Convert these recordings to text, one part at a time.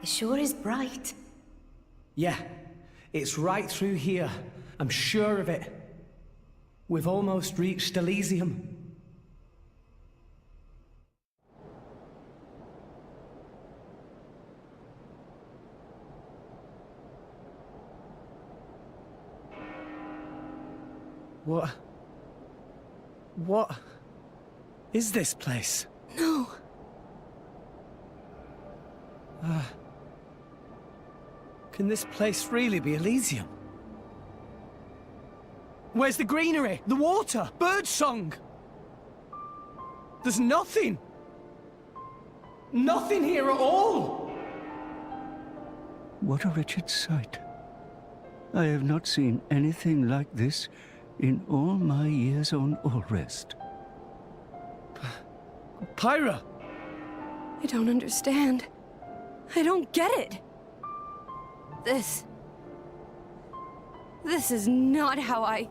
It sure is bright. Yeah, it's right through here. I'm sure of it. We've almost reached Elysium. What is this place? No. Can this place really be Elysium? Where's the greenery? The water? Birdsong? There's nothing! Nothing here at all! What a wretched sight. I have not seen anything like this in all my years on Allrest. Pyra! I don't understand. I don't get it. This is not how I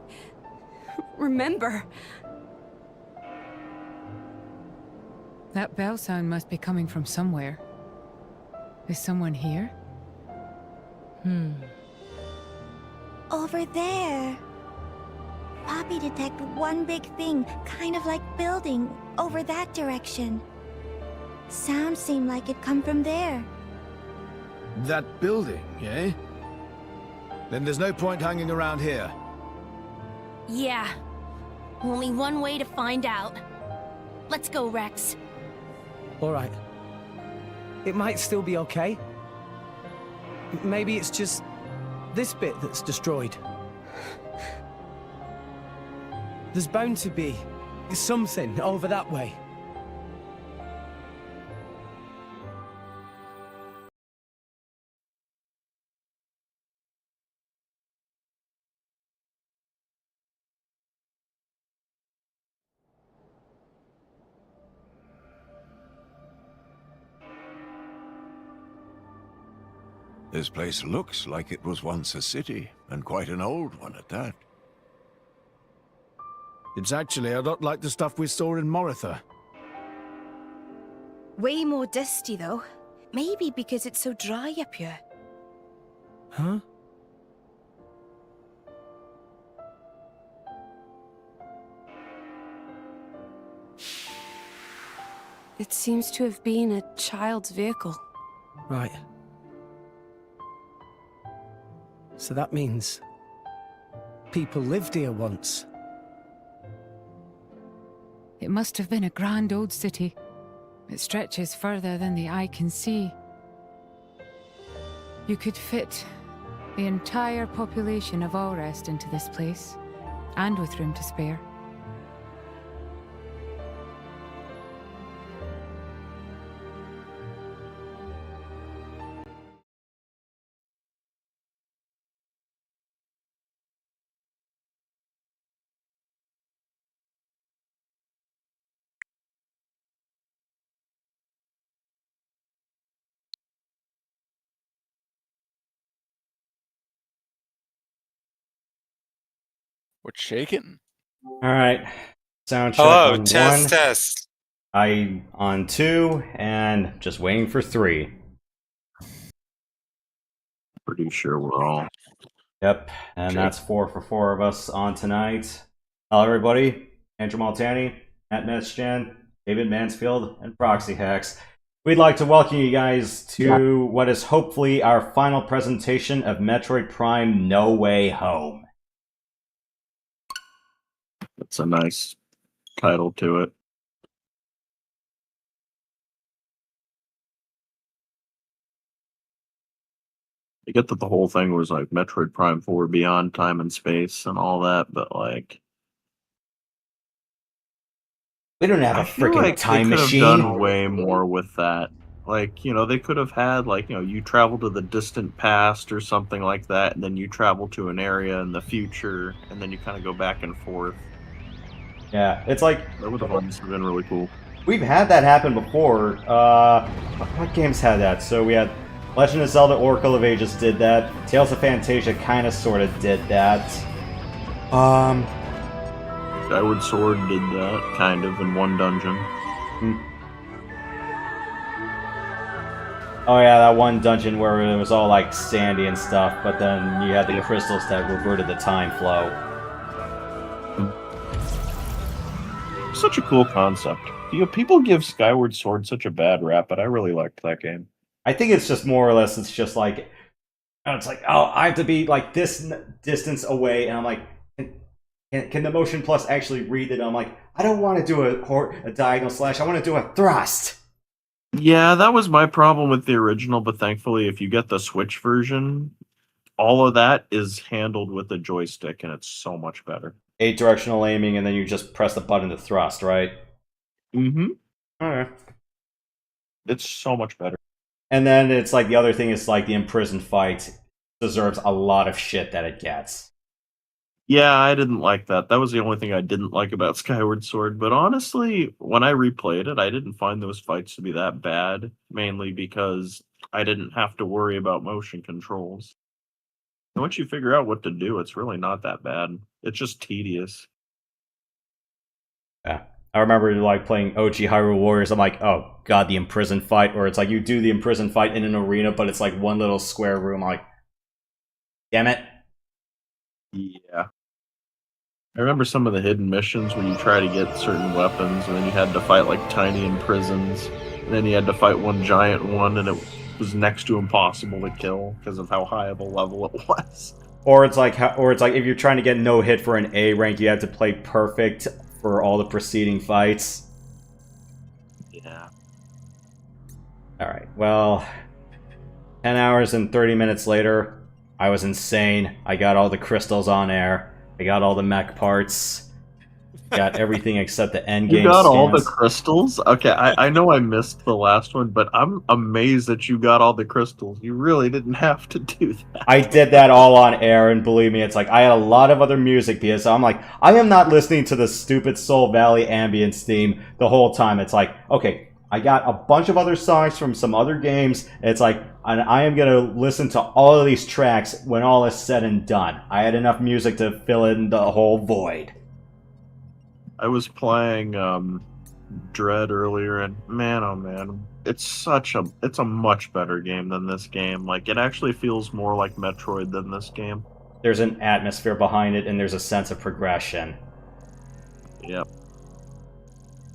remember. That bell sound must be coming from somewhere. Is someone here? Over there. Poppy detected one big thing, kind of like building, over that direction. Sound seemed like it come from there. That building, eh? Then there's no point hanging around here. Yeah. Only one way to find out. Let's go, Rex. Alright. It might still be okay. Maybe it's just this bit that's destroyed. There's bound to be something over that way. This place looks like it was once a city, and quite an old one at that. It's actually a lot like the stuff we saw in Moritha. Way more dusty, though. Maybe because it's so dry up here. Huh? It seems to have been a child's vehicle. Right. So that means people lived here once. It must have been a grand old city. It stretches further than the eye can see. You could fit the entire population of Allrest into this place, and with room to spare. What's shaking? All right. Sound check Hello, on test, one. test. I on 2, and just waiting for 3. Pretty sure we're all. Yep, and that's 4 for 4 of us on tonight. Hello, everybody. Andrew Maltani, Matt Metzgen, David Mansfield, and Proxy Hax. We'd like to welcome you guys to what is hopefully our final presentation of Metroid Prime No Way Home. That's a nice title to it. I get that the whole thing was like Metroid Prime 4 Beyond Time and Space and all that, but like... We don't have a freaking time machine. They could have done way more with that. Like, you know, they could have had, like, you know, you travel to the distant past or something like that, and then you travel to an area in the future, and then you kind of go back and forth. Yeah, it's like... That would have been really cool. We've had that happen before. What games had that? So we had Legend of Zelda Oracle of Ages did that. Tales of Fantasia kind of sort of did that. Skyward Sword did that, kind of, in one dungeon. Oh yeah, that one dungeon where it was all like sandy and stuff, but then you had the crystals that reverted the time flow. Such a cool concept. You know, people give Skyward Sword such a bad rap, but I really liked that game. I think it's just more or less, it's just like, it's like, oh, I have to be like this distance away, and I'm like, can the motion plus actually read it? I'm like, I don't want to do a diagonal slash, I want to do a thrust. Yeah, that was my problem with the original, but thankfully, if you get the Switch version, all of that is handled with the joystick, and it's so much better. 8 directional aiming, and then you just press the button to thrust, right? Mm-hmm. Alright. It's so much better. And then it's like, the other thing is like the imprisoned fight deserves a lot of shit that it gets. Yeah, I didn't like that. That was the only thing I didn't like about Skyward Sword. But honestly, when I replayed it, I didn't find those fights to be that bad, mainly because I didn't have to worry about motion controls. And once you figure out what to do, it's really not that bad. It's just tedious. Yeah. I remember like playing OG Hyrule Warriors, I'm like, oh god, the imprisoned fight, or it's like you do the imprisoned fight in an arena, but it's like one little square room, I'm like, damn it. Yeah. I remember some of the hidden missions where you try to get certain weapons, and then you had to fight like tiny imprisons, and then you had to fight one giant one, and it was next to impossible to kill because of how high of a level it was. Or it's like if you're trying to get no hit for an A rank, you have to play perfect for all the preceding fights. Yeah. Alright, well, 10 hours and 30 minutes later, I was insane. I got all the crystals on air. I got all the mech parts. Got everything except the endgame. You got scans. all the crystals? Okay, I know I missed the last one, but I'm amazed that you got all the crystals. You really didn't have to do that. I did that all on air, and believe me, it's like I had a lot of other music because I'm like, I am not listening to the stupid Soul Valley ambience theme the whole time. It's like, okay, I got a bunch of other songs from some other games. It's like, and I am going to listen to all of these tracks when all is said and done. I had enough music to fill in the whole void. I was playing Dread earlier, and man, oh man, it's a much better game than this game. Like, it actually feels more like Metroid than this game. There's an atmosphere behind it, and there's a sense of progression. Yep.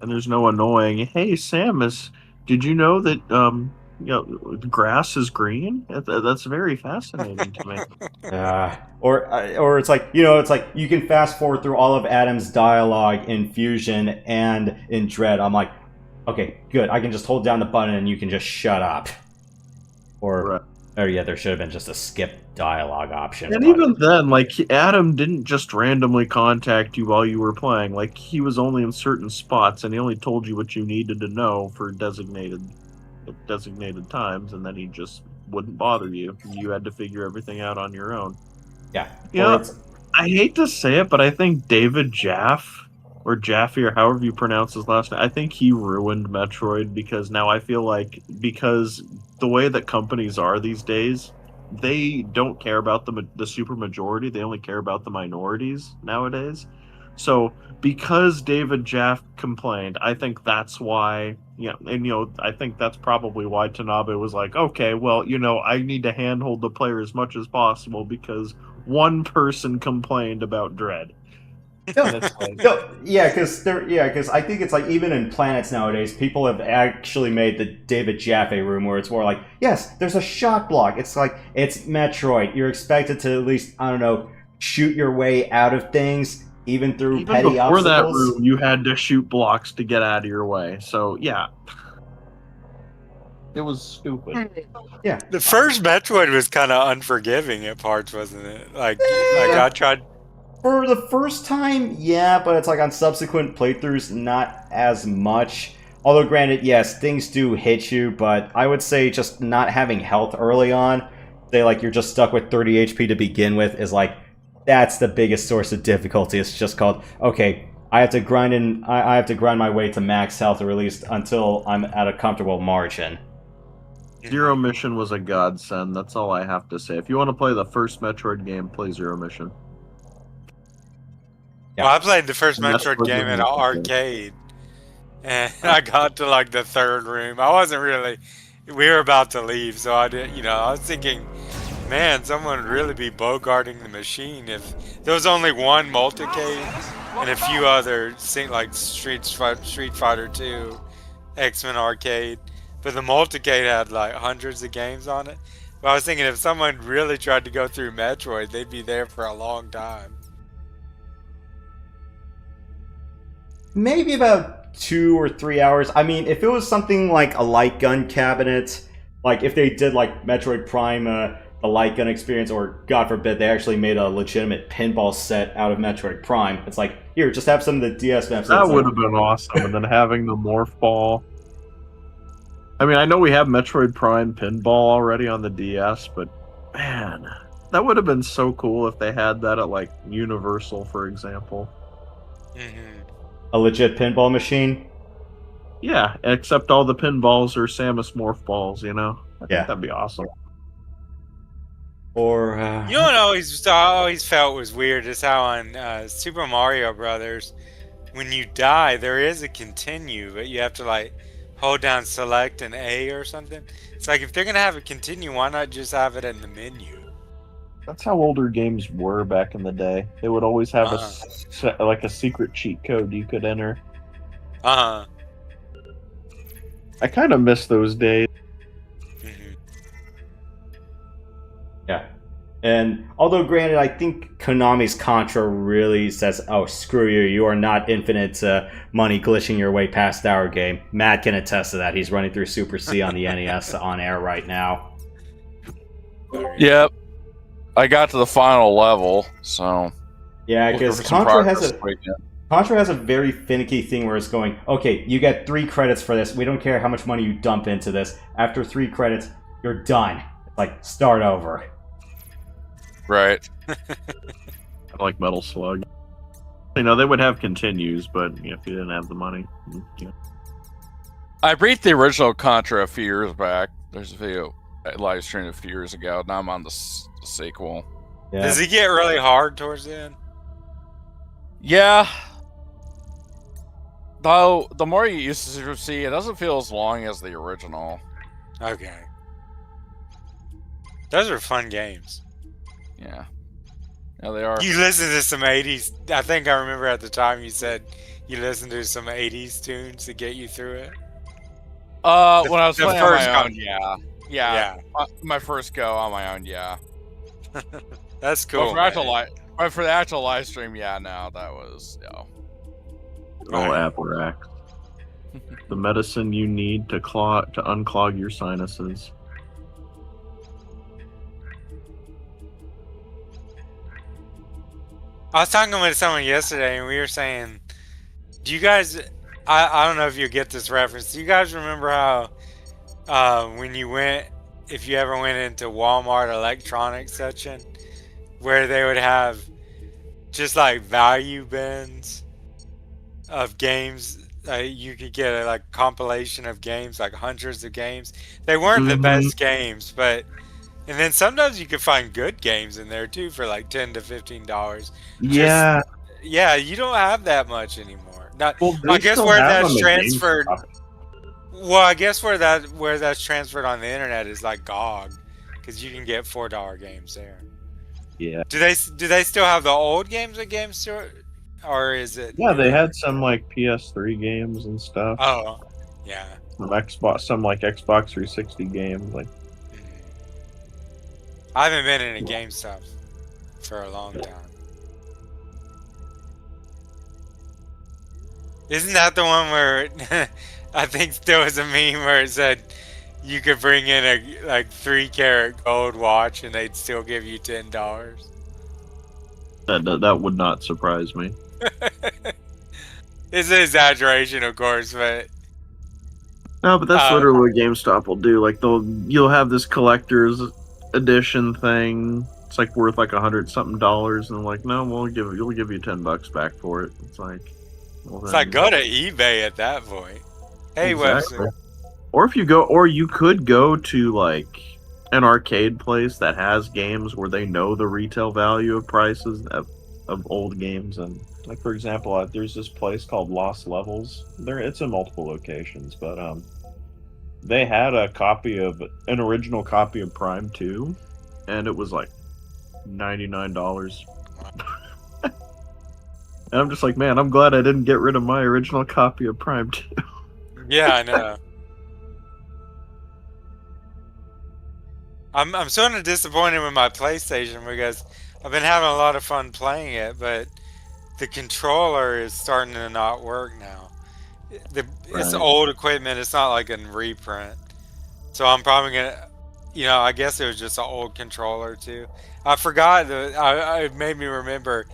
And there's no annoying, hey Samus, did you know that grass is green? That's very fascinating to me. Or it's like, it's like you can fast forward through all of Adam's dialogue in Fusion and in Dread. I'm like, okay, good. I can just hold down the button and you can just shut up. Or yeah, there should have been just a skip dialogue option. And even then, like, Adam didn't just randomly contact you while you were playing. Like, he was only in certain spots, and he only told you what you needed to know for designated times, and then he just wouldn't bother you. You had to figure everything out on your own. Yeah. I hate to say it, but I think David Jaffe, or Jaffe, or however you pronounce his last name, I think he ruined Metroid, because now I feel like, because the way that companies are these days, they don't care about the super majority, they only care about the minorities nowadays. So, because David Jaffe complained, I think that's why, I think that's probably why Tanabe was like, okay, well, I need to handhold the player as much as possible because one person complained about Dread. Because I think it's like even in Planets nowadays, people have actually made the David Jaffe room where it's more like, yes, there's a shot block. It's like, it's Metroid. You're expected to at least, I don't know, shoot your way out of things, even through petty before obstacles. That room, you had to shoot blocks to get out of your way. So, yeah. It was stupid. Yeah. The first Metroid was kind of unforgiving at parts, wasn't it? Like I tried... For the first time, yeah, but it's like on subsequent playthroughs, not as much. Although, granted, yes, things do hit you, but I would say just not having health early on, say like you're just stuck with 30 HP to begin with, is like, that's the biggest source of difficulty. It's just called, okay, I have to grind I have to grind my way to max health, or at least until I'm at a comfortable margin. Zero Mission was a godsend, that's all I have to say. If you want to play the first Metroid game, play Zero Mission. Yeah. Well, I played the first Metroid game at an arcade, and I got to like the third room. I wasn't really we were about to leave, so I did. I was thinking, man, someone would really be bogarting the machine if there was only one multicade and a few other like Street Fighter 2, X-Men Arcade, but the multicade had like hundreds of games on it. But I was thinking if someone really tried to go through Metroid, they'd be there for a long time. Maybe about 2 or 3 hours. I mean, if it was something like a light gun cabinet, like if they did like Metroid Prime, the light gun experience, or God forbid they actually made a legitimate pinball set out of Metroid Prime, it's like, here, just have some of the DS maps. That would have been awesome. And then having the morph ball. I mean, I know we have Metroid Prime pinball already on the DS, but man, that would have been so cool if they had that at like Universal, for example. A legit pinball machine? Yeah, except all the pinballs are Samus morph balls, I think that'd be awesome. Or you know what I always felt was weird is how on Super Mario Brothers, when you die, there is a continue, but you have to like hold down select and A or something. It's like if they're gonna have it continue, why not just have it in the menu? That's how older games were back in the day. They would always have a secret cheat code you could enter. I kind of miss those days. Yeah. And although granted, I think Konami's Contra really says, oh, screw you, you are not infinite money glitching your way past our game. Matt can attest to that. He's running through Super C on the NES on air right now. Yep. I got to the final level, so... Yeah, because Contra has a very finicky thing where it's going, okay, you get 3 credits for this. We don't care how much money you dump into this. After 3 credits, you're done. It's like, start over. Right. I like Metal Slug. They would have continues, but if you didn't have the money. I beat the original Contra a few years back. There's a video live streamed a few years ago. Now I'm on the sequel. Yeah. Does it get really hard towards the end? Yeah. Though, the more you use to see, it doesn't feel as long as the original. Okay. Those are fun games. Yeah. Yeah, they are. You listen to some 80s. I think I remember at the time you said you listened to some 80s tunes to get you through it. When I was playing on my own, yeah. My first go on my own, yeah. That's cool. But for the actual live stream, that was, Aparax. The medicine you need to unclog your sinuses. I was talking with someone yesterday, and we were saying, do you guys... I don't know if you get this reference. Do you guys remember how when you went... If you ever went into Walmart electronics section, where they would have just like value bins of games, you could get a like compilation of games, like hundreds of games. They weren't the best games, but and then sometimes you could find good games in there too for like $10 to $15. Yeah, you don't have that much anymore. Not, I guess where that's transferred. Well, I guess where that's transferred on the internet is like GOG, because you can get $4 games there. Yeah. Do they still have the old games at Game Store, or is it? Yeah, they had some like PS3 games and stuff. Oh, yeah. Some Xbox 360 games. Like, I haven't been in a GameStop for a long time. Isn't that the one where I think there was a meme where it said you could bring in a like 3-karat gold watch and they'd still give you $10? That would not surprise me. It's an exaggeration, of course, but no, but that's literally what GameStop will do. Like you'll have this collector's edition thing. It's like worth like $100-something, and they're like, no, you'll give you $10 back for it. It's like, well, it's like go to eBay at that point. Hey, exactly. Webster. Or you could go to like an arcade place that has games where they know the retail value of prices of old games. And like, for example, there's this place called Lost Levels. It's in multiple locations, but they had an original copy of Prime 2, and it was like $99. And I'm just like, man, I'm glad I didn't get rid of my original copy of Prime 2. Yeah, I know. I'm sort of disappointed with my PlayStation because I've been having a lot of fun playing it, but the controller is starting to not work now. It's old equipment. It's not like a reprint. So I'm probably going to, I guess it was just an old controller too. I forgot that it made me remember.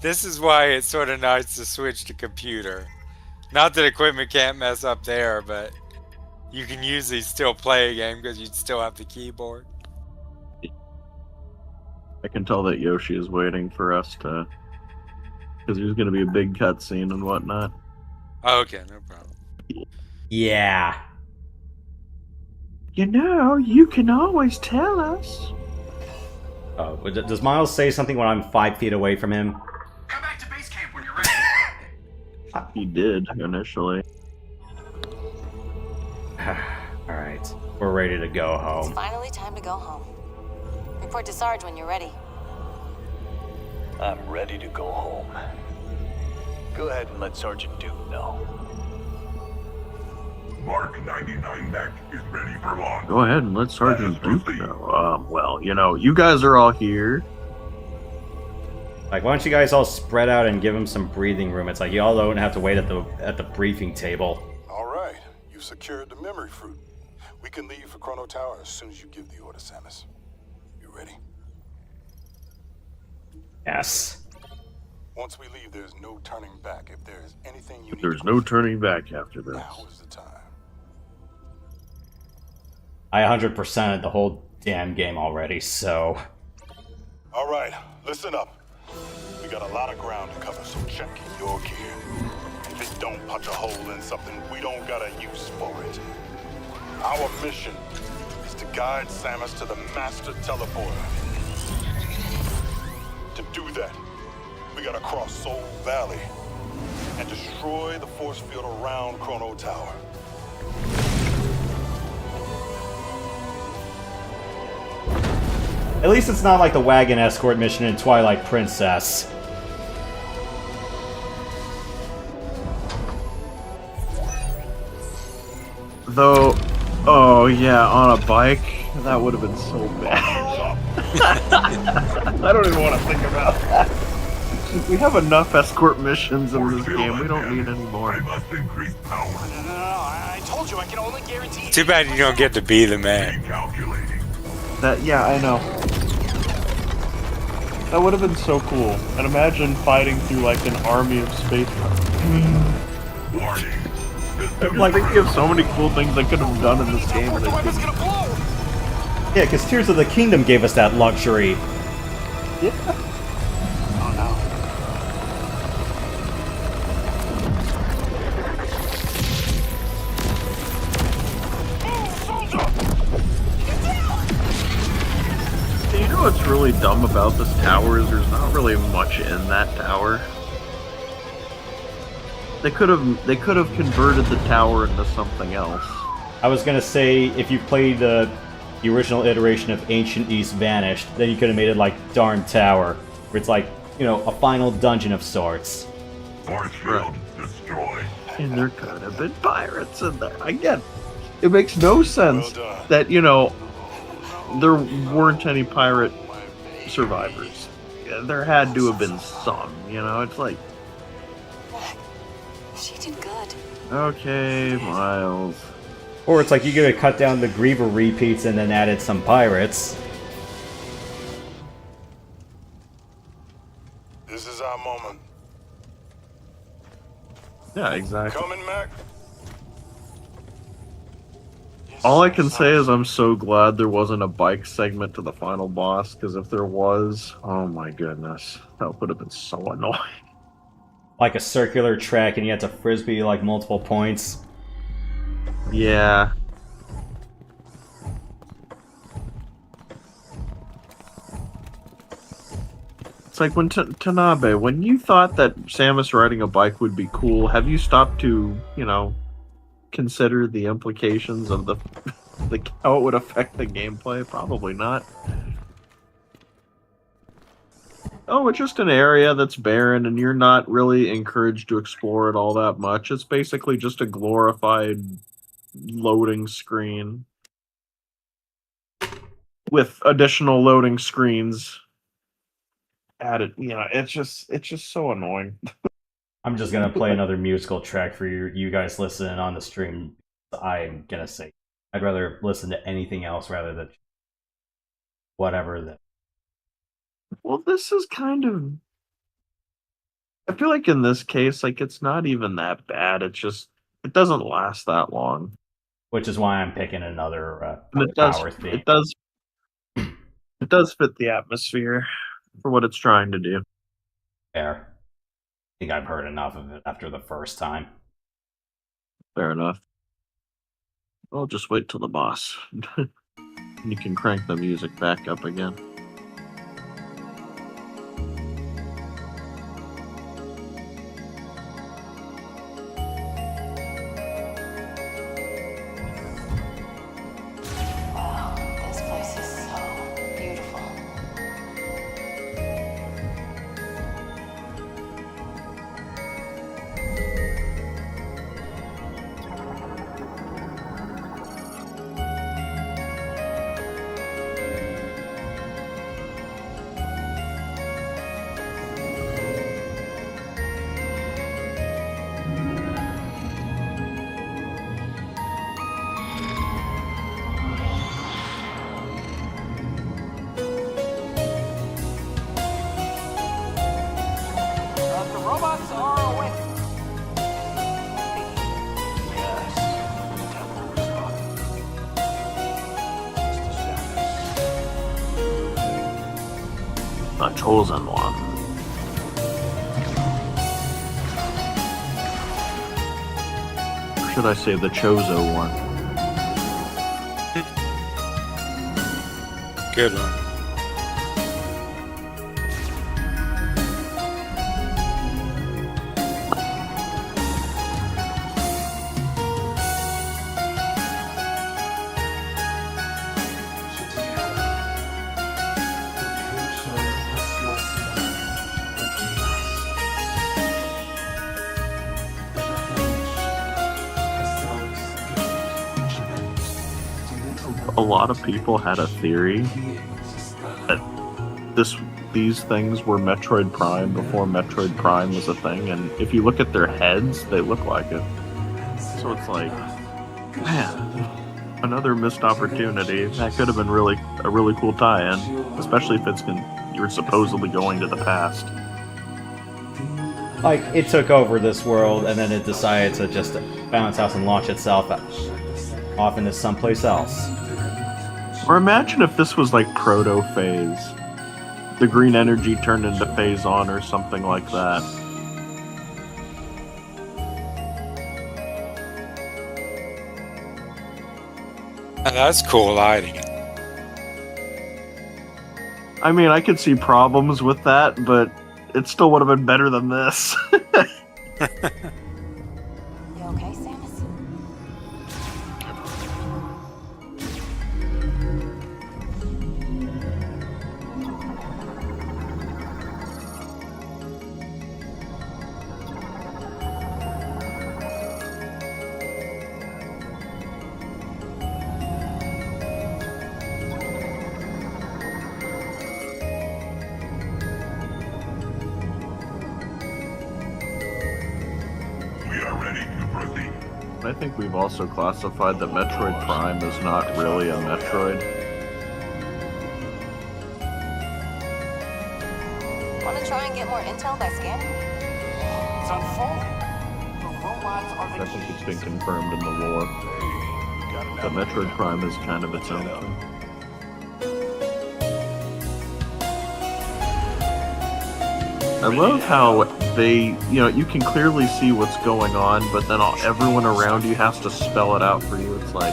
This is why it's sort of nice to switch to computer. Not that equipment can't mess up there, but you can usually still play a game because you still have the keyboard. I can tell that Yoshi is waiting for us to, because there's going to be a big cutscene and whatnot. Okay, no problem. Yeah. You can always tell us. Oh, does Miles say something when I'm 5 feet away from him? Come back to base camp when you're ready. He did, initially. Alright, we're ready to go home. It's finally time to go home. Report to Sarge when you're ready. I'm ready to go home. Go ahead and let Sergeant Duke know. Mark 99 mech is ready for launch. Go ahead and let Sergeant Duke know. Well, you guys are all here. Like, why don't you guys all spread out and give him some breathing room? It's like you all don't have to wait at the briefing table. All right, you've secured the memory fruit. We can leave for Chrono Tower as soon as you give the order, Samus. You ready? Yes. Once we leave, there's no turning back. If there's anything you need, There's no turning back after this. Now is the time. I 100%ed the whole damn game already, so... All right, listen up. We got a lot of ground to cover, so check your gear. If it don't punch a hole in something, we don't got a use for it. Our mission is to guide Samus to the Master Teleporter. To do that, we gotta cross Soul Valley and destroy the force field around Chrono Tower. At least it's not like the wagon escort mission in Twilight Princess. Though, oh yeah, on a bike, that would have been so bad. I don't even want to think about that. We have enough escort missions in this game. We don't need any more. I must increase power. No, I told you I can only guarantee. Too bad you don't get to be the man. Yeah, I know. That would have been so cool. And imagine fighting through like an army of space. Like, we have so many cool things I could have done in this game. Yeah, because Tears of the Kingdom gave us that luxury. Yeah. Oh no. You know what's really dumb about this tower is there's not really much in that tower. They could have converted the tower into something else. I was gonna say, if you played the original iteration of Ancient East Vanished, then you could have made it like Darn Tower, where it's like, a final dungeon of sorts. Force field destroyed. And there could have been pirates in there. I get it. It makes no sense that, there weren't any pirate survivors. There had to have been some, it's like... She did good. Okay, Miles. Or it's like you could have cut down the Griever repeats and then added some pirates. This is our moment. Yeah, exactly. Coming, Mac. All I can say is I'm so glad there wasn't a bike segment to the final boss, because if there was, oh my goodness, that would have been so annoying. Like a circular track and you had to frisbee like multiple points. Yeah. It's like when Tanabe, when you thought that Samus riding a bike would be cool, have you stopped to, consider the implications of the how it would affect the gameplay? Probably not. Oh, it's just an area that's barren and you're not really encouraged to explore it all that much. It's basically just a glorified loading screen with additional loading screens added. Yeah, it's just so annoying. I'm just gonna play another musical track for you guys listening on the stream. I'm gonna say I'd rather listen to anything else rather than whatever that. Well, this is kind of... I feel like in this case, like, it's not even that bad. It's just, it doesn't last that long. Which is why I'm picking another power theme. It does fit the atmosphere for what it's trying to do. Fair. I think I've heard enough of it after the first time. Fair enough. I'll just wait till the boss. You can crank the music back up again. This place is so beautiful. The robots are awake. The chosen one. Or should I say the Chozo one? Good one. A lot of people had a theory that these things were Metroid Prime before Metroid Prime was a thing, and if you look at their heads, they look like it. So it's like, man, another missed opportunity. That could have been a really cool tie-in, especially if you're supposedly going to the past. Like, it took over this world, and then it decided to just bounce out and launch itself off into someplace else. Or imagine if this was like proto-phase. The green energy turned into phase on or something like that. That's cool lighting. I mean, I could see problems with that, but it still would have been better than this. You okay, Samus? I think we've also classified that Metroid Prime is not really a Metroid. Want to try and get more intel by scanning? It's unfolding. The robots are the I think it's been confirmed in the lore that Metroid Prime is kind of its own thing. I love how they, you can clearly see what's going on, but then everyone around you has to spell it out for you. It's like,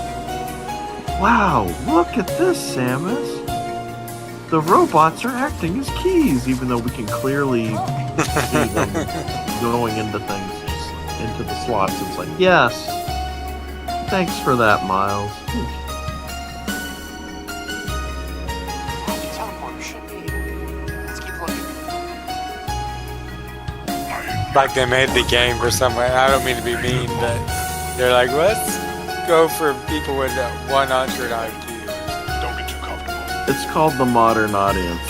wow, look at this, Samus. The robots are acting as keys, even though we can clearly see them going into things, into the slots. It's like, yes, Thanks for that, Miles. The teleporter should be here. Let's keep looking. Like they made the game for someone. I don't mean to be mean, but they're like, let's go for people with 100 IQ. Don't get too comfortable. It's called the modern audience.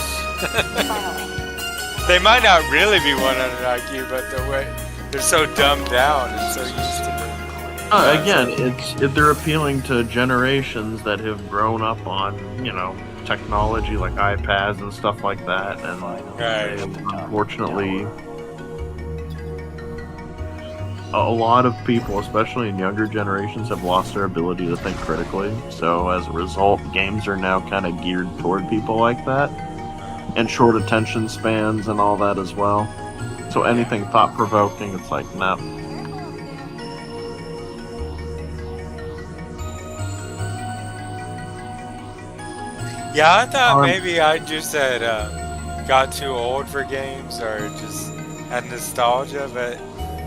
They might not really be 100 IQ, but the way they're so dumbed down and so used to it. Again, they're appealing to generations that have grown up on, technology like iPads and stuff like that, and unfortunately, a lot of people, especially in younger generations, have lost their ability to think critically. So as a result, games are now kind of geared toward people like that, and short attention spans and all that as well. So anything thought-provoking, it's like, no. Yeah, I thought maybe I just had got too old for games or just had nostalgia, but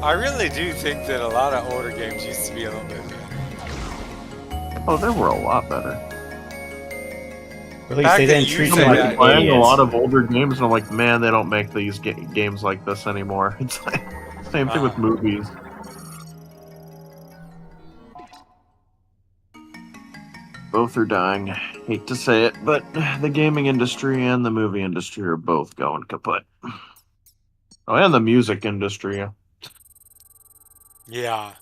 I really do think that a lot of older games used to be a little bit better. Oh, they were a lot better. At least they didn't treat them like playing idiots. a lot of older games, and I'm like, man, they don't make these games like this anymore. It's like same thing with movies. Both are dying. Hate to say it, but the gaming industry and the movie industry are both going kaput. Oh, and the music industry. Yeah.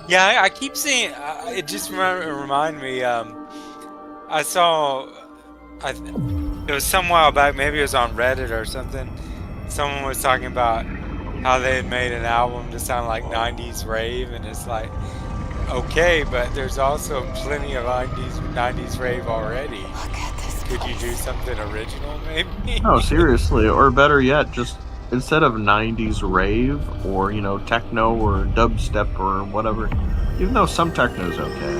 Yeah, I keep seeing. It just remind me. I saw. It was some while back. Maybe it was on Reddit or something. Someone was talking about how they had made an album to sound like '90s rave, and it's like, okay, but there's also plenty of '90s rave already. Could you do something original, maybe? No, seriously, or better yet, just instead of '90s rave or techno or dubstep or whatever. Even though some techno's okay,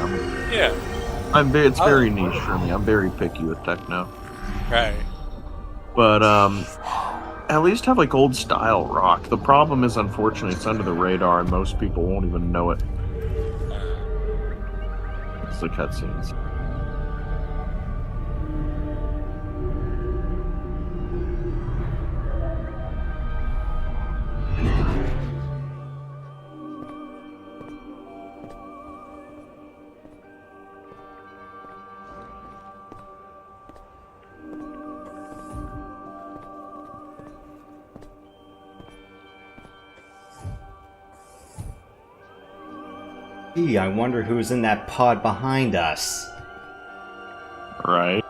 it's very niche for me. I'm very picky with techno. Right. But at least have like old style rock. The problem is, unfortunately, it's under the radar and most people won't even know it. It's the cutscenes. Gee, I wonder who's in that pod behind us. Right.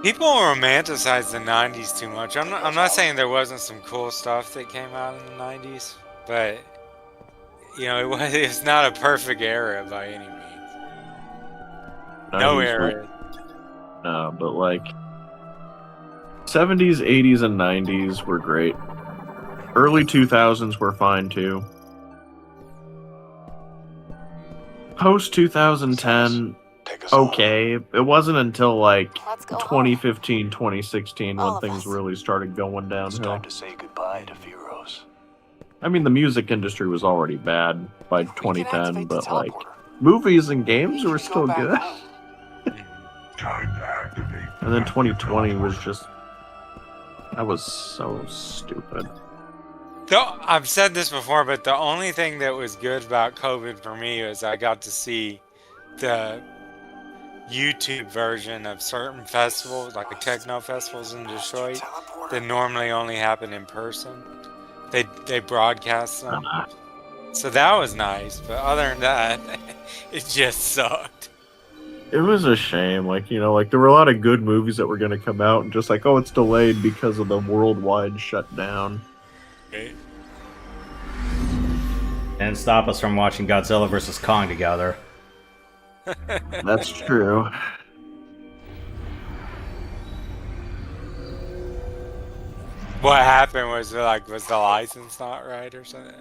People romanticize the '90s too much. I'm not saying there wasn't some cool stuff that came out in the '90s, but it's not a perfect era by any means. No era. No, but like 70s, 80s, and 90s were great. Early 2000s were fine too. Post 2010, okay. It wasn't until like 2015, 2016 when things really started going downhill. It's time to say goodbye to Furos. I mean, the music industry was already bad by 2010, but like movies and games were still good. And then 2020 was just, that was so stupid. I've said this before, but the only thing that was good about COVID for me was I got to see the YouTube version of certain festivals, like techno festivals in Detroit, that normally only happen in person. They broadcast them. So that was nice, but other than that, it just sucked. It was a shame, like there were a lot of good movies that were going to come out, and just like, oh, it's delayed because of the worldwide shutdown. Okay. And stop us from watching Godzilla vs. Kong together. That's true. What happened was the license not right or something?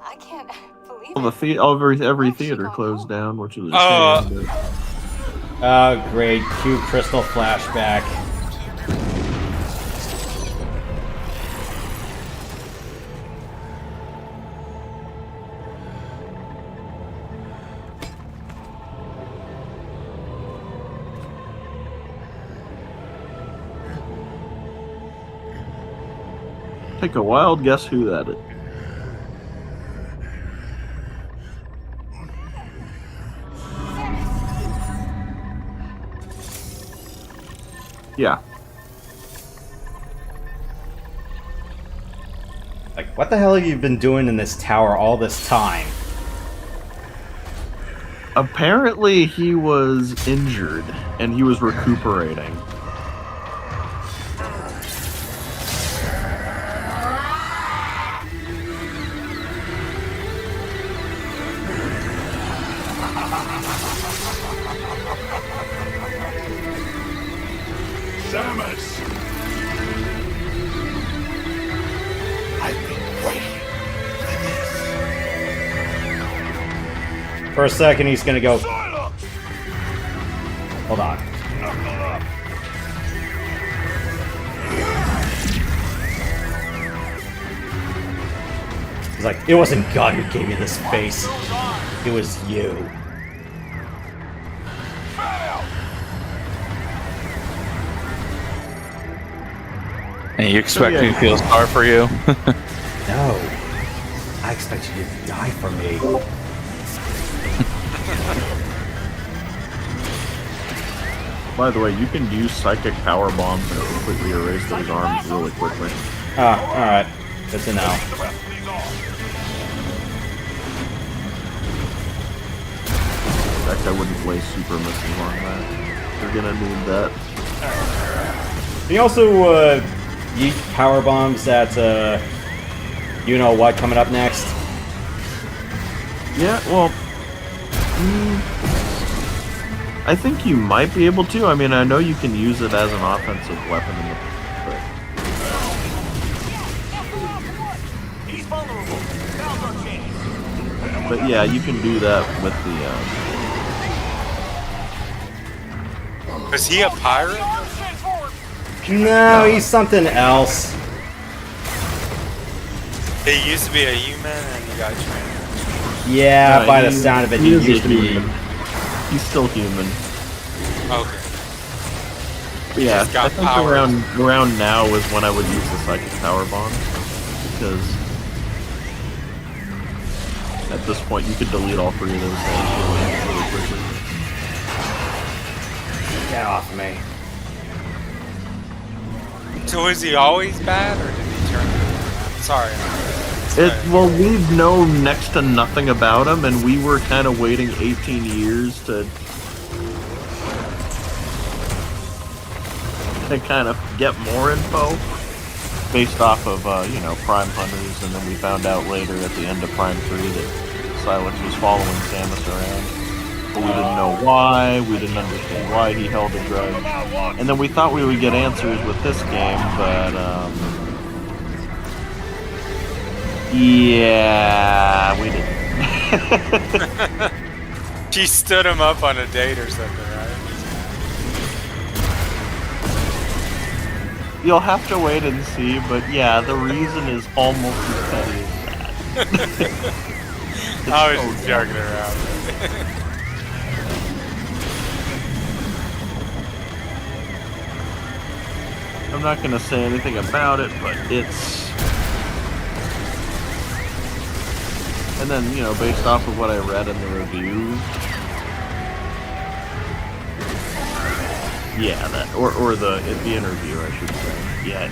I can't believe Well, every theater closed down, which is a shame. Oh, great. Cue crystal flashback. Take a wild guess who that is. Yeah. Like, what the hell have you been doing in this tower all this time? Apparently he was injured and he was recuperating. Samus! I've been waiting for this. For a second, he's gonna go. Hold on. He's like, it wasn't God who gave me this face. It was you. And you expect me to feel sorry for you? No. I expect you to die for me. By the way, you can use psychic power bombs and completely erase those arms really quickly. Ah, alright. Good to know. In fact, I wouldn't waste super missiles on that. You're gonna need that. Can you also yeet power bombs at you know what coming up next? Yeah, well, I think you might be able to. I mean, I know you can use it as an offensive weapon in the but yeah, you can do that with the Was he a pirate? No, he's something else. He used to be a human and he got trained. Yeah, by the sound of it, he used to be. He's still human. Okay. But yeah, I think around now is when I would use the psychic power bomb, because at this point you could delete all three of those things really quickly. Get off me. So was he always bad, or did he turn good? Sorry. Well, we know next to nothing about him, and we were kind of waiting 18 years to kind of get more info based off of, you know, Prime Hunters, and then we found out later at the end of Prime 3 that Silence was following Samus around. But we didn't know why, we didn't understand why he held a grudge. And then we thought we would get answers with this game, but, yeah, we didn't. She stood him up on a date or something, right? You'll have to wait and see, but yeah, the reason is almost as petty as that. I was just joking around. I'm not gonna say anything about it, but it's... And then, you know, based off of what I read in the review... Yeah, that, or the interview, I should say. Yeah,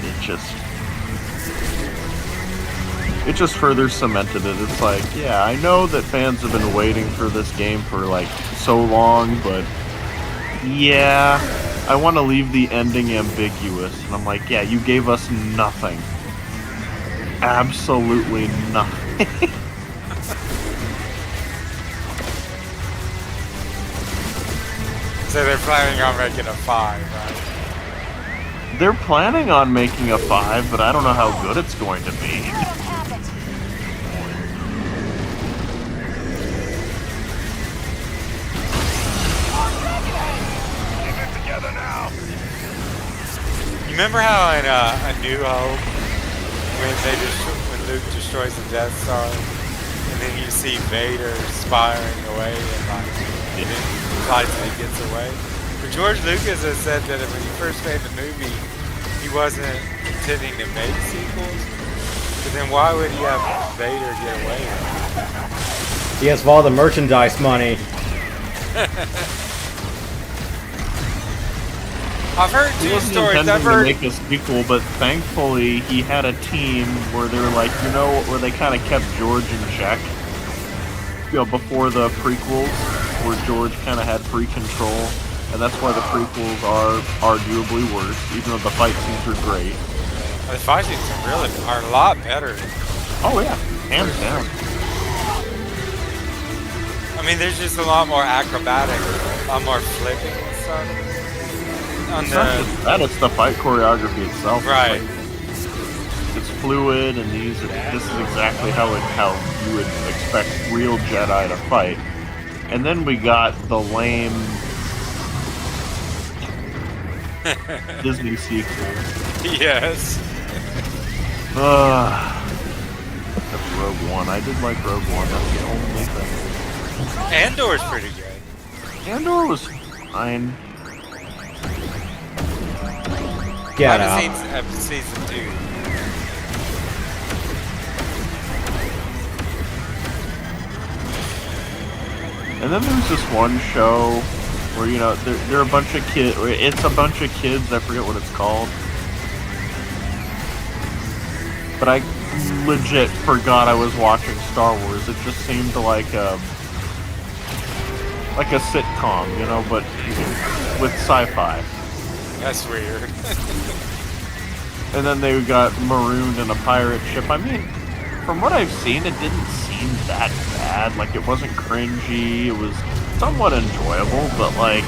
it just further cemented it. It's like, yeah, I know that fans have been waiting for this game for like so long, but yeah, I want to leave the ending ambiguous. And I'm like, yeah, you gave us nothing. Absolutely nothing. So they're planning on making a 5, right? They're planning on making a 5, but I don't know how good it's going to be. remember how in A New Hope, when Luke destroys the Death Star, and then you see Vader spiring away and then fights and he gets away? But George Lucas has said that when he first made the movie, he wasn't intending to make sequels. But then why would he have Vader get away with it? He has all the merchandise money. I've heard two stories. I've heard to make a sequel, but thankfully he had a team where they were like, you know, where they kind of kept George in check. You know, before the prequels, where George kind of had free control, and that's why the prequels are arguably worse, even though the fight scenes are great. The fight scenes are a lot better. Oh yeah, hands down. I mean, there's just a lot more acrobatic, a lot more flipping and stuff. It's not just that, it's the fight choreography itself. Right. It's fluid, and this is exactly how you would expect real Jedi to fight. And then we got the lame Disney sequel. Yes. That's Rogue One. I did like Rogue One. That's the only thing. Andor's pretty good. Andor was fine. Get I out. haven't seen season 2. And then there's this one show where, you know, they're a bunch of kids. It's a bunch of kids. I forget what it's called. But I legit forgot I was watching Star Wars. It just seemed like a sitcom, you know, but with sci-fi. That's weird. And then they got marooned in a pirate ship. I mean, from what I've seen, it didn't seem that bad. Like, it wasn't cringy. It was somewhat enjoyable, but, like,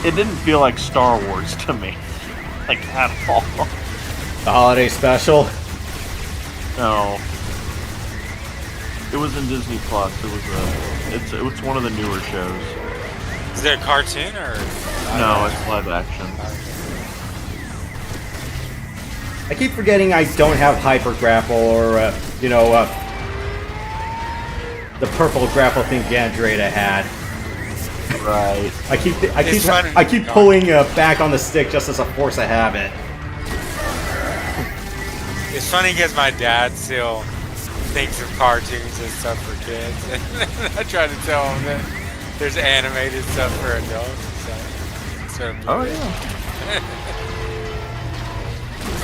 it didn't feel like Star Wars to me. Like, at all. The holiday special? No. It was in Disney Plus. It was one of the newer shows. Is there a cartoon or? No, it's live action. I keep forgetting I don't have hyper grapple or the purple grapple thing Gandreda had. Right. I keep pulling back on the stick just as a force of habit. It's funny because my dad still thinks of cartoons and stuff for kids, and I try to tell him that there's animated stuff for adults. So oh yeah.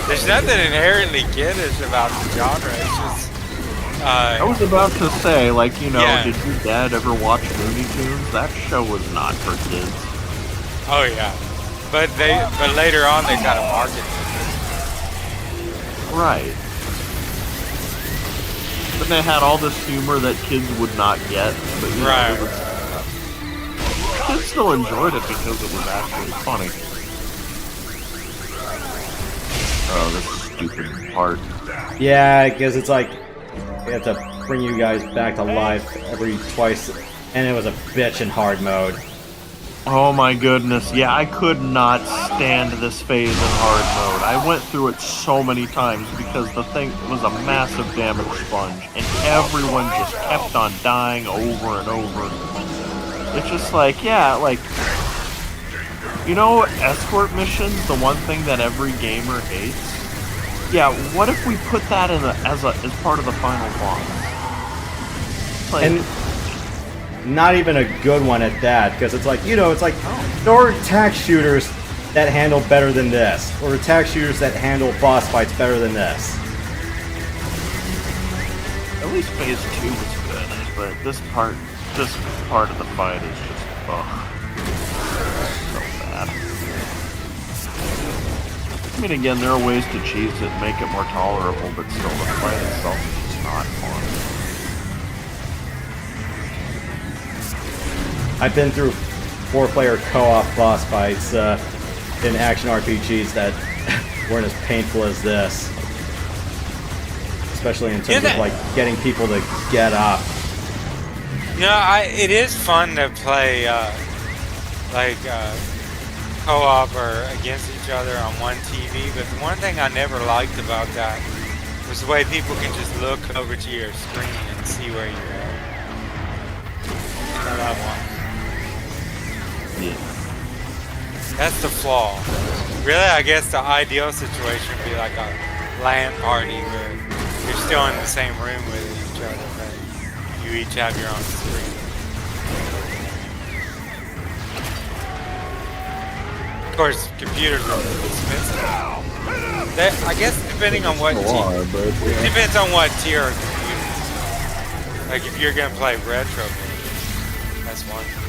There's nothing inherently kiddish about the genre. It's just. I was about to say, like, you know, yeah. Did your dad ever watch Looney Tunes? That show was not for kids. Oh yeah, but later on they kind of marketed it. Right. But they had all this humor that kids would not get. But, you know, kids still enjoyed it because it was actually funny. Oh, this stupid part. Yeah, because it's like we have to bring you guys back to life twice, and it was a bitch in hard mode. Oh my goodness, yeah, I could not stand this phase in hard mode. I went through it so many times because the thing was a massive damage sponge, and everyone just kept on dying over and over. It's just like, yeah, like, you know, escort missions, the one thing that every gamer hates? Yeah, what if we put that in as part of the final boss? Like, and not even a good one at that, because it's like, you know, it's like, there are attack shooters that handle better than this, or attack shooters that handle boss fights better than this. At least phase 2 was good, but this part of the fight is just, so bad. I mean, again, there are ways to cheese it and make it more tolerable, but still, the fight itself is just not fun. I've been through 4-player co-op boss fights in action RPGs that weren't as painful as this. Especially in terms of, like, getting people to get up. No, it is fun to play, co-op or against each each other on one TV, but the one thing I never liked about that was the way people can just look over to your screen and see where you're at. I love one. Yeah. That's the flaw. Really, I guess the ideal situation would be like a LAN party where you're still in the same room with each other, but you each have your own screen. Of course, computers are expensive. I guess depending on what tier, it depends on what tier of computers. Like if you're gonna play retro games, that's one thing.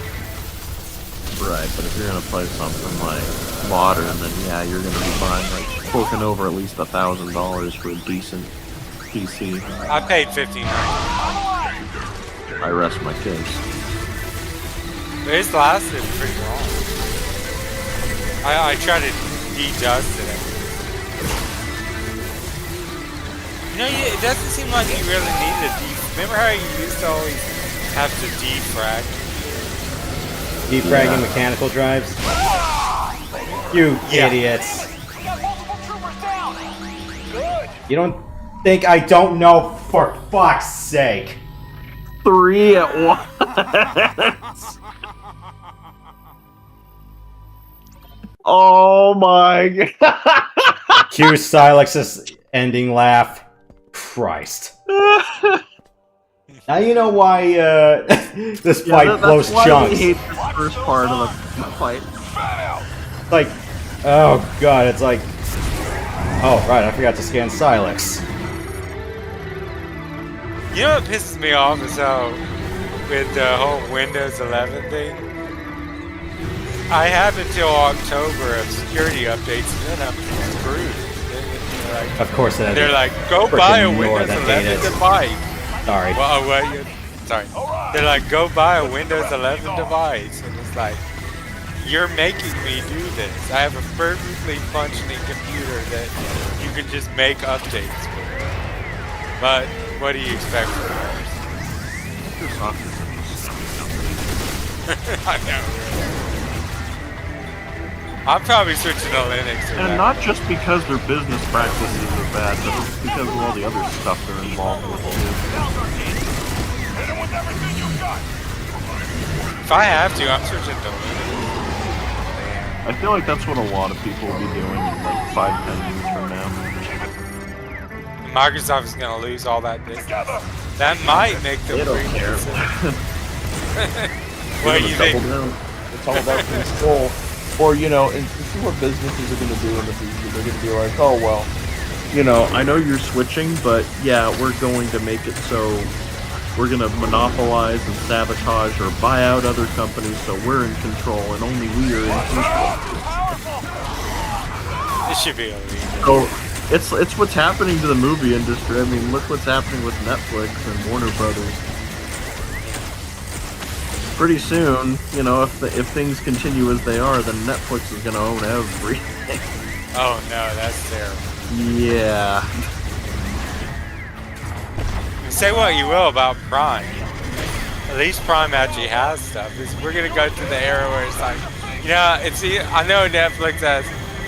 Right, but if you're gonna play something like modern, then yeah, you're gonna be buying like forking over at least $1,000 for a decent PC. I paid $1,500. I rest my case. It's lasted pretty long. I tried to de-dust it. You know, it doesn't seem like you really need to remember how you used to always have to defrag? Defragging mechanical drives? You idiots. You don't think I don't know, for fuck's sake. 3 at once. Oh my god. Cue Silex's ending laugh. Christ. Now you know why this fight blows chunks. I hate the first part of the fight. Like, oh god, it's like, oh right, I forgot to scan Silex. You know what pisses me off is how, with the whole Windows 11 thing, I have until October of security updates, and then I'm screwed. Like, of course, they're like, go buy a Windows 11 device. Sorry. Well, sorry. They're like, go buy a Windows 11 device, and it's like, you're making me do this. I have a perfectly functioning computer that you can just make updates with. But what do you expect from ours? I know. I'm probably switching to Linux. And not just because their business practices are bad, but it's because of all the other stuff they're involved with. If I have to, I'm switching to Linux. I feel like that's what a lot of people will be doing in like 5-10 years from now. Microsoft is going to lose all that business. That might make them free. What do you think? It's all about control. Or, you know, and see what businesses are going to do in the future. They're going to be like, oh, well. You know, I know you're switching, but yeah, we're going to make it so we're going to monopolize and sabotage or buy out other companies so we're in control and only we are in control. It should be illegal. So, it's what's happening to the movie industry. I mean, look what's happening with Netflix and Warner Brothers. Pretty soon, you know, if things continue as they are, then Netflix is going to own everything. Oh no, that's terrible. Yeah. Say what you will about Prime. At least Prime actually has stuff. We're going to go to the era where it's like, you know, I know Netflix has.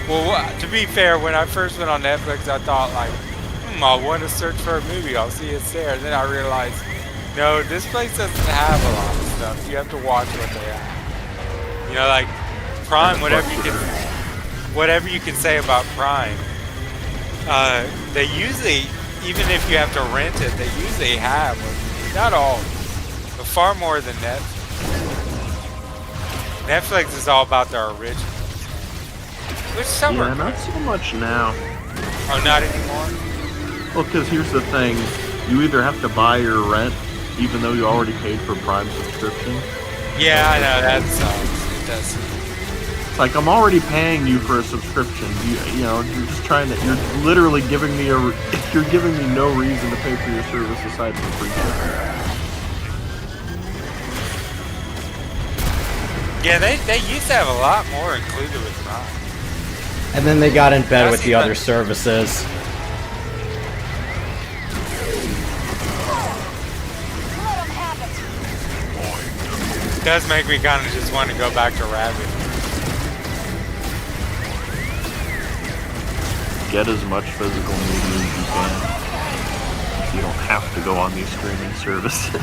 Well, to be fair, when I first went on Netflix, I thought like, I want to search for a movie. I'll see it's there. And then I realized, no, this place doesn't have a lot of stuff. You have to watch what they have. You know, like Prime, whatever you can say about Prime, they usually, even if you have to rent it, they usually have, not all, but far more than Netflix. Netflix is all about their originals. Which some are not so much now. Oh, not anymore? Well, because here's the thing. You either have to buy or rent, even though you already paid for Prime subscription. Yeah, I know, that sucks. It does. Like, I'm already paying you for a subscription. You know, you're just trying to, you're literally giving me you're giving me no reason to pay for your service aside from free shipping. Yeah, they used to have a lot more included with Prime. And then they got in bed with the other services. It does make me kind of just want to go back to Rabbit. get as much physical media as you can. You don't have to go on these streaming services.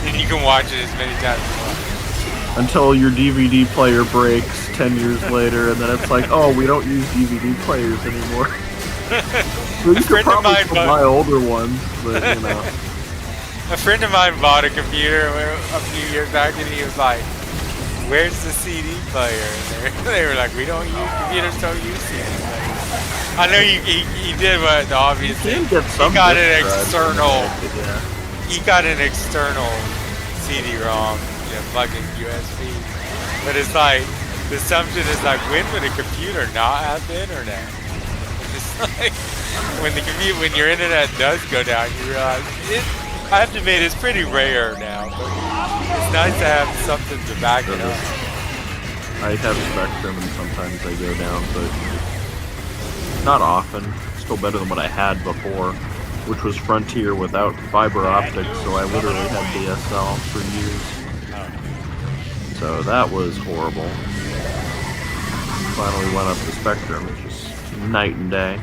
And you can watch it as many times as you want. Until your DVD player breaks 10 years later, and then it's like, oh, we don't use DVD players anymore. So you could probably buy older ones, but you know. A friend of mine bought a computer a few years back, and he was like, "Where's the CD player?" And they were like, "Computers don't use CD players." I know he did what the obvious thing. He got an external. He got an external CD-ROM, fucking USB. But it's like the assumption is like, when would a computer not have the internet? It's like when your internet does go down, you realize I have to admit it's pretty rare now, but it's nice to have something to back it up. I have Spectrum and sometimes they go down, but not often. Still better than what I had before, which was Frontier without fiber optics, so I literally had DSL for years. So that was horrible. Finally went up to Spectrum, it's just night and day.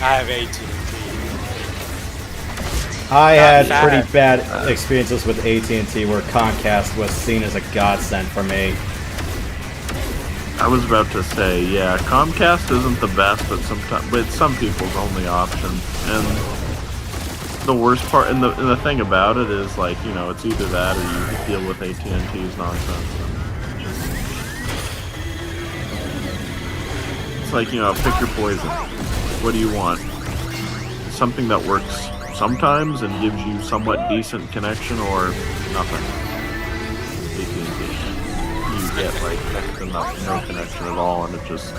I have AT&T. I had pretty bad experiences with AT&T where Comcast was seen as a godsend for me. I was about to say, yeah, Comcast isn't the best, but it's some people's only option. And the worst part, and the thing about it is, like, you know, it's either that or you deal with AT&T's nonsense. It's like, you know, pick your poison. What do you want? Something that works sometimes and gives you somewhat decent connection, or nothing. AT&T. You get like next to no connection at all, and it just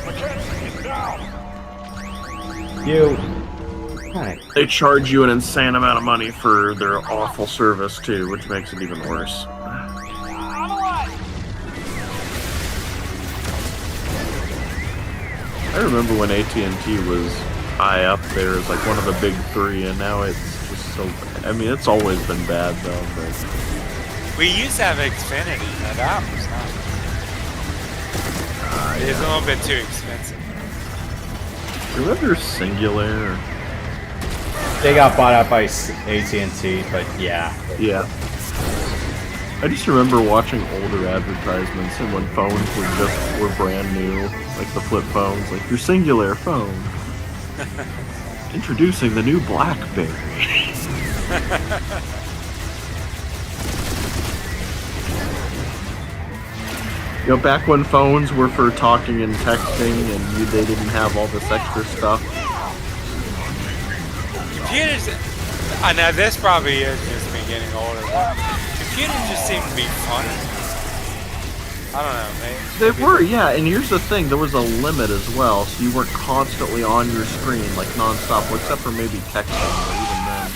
they charge you an insane amount of money for their awful service too, which makes it even worse. I remember when AT&T was high up there as like one of the big three, and now it's just so. I mean, it's always been bad though. But we used to have Xfinity. Now that was nice. It's a little bit too expensive. Remember Singular? They got bought out by AT&T, but yeah. Yeah. I just remember watching older advertisements, and when phones were brand new, like the flip phones, like your Singular phone. Introducing the new BlackBerry. You know, back when phones were for talking and texting, and they didn't have all this extra stuff. Computers, I know this probably is just me getting older, but computers just seem to be funny. I don't know, maybe. They were, yeah, and here's the thing, there was a limit as well, so you weren't constantly on your screen, like non-stop, well, except for maybe texting, but even then.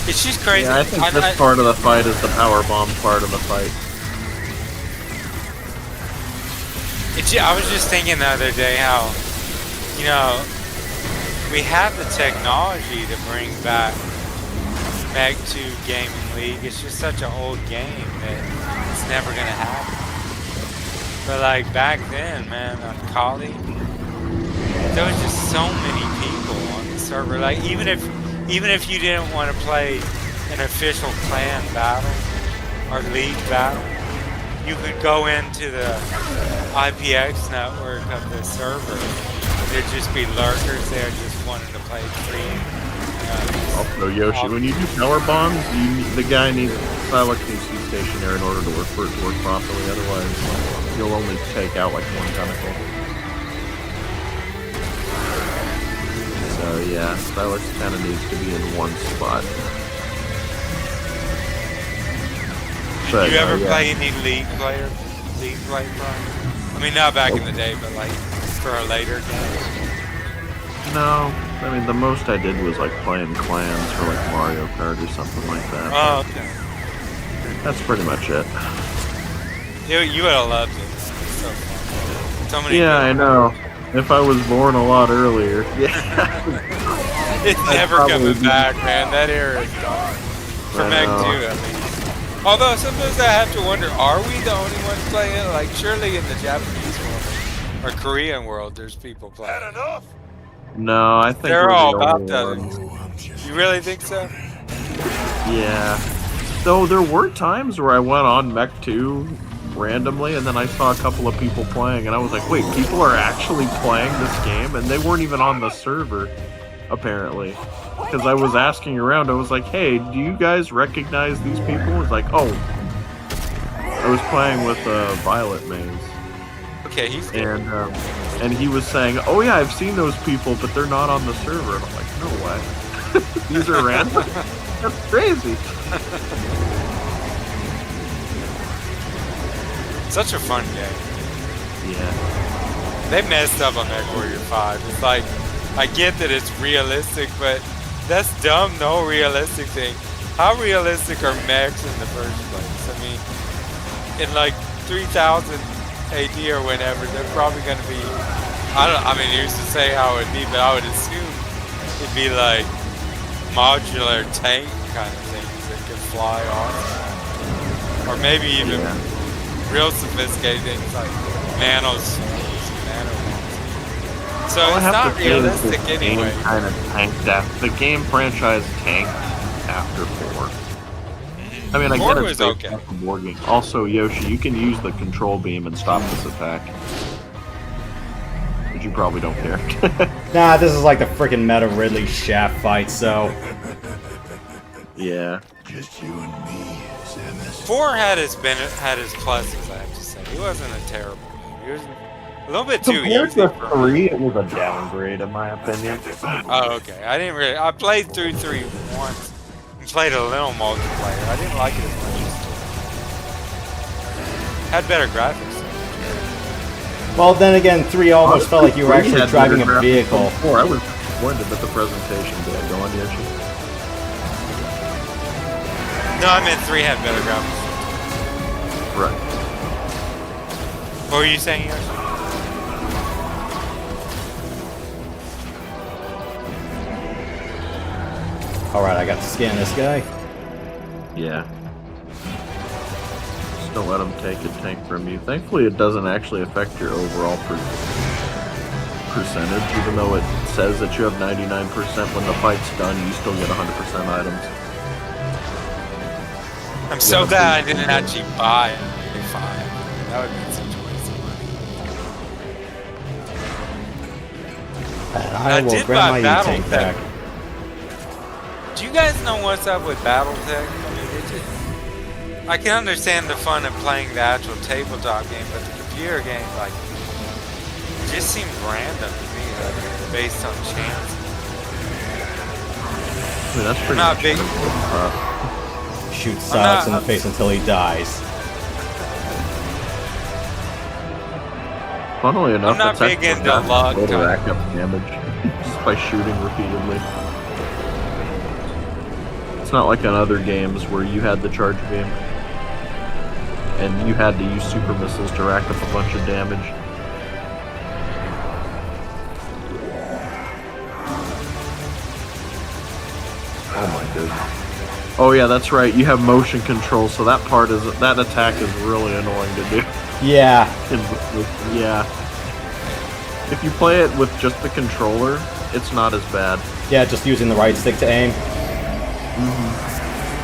It's just crazy. Yeah, I think this part of the fight is the power bomb part of the fight. I was just thinking the other day how, you know, we have the technology to bring back to Gaming League. It's just such an old game that it's never gonna happen. But like back then, man, on Kali, there was just so many people on the server. Like even if you didn't want to play an official clan battle or league battle, you could go into the IPX network of the server. There'd just be lurkers there just wanting to play free. Also, Yoshi, when you do power bombs, the guy needs Silex needs to be stationary in order to work for it to work properly. Otherwise, you'll only take out like one tentacle. So yeah, Silex kind of needs to be in one spot. Did you ever play any League play Prime? I mean, not back in the day, but like for a later game. No, I mean the most I did was like playing clans for like Mario Kart or something like that. Oh, okay. That's pretty much it. You would have loved it. It's so fun. So many. Yeah, I know. If I was born a lot earlier. Yeah. It's never coming back, man. That era is gone. For Meg 2, I mean. Although sometimes I have to wonder, are we the only ones playing it? Like, surely in the Japanese world or Korean world, there's people playing. No, I think They're we're all the about only to. ones. You really think so? Yeah. Though there were times where I went on Mech 2 randomly, and then I saw a couple of people playing, and I was like, wait, people are actually playing this game? And they weren't even on the server, apparently. Because I was asking around, I was like, hey, do you guys recognize these people? It was like, oh. I was playing with Violet Maze. Okay, he's good. And he was saying, oh yeah, I've seen those people, but they're not on the server. And I'm like, no way. These are random? That's crazy. Such a fun game. Yeah. They messed up on MechWarrior 5. It's like, I get that it's realistic, but that's dumb, no realistic thing. How realistic are mechs in the first place? I mean, in like 3000 AD or whenever, they're probably going to be, I mean, you used to say how it would be, but I would assume it'd be like modular tank kind of things that could fly off. Or maybe even real sophisticated things like nanos. So it's not realistic anyway. Kind of tanked after, the game franchise tanked after 4. I mean, I get it's okay. Board game. Also, Yoshi, you can use the control beam and stop this attack. But you probably don't care. Nah, this is like the freaking Meta Ridley Shaft fight, so... Yeah. Just you and me, Samus. 4 had his pluses, I have to say. He wasn't a terrible game. He was a little bit too Compared easy. to 3, it was a downgrade, in my opinion. Oh, okay. I played through 3 once. Played a little multiplayer. I didn't like it as much as 2. Had better graphics. Well, then again, 3 almost felt like you were actually driving a vehicle. 4, I was disappointed that the presentation did. Go on, Yoshi. No, I meant 3 had better graphics. Right. What were you saying, Yoshi? Alright, I got to scan this guy. Yeah. Just don't let him take a tank from you. Thankfully, it doesn't actually affect your overall percentage, even though it says that you have 99%. When the fight's done, you still get 100% items. I'm so glad I didn't actually buy it. That would be such a waste of money. And I will grab my E-Tank back. Do you guys know what's up with BattleTech? I mean, I can understand the fun of playing the actual tabletop game, but the computer game, like, it just seemed random to me, like, based on chance. I mean, that's pretty not big. Shoot Silas in the face until he dies. Funnily enough, I'm not big into log time. Rack up damage just by shooting repeatedly. It's not like in other games where you had the charge beam and you had to use super missiles to rack up a bunch of damage. Oh my goodness. Oh yeah, that's right. You have motion control, so that attack is really annoying to do. Yeah. Yeah. If you play it with just the controller, it's not as bad. Yeah, just using the right stick to aim.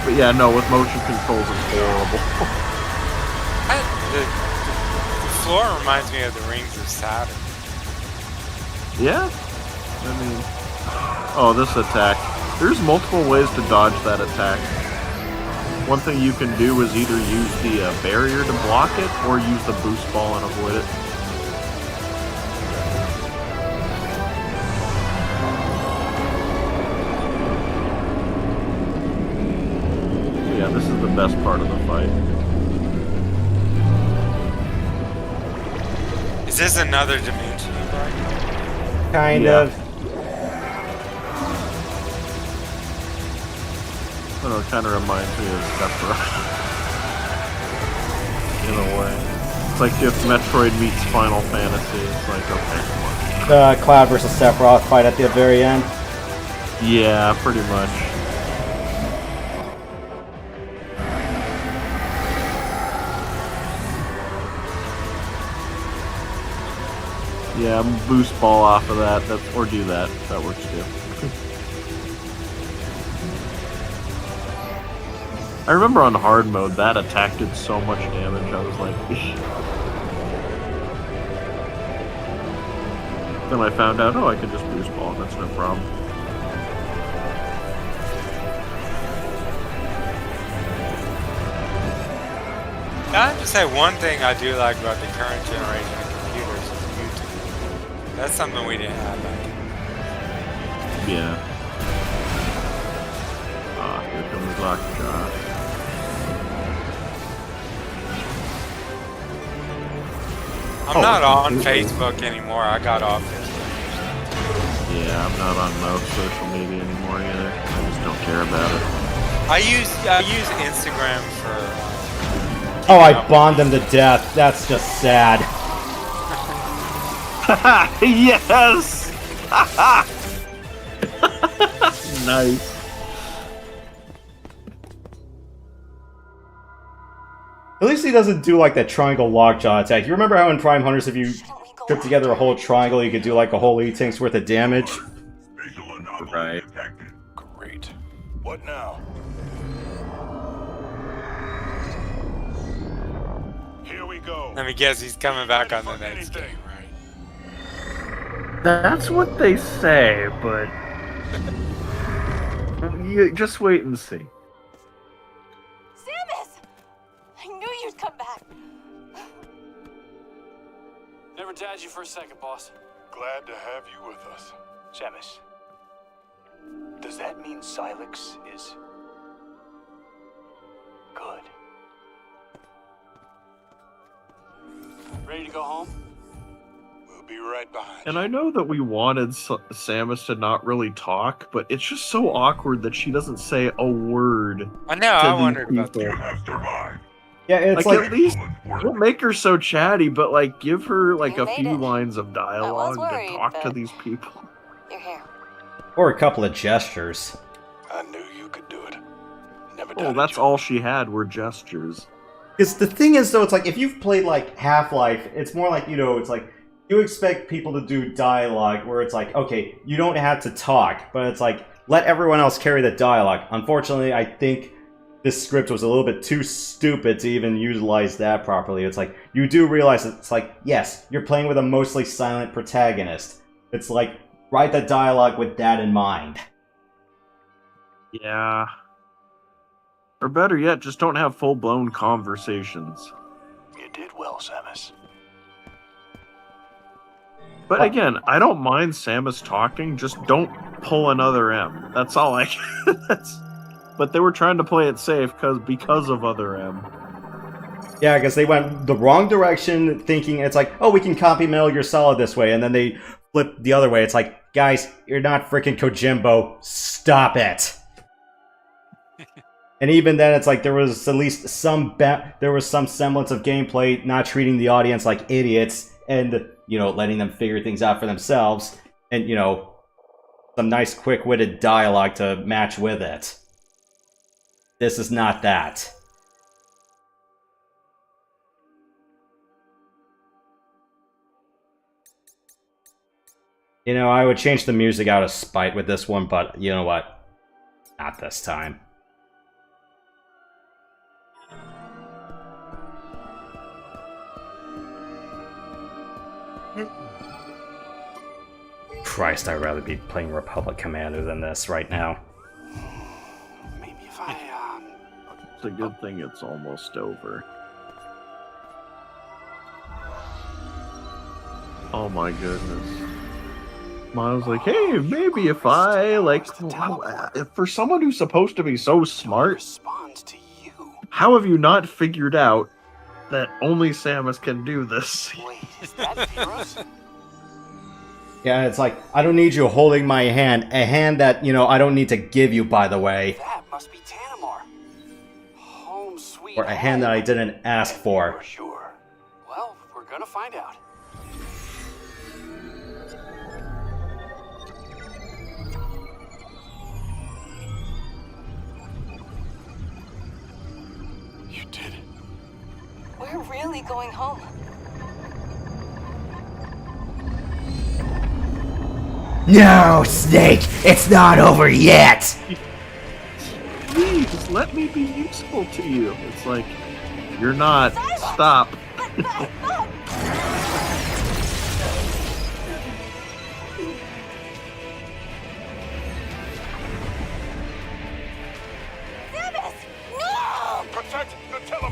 But yeah, no, with motion controls it's horrible. The floor reminds me of the Rings of Saturn. Yeah? I mean... Oh, this attack. There's multiple ways to dodge that attack. One thing you can do is either use the barrier to block it, or use the boost ball and avoid it. Yeah, this is the best part of the fight. Is this another dimension you like? Kind of. I don't know, it kind of reminds me of Sephiroth. In a way. It's like if Metroid meets Final Fantasy, it's like, okay, come on. The Cloud versus Sephiroth fight at the very end. Yeah, pretty much. Yeah, boost ball off of that. Or do that. That works too. I remember on hard mode that attack did so much damage. I was like, then I found out, oh, I could just boost ball. That's no problem. I just say one thing I do like about the current generation of computers is YouTube. That's something we didn't have back then. Yeah. Ah, here comes Lockjaw. I'm not on Facebook anymore. I got off it. Yeah, I'm not on most social media anymore either. I just don't care about it. I use Instagram for. Oh, I bond them to death. That's just sad. Yes! Nice. At least he doesn't do like that triangle lockjaw attack. You remember how in Prime Hunters, if you strip together a whole triangle, you could do like a whole E-Tank's worth of damage? Right. Great. What now? Here we go. Let me guess, he's coming back on the next game, right? That's what they say, but you just wait and see. I knew you'd come back. Never doubted you for a second, boss. Glad to have you with us. Samus, does that mean Silex is good? Ready to go home? We'll be right behind. And I know that we wanted Samus to not really talk, but it's just so awkward that she doesn't say a word. I know, I wondered about that. Yeah, it's like at least don't make her so chatty, but like give her like a few lines of dialogue worried, to talk to but- these people. You're here. Or a couple of gestures. I knew you could do it. Never Oh, that's all she had were gestures. Because the thing is, though, it's like, if you've played, like, Half-Life, it's more like, you know, it's like, you expect people to do dialogue where it's like, okay, you don't have to talk, but it's like, let everyone else carry the dialogue. Unfortunately, I think this script was a little bit too stupid to even utilize that properly. It's like, you do realize that it's like, yes, you're playing with a mostly silent protagonist. It's like, write the dialogue with that in mind. Yeah. Or better yet, just don't have full-blown conversations. You did well, Samus. But again, I don't mind Samus talking, just don't pull another M. That's all I can. But they were trying to play it safe because of other M. Yeah, because they went the wrong direction, thinking it's like, oh, we can copy Metal Gear Solid this way, and then they flipped the other way. It's like, guys, you're not freaking Kojimbo. Stop it. And even then, it's like there was at least some semblance of gameplay, not treating the audience like idiots, and you know, letting them figure things out for themselves, and you know, some nice quick-witted dialogue to match with it. This is not that. You know, I would change the music out of spite with this one, but you know what? Not this time. Christ, I'd rather be playing Republic Commander than this right now. Maybe if I, It's a good thing it's almost over. Oh my goodness. Miles like, hey, maybe if I, like, for someone who's supposed to be so smart, how have you not figured out that only Samus can do this? Wait, is that Heroes? Yeah, it's like, I don't need you holding my hand. A hand that, you know, I don't need to give you, by the way. That must be Tanamar. Home sweet Or a hand that I didn't ask for. Sure. Well, we're gonna find out. you did. We're really going home. No, Snake! It's not over yet! Please, let me be useful to you. It's like, you're not. Stop.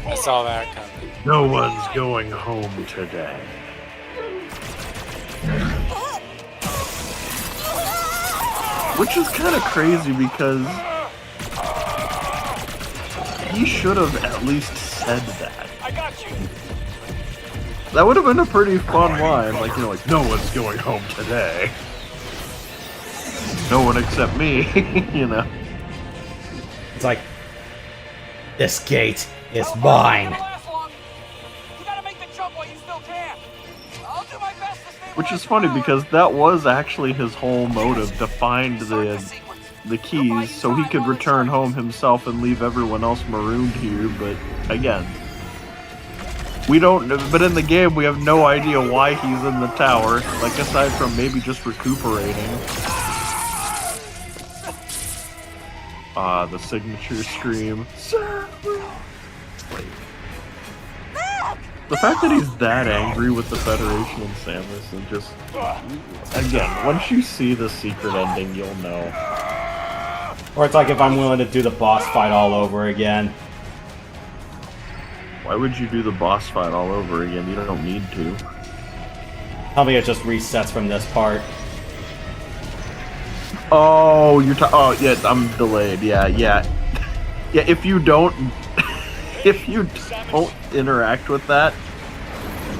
I saw that coming. No one's going home today. Which is kind of crazy because he should have at least said that. I got you. That would have been a pretty fun line, like, you know, like, no one's going home today. No one except me, you know. It's like, this gate is mine. Which is funny because that was actually his whole motive, to find the keys so he could return home himself and leave everyone else marooned here, but again, we don't, but in the game we have no idea why he's in the tower, like aside from maybe just recuperating. The signature scream. The fact that he's that angry with the Federation and Samus, and just, again, once you see the secret ending, you'll know. Or it's like if I'm willing to do the boss fight all over again. Why would you do the boss fight all over again? You don't need to. Tell me it just resets from this part. Oh, oh, yeah, I'm delayed. Yeah. Yeah, if you don't... If you don't interact with that,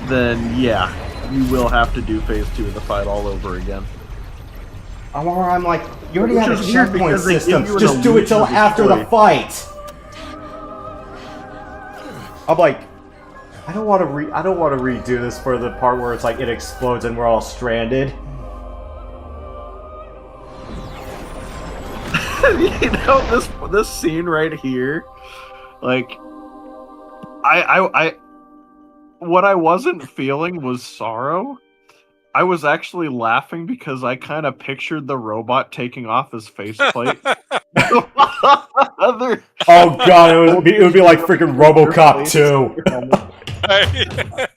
then yeah, you will have to do phase 2 of the fight all over again. Or I'm like, you already have a Which is weird checkpoint because they system. give you an Just do it till illusion of after the choice. fight. I'm like, I don't want to redo this for the part where it's like it explodes and we're all stranded. You know, this scene right here, like, I what I wasn't feeling was sorrow. I was actually laughing because I kind of pictured the robot taking off his faceplate. Oh god, it would be like freaking RoboCop 2. I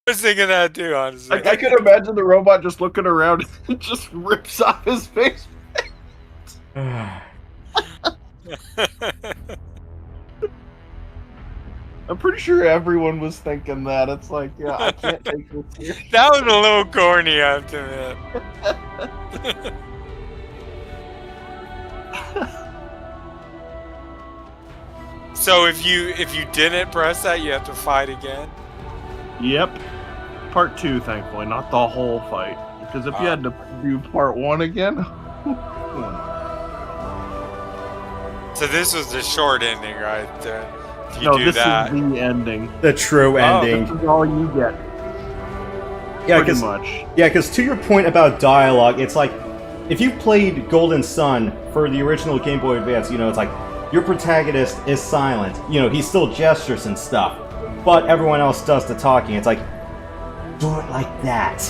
was thinking that too, honestly. Like, I could imagine the robot just looking around and just rips off his face. I'm pretty sure everyone was thinking that. It's like, yeah, I can't take this serious. That was a little corny, I have to admit. So if you didn't press that, you have to fight again? Yep. Part 2, thankfully, not the whole fight. Because if you had to do part 1 again... So this was the short ending, right? If you no, do this that. is the ending. The true ending. This is all you get. Yeah, pretty much. Yeah, because to your point about dialogue, it's like, if you played Golden Sun for the original Game Boy Advance, you know, it's like, your protagonist is silent. You know, he still gestures and stuff. But everyone else does the talking. It's like, do it like that.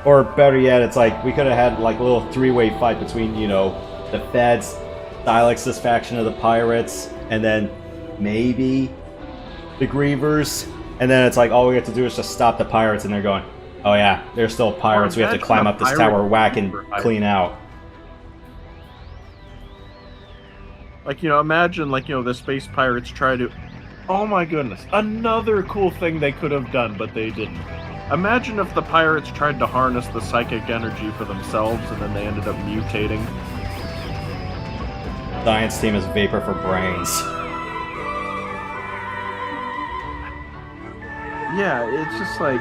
Or better yet, it's like, we could have had like a little three-way fight between, you know, the feds, Dialex's faction of the pirates, and then maybe the Grievers. And then it's like, all we have to do is just stop the pirates, and they're going, oh yeah, they're still pirates, we have to climb up this tower, whack, and clean out. Like, you know, imagine, like, you know, the space pirates try to... Oh my goodness, another cool thing they could have done, but they didn't. Imagine if the pirates tried to harness the psychic energy for themselves, and then they ended up mutating. Science team is vapor for brains. Yeah, it's just like...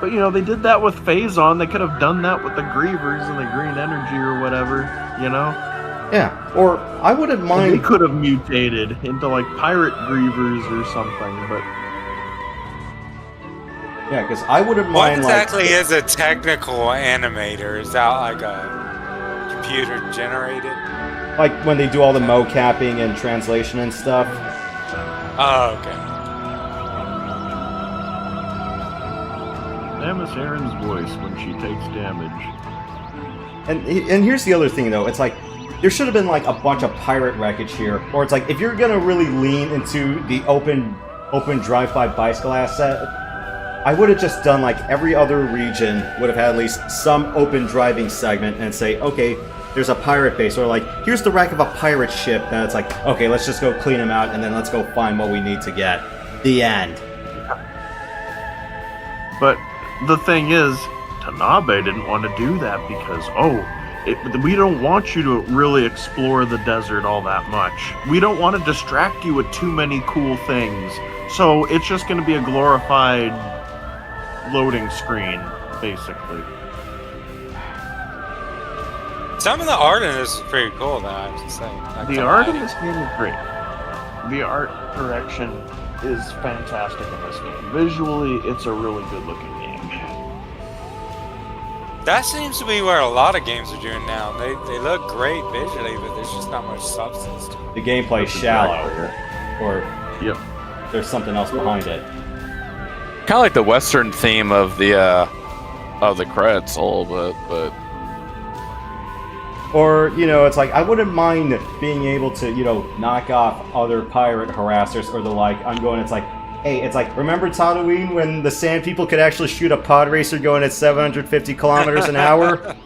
But, you know, they did that with Phazon. They could have done that with the Grievers and the green energy or whatever, you know? Yeah, or I wouldn't mind... They could have mutated into, like, pirate Grievers or something, but... Yeah, because I wouldn't What mind, exactly is a technical animator? Is that like a... computer generated? Like when they do all the mocapping and translation and stuff. Oh, okay. Samus Aran's voice when she takes damage. And here's the other thing though, it's like there should have been like a bunch of pirate wreckage here, or it's like if you're gonna really lean into the open drive-by bicycle asset, I would have just done like every other region would have had at least some open driving segment and say, okay, there's a pirate base, or like here's the wreck of a pirate ship, and it's like, okay, let's just go clean them out and then let's go find what we need to get. The end. But the thing is, Tanabe didn't want to do that because, we don't want you to really explore the desert all that much. We don't want to distract you with too many cool things. So it's just going to be a glorified loading screen, basically. Some of the art in this is pretty cool, though, I have to say. Like The art in this game is great. The art direction is fantastic in this game. Visually, it's a really good-looking game. That seems to be where a lot of games are doing now. They look great visually, but there's just not much substance to it. The gameplay's shallow, or there's something else behind it. Kind of like the Western theme of the credits a little bit, but. Or, it's like, I wouldn't mind being able to, knock off other pirate harassers or the like. It's like, hey, it's like, remember Tatooine when the Sand People could actually shoot a pod racer going at 750 kilometers an hour?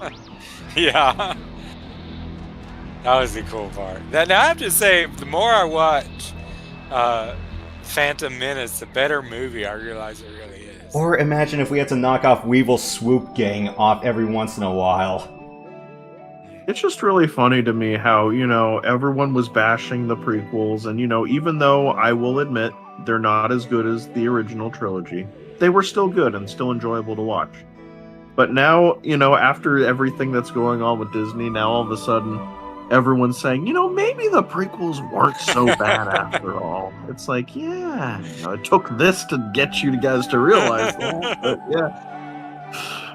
Yeah. That was the cool part. Now, I have to say, the more I watch Phantom Menace, the better movie I realize it really is. Or imagine if we had to knock off Weevil Swoop Gang off every once in a while. It's just really funny to me how, everyone was bashing the prequels, and, even though I will admit they're not as good as the original trilogy, they were still good and still enjoyable to watch. But now, after everything that's going on with Disney, now all of a sudden, everyone's saying, maybe the prequels weren't so bad after all. It's like, yeah, it took this to get you guys to realize that, but yeah.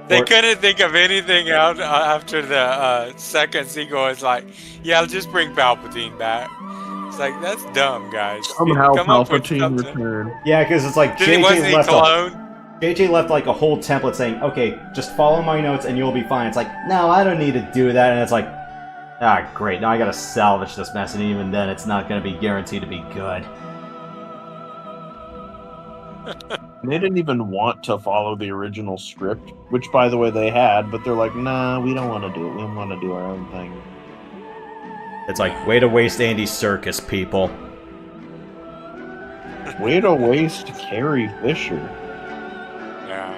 They couldn't think of anything out after the second sequel. It's like, yeah, I'll just bring Palpatine back. It's like, that's dumb, guys. Somehow Palpatine returned. Yeah, because it's like JJ left like a whole template saying, okay, just follow my notes and you'll be fine. It's like, no, I don't need to do that. And it's like, great, now I gotta salvage this mess, and even then it's not gonna be guaranteed to be good. They didn't even want to follow the original script, which, by the way, they had, but they're like, nah, we don't want to do it. We want to do our own thing. It's like, way to waste Andy Serkis, people. Way to waste Carrie Fisher. Yeah.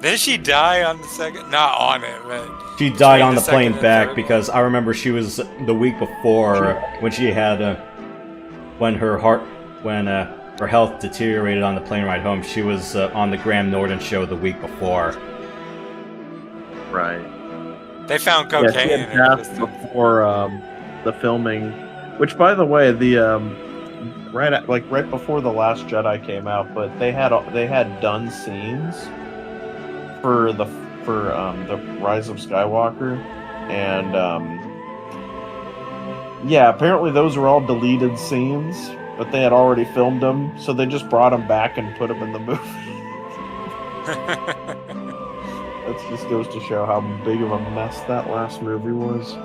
Didn't she die on the second? Not on it, but... She died on the plane back because I remember she was the week before when she had... when her health deteriorated on the plane ride home. She was on the Graham Norton show the week before. Right. They found cocaine she had passed before the filming, which, by the way, the right before The Last Jedi came out, but they had done scenes for the Rise of Skywalker, and apparently those were all deleted scenes. But they had already filmed them, so they just brought them back and put them in the movie. That just goes to show how big of a mess that last movie was.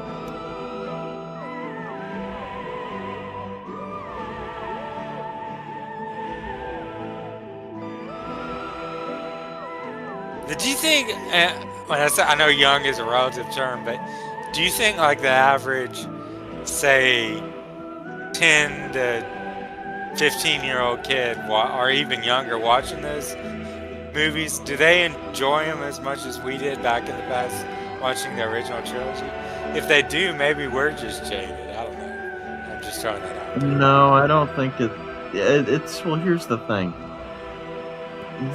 Did you think, when I know young is a relative term, but do you think like the average, say, 10 to 15-year-old kid, or even younger, watching those movies, do they enjoy them as much as we did back in the past, watching the original trilogy? If they do, maybe we're just jaded. I don't know. I'm just throwing that out. No, I don't think it's... Well, here's the thing.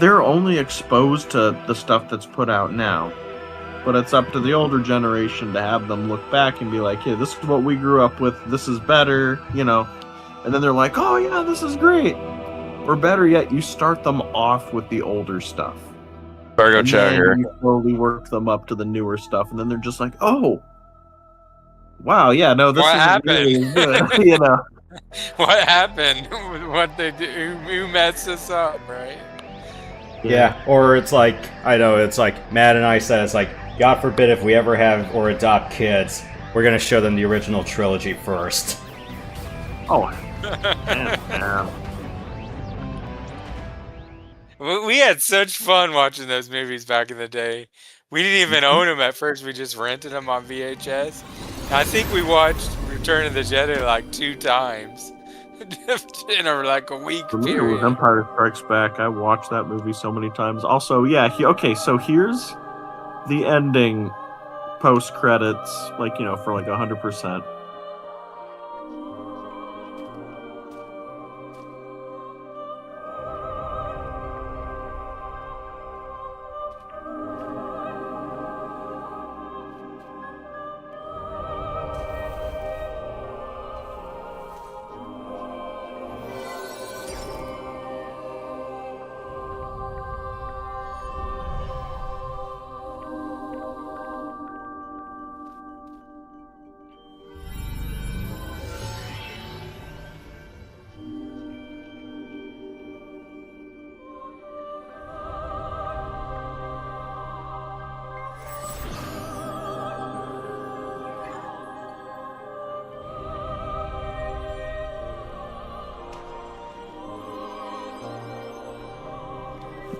They're only exposed to the stuff that's put out now. But it's up to the older generation to have them look back and be like, hey, this is what we grew up with. This is better, And then they're like, oh yeah, this is great. Or better yet, you start them off with the older stuff. Better go and check then her. you slowly work them up to the newer stuff, and then they're just like, oh, wow, yeah, no, this What isn't really happened? good, you know. What happened? What they do? Who messed this up, right? Yeah, or it's like, I know, it's like, Matt and I said, it's like, God forbid if we ever have or adopt kids, we're gonna show them the original trilogy first. Oh, man. We had such fun watching those movies back in the day. We didn't even own them at first. We just rented them on VHS. I think we watched Return of the Jedi like 2 times in like a week For me, it period. was Empire Strikes Back. I watched that movie so many times. Also, yeah, okay, so here's the ending post-credits, like, you know, for like 100%.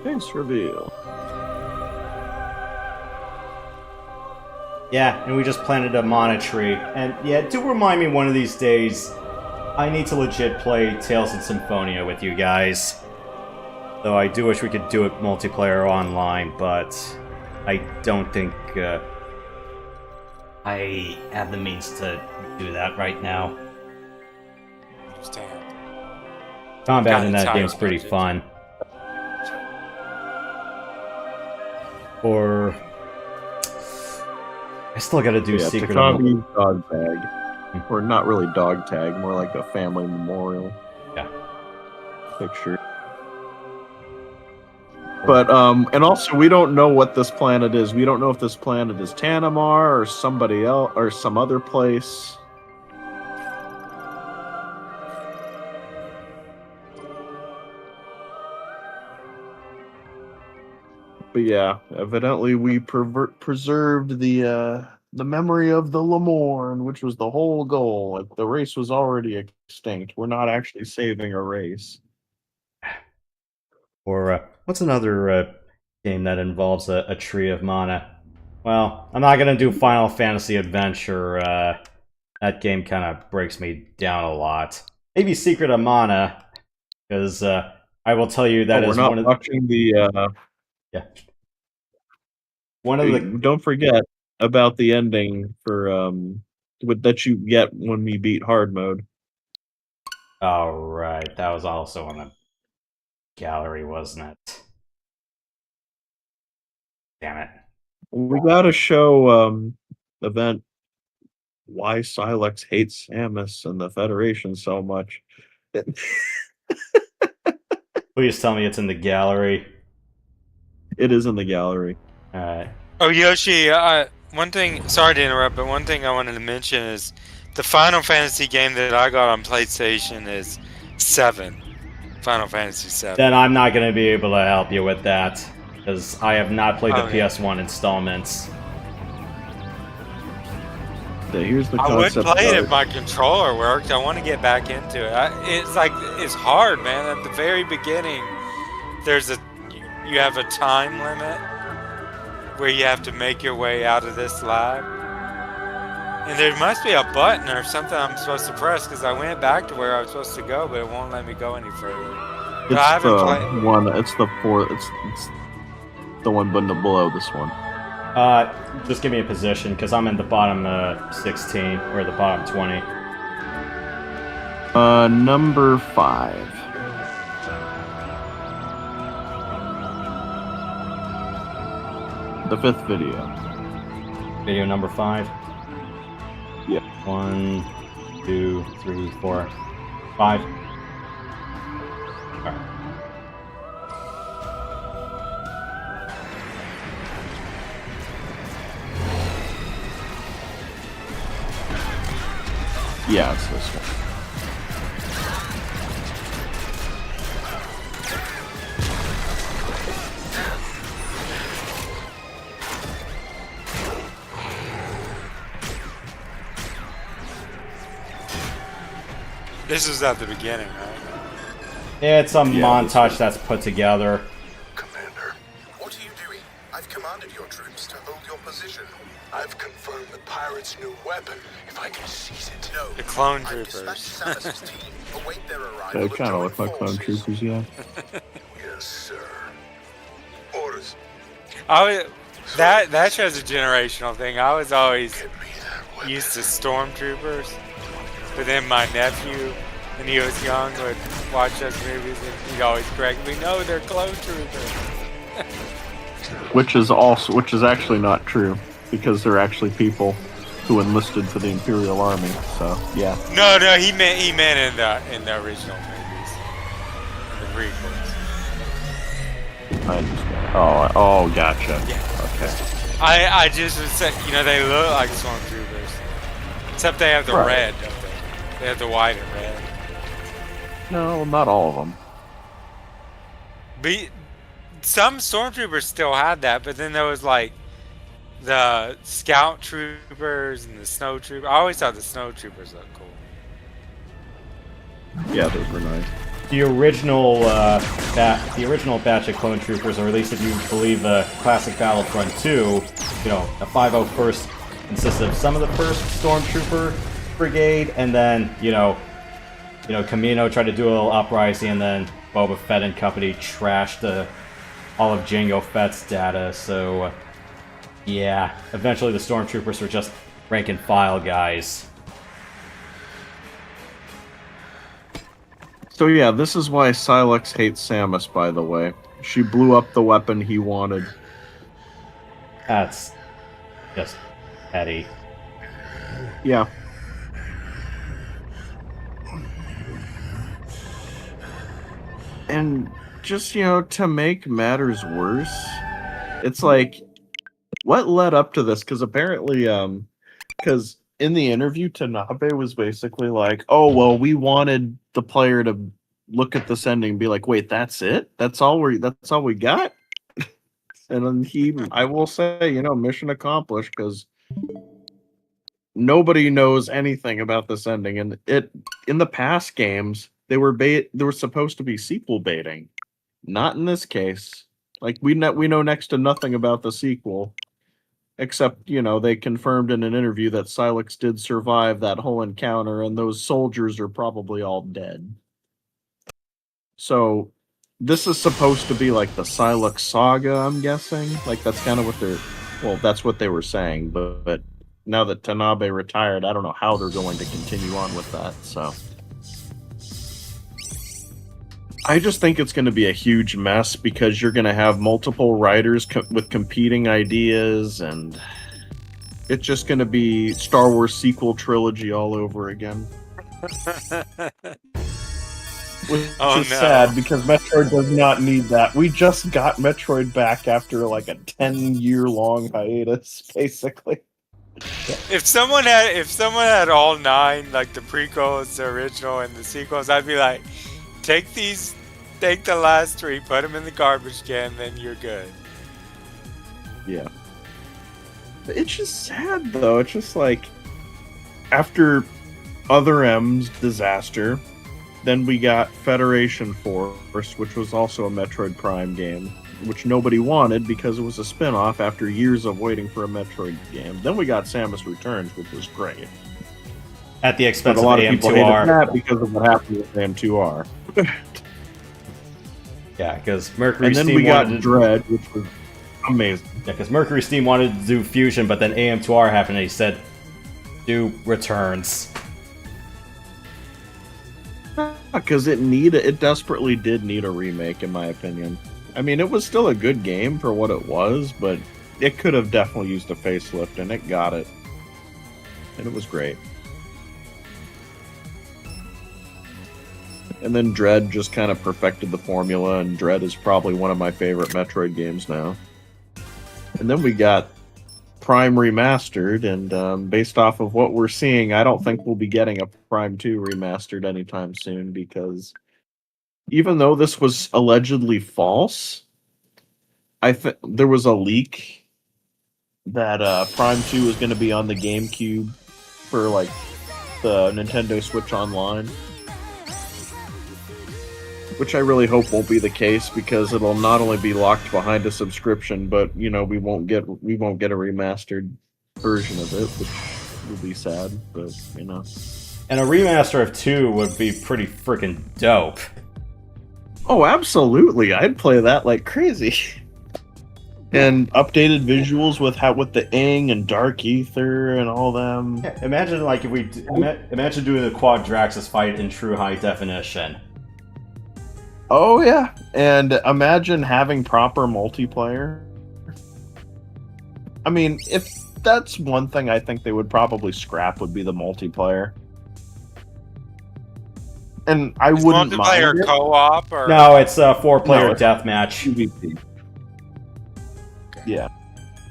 Face reveal. Yeah, and we just planted a mana tree. And yeah, do remind me one of these days, I need to legit play Tales of Symphonia with you guys. Though I do wish we could do it multiplayer online, but I don't think I have the means to do that right now. Combat in that game's pretty fun. Or I still gotta do Secret Takagi's dog tag. Or not really dog tag, more like a family memorial. Yeah. Picture. But, and also we don't know what this planet is. We don't know if this planet is Tanamar or somebody else or some other place. But yeah, evidently we preserved the memory of the Lemorn, which was the whole goal. Like, the race was already extinct. We're not actually saving a race. Or what's another game that involves a tree of mana? Well, I'm not gonna do Final Fantasy Adventure. That game kind of breaks me down a lot. Maybe Secret of Mana, because I will tell you that is we're one not of watching the. Yeah. One of the Don't forget about the ending for that you get when we beat hard mode. All right, that was also on the gallery, wasn't it? Damn it. We gotta show event why Silex hates Samus and the Federation so much. Please tell me it's in the gallery. It is in the gallery. Alright. Oh, Yoshi, one thing, sorry to interrupt, but one thing I wanted to mention is the Final Fantasy game that I got on PlayStation is 7. Final Fantasy 7. Then I'm not going to be able to help you with that, because I have not played the PS1 installments. Yeah, here's the I would concept. play it if my controller worked. I want to get back into it. It's hard, man. At the very beginning, you have a time limit where you have to make your way out of this lab. And there must be a button or something I'm supposed to press, because I went back to where I was supposed to go, but it won't let me go any further. But I haven't played. It's the fourth. It's the one below this one. Just give me a position, because I'm in the bottom 16 or the bottom 20. Number 5. The 5th video. Video number 5. Yeah. 1, 2, 3, 4, 5. Alright. Yeah, it's this one. This is at the beginning, right? Yeah, it's some montage that's put together. Commander, what are you doing? I've commanded your troops to hold your position. I've confirmed the pirates' new weapon. If I can seize it, no. The clone I've dispatched troopers. Samus's team. Await their arrival. They and kind of join look like clone forces. troopers, yeah. Yes, sir. Orders. That shows a generational thing. I was always used to stormtroopers, but then my nephew, when he was young, would watch those movies and he'd always correct me, no, they're clone troopers. Which is actually not true, because they're actually people who enlisted for the Imperial Army. So yeah. No, he meant in the original movies, the prequels. I understand. Oh, gotcha. Yeah. Okay. I just would say, they look like stormtroopers, except they have the red, don't they? They have the white and red. No, not all of them. But some stormtroopers still had that, but then there was like the scout troopers and the snow troopers. I always thought the snow troopers looked cool. Yeah, those were nice. The original batch of clone troopers, or at least if you believe the classic Battlefront 2, the 501st consisted of some of the first stormtrooper brigade, and then Camino tried to do a little uprising, and then Boba Fett and company trashed all of Jango Fett's data. So yeah, eventually the stormtroopers were just rank and file guys. So yeah, this is why Silex hates Samus, by the way. She blew up the weapon he wanted. That's just petty. Yeah. And just, to make matters worse, it's like, what led up to this? Because apparently, because in the interview, Tanabe was basically like, oh, well, we wanted the player to look at this ending and be like, wait, that's it? That's all we got? And then I will say, mission accomplished, because nobody knows anything about this ending. And in the past games, they were supposed to be sequel baiting. Not in this case. Like, we know next to nothing about the sequel. Except, they confirmed in an interview that Silex did survive that whole encounter, and those soldiers are probably all dead. So, this is supposed to be like the Silex saga, I'm guessing. Like, that's kind of what that's what they were saying. But now that Tanabe retired, I don't know how they're going to continue on with that, so. I just think it's going to be a huge mess, because you're going to have multiple writers with competing ideas, and it's just going to be Star Wars sequel trilogy all over again. Which is sad, because Metroid does not need that. We just got Metroid back after like a 10-year-long hiatus, basically. If someone had all 9, like the prequels, the original, and the sequels, I'd be like, take the last 3, put them in the garbage can, then you're good. Yeah. It's just sad, though. It's just like, after Other M's disaster, then we got Federation Force, which was also a Metroid Prime game, which nobody wanted because it was a spin-off after years of waiting for a Metroid game. Then we got Samus Returns, which was great. At the expense of AM2R. But a lot of people hated that because of what happened with AM2R. Yeah, because Mercury and then Steam we got wanted Dread, which was amazing. Yeah, because Mercury Steam wanted to do Fusion, but then AM2R happened and he said, do Returns. Because it desperately did need a remake, in my opinion. I mean, it was still a good game for what it was, but it could have definitely used a facelift, and it got it. And it was great. And then Dread just kind of perfected the formula, and Dread is probably one of my favorite Metroid games now. And then we got Prime Remastered, and based off of what we're seeing, I don't think we'll be getting a Prime 2 Remastered anytime soon, because even though this was allegedly false, there was a leak that Prime 2 was going to be on the GameCube for like the Nintendo Switch Online, which I really hope won't be the case, because it'll not only be locked behind a subscription, but we won't get a remastered version of it, which will be sad. But and a remaster of 2 would be pretty freaking dope. Oh, absolutely! I'd play that like crazy. And updated visuals with the Ing and Dark Ether and all them. Yeah, imagine like if we imagine doing the Quadraxis fight in true high definition. Oh yeah, and imagine having proper multiplayer. I mean, if that's one thing I think they would probably scrap, would be the multiplayer. And I wouldn't mind it. Multiplayer co-op or no, it's a 4-player deathmatch. PvP. Yeah.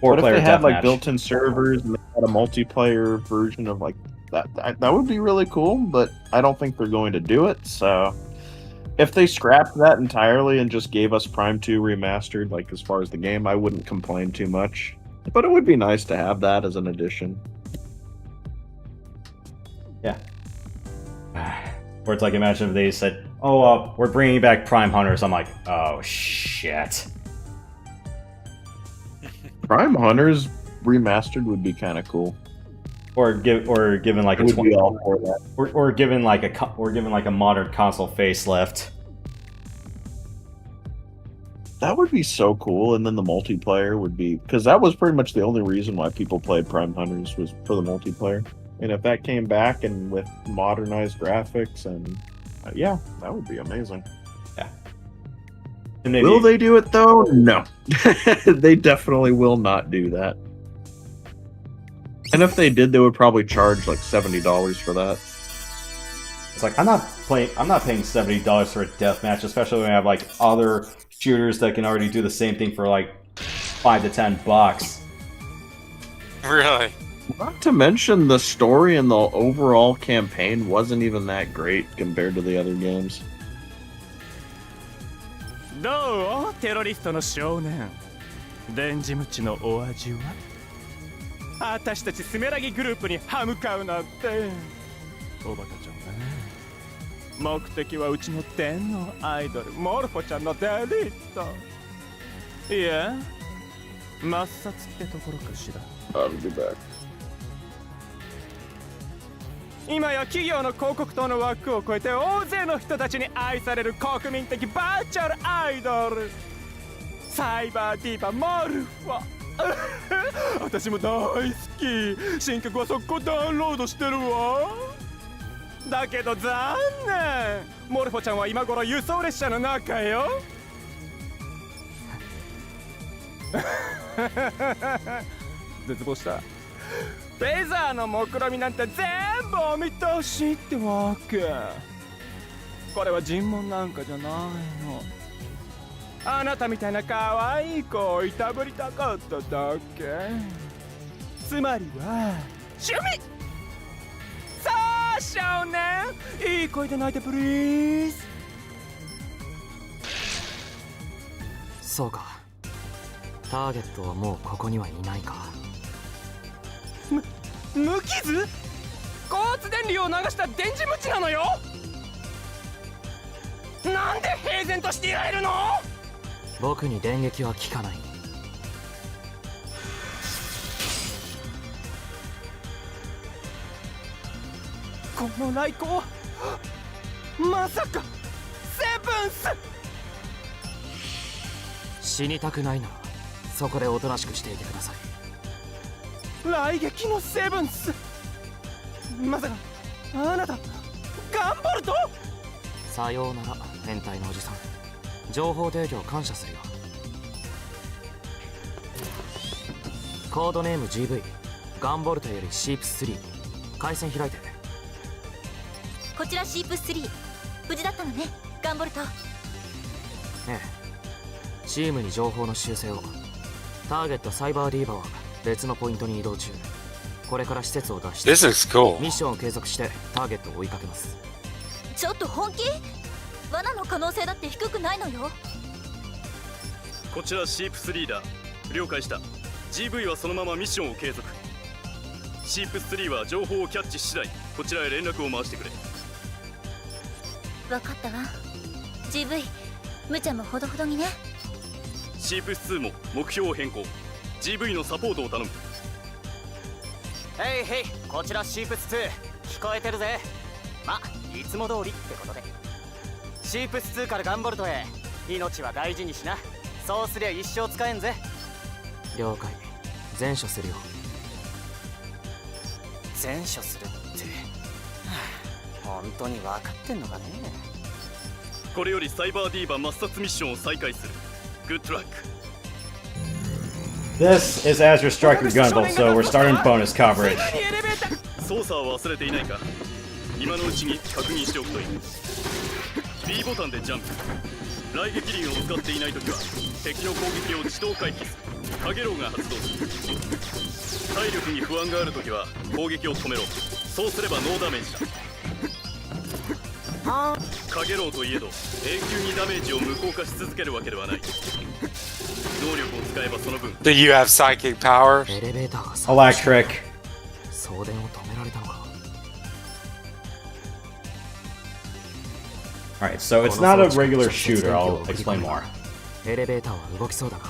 4-player What if they had like deathmatch. built-in servers and they had a multiplayer version of like that? That would be really cool, but I don't think they're going to do it. So if they scrapped that entirely and just gave us Prime 2 remastered, like as far as the game, I wouldn't complain too much. But it would be nice to have that as an addition. Yeah. Or it's like, imagine if they said, "Oh, we're bringing back Prime Hunters." I'm like, "Oh shit." Prime Hunters remastered would be kind of cool. Or given like a Would be all for that. or given like a modern console facelift. That would be so cool, and then the multiplayer would be, because that was pretty much the only reason why people played Prime Hunters, was for the multiplayer. And if that came back and with modernized graphics, and yeah, that would be amazing. Yeah. Will they do it though? No. They definitely will not do that. And if they did, they would probably charge like $70 for that. It's like, I'm not paying $70 for a deathmatch, especially when I have like other shooters that can already do the same thing for like $5 to $10. Really? Not to mention the story and the overall campaign wasn't even that great compared to the other games. どうテロリストの少年電磁ムチのお味は私たちスメラギグループに歯向かうなんておバカちゃんね目的はうちの天皇アイドルモルフォちゃんのデリートいや抹殺ってところかしら I'll be back. 今や企業の広告塔の枠を超えて大勢の人たちに愛される国民的バーチャルアイドルサイバーディーバモルフォ私も大好き新曲は速攻ダウンロードしてるわだけど残念モルフォちゃんは今頃輸送列車の中よ絶望したフェザーの目論見なんて全部お見通しってわけこれは尋問なんかじゃないのあなたみたいな可愛い子をいたぶりたかっただけつまりは趣味さあ少年いい声で泣いてプリーズそうかターゲットはもうここにはいないか無傷高圧電流を流した電磁ムチなのよなんで平然としていられるの僕に電撃は効かないこの来光まさかセブンス死にたくないならそこでおとなしくしていてください来撃のセブンスまさかあなたガンボルトさようなら変態のおじさん情報提供感謝するよコードネーム GV ガンボルトよりシープ3回線開いてこちらシープ3無事だったのねガンボルトええチームに情報の修正をターゲットサイバーディーバーは別のポイントに移動中。これから施設を脱出。 This looks cool. ミッションを継続してターゲットを追いかけます。ちょっと本気？罠の可能性だって低くないのよ。こちらシープスリーダー。了解した。GV はそのままミッションを継続。シープ3は情報をキャッチ次第こちらへ連絡を回してくれ。分かったわ。 GV、 無茶もほどほどにね。シープ2も目標を変更。 GV のサポートを頼む。へいへい、こちらシープス2、聞こえてるぜ。ま、いつも通りってことで。シープス2からガンボルトへ。命は大事にしな。そうすりゃ一生使えんぜ。了解。全処するよ。全処するって、本当に分かってんのかね。これよりサイバーディーバ抹殺ミッションを再開する。グッドラック。 This is Azure Striker Gunvolt, so we're starting bonus coverage. 操作を忘れていないか。今のうちに確認しておくといい。B ボタンでジャンプ。雷撃輪を使っていないときは敵の攻撃を自動回避する。カゲロウが発動する。体力に不安があるときは攻撃を止めろ。そうすればノーダメージだ。カゲロウといえど永久にダメージを無効化し続けるわけではない。能力を使えばその分。 Do you have psychic powers? Electric. 送電を止められたのか。 Alright, so it's not a regular shooter, I'll explain more. エレベーターは動きそうだが、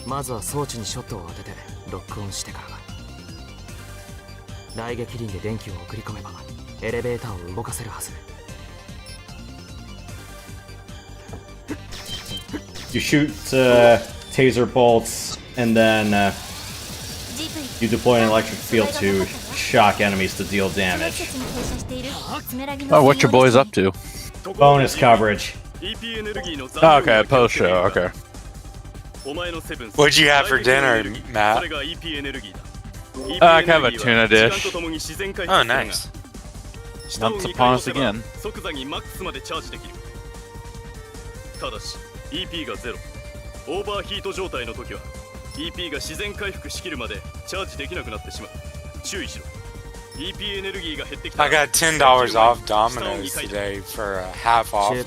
まずは装置にショットを当ててロックオンしてからだ。雷撃輪で電気を送り込めばエレベーターを動かせるはず。 You shoot taser bolts, and then you deploy an electric field to shock enemies to deal damage. Oh, what your boys up to? Bonus coverage. Oh, okay, post show, okay. What'd you have for dinner, Matt? I have a tuna dish. Oh, nice. Once upon us again. ただし EP がゼロ。オーバーヒート状態の時は EP が自然回復しきるまでチャージできなくなってしまう。注意しろ。EP エネルギーが減ってきた。 I got $10 off Domino's today for a half off deal.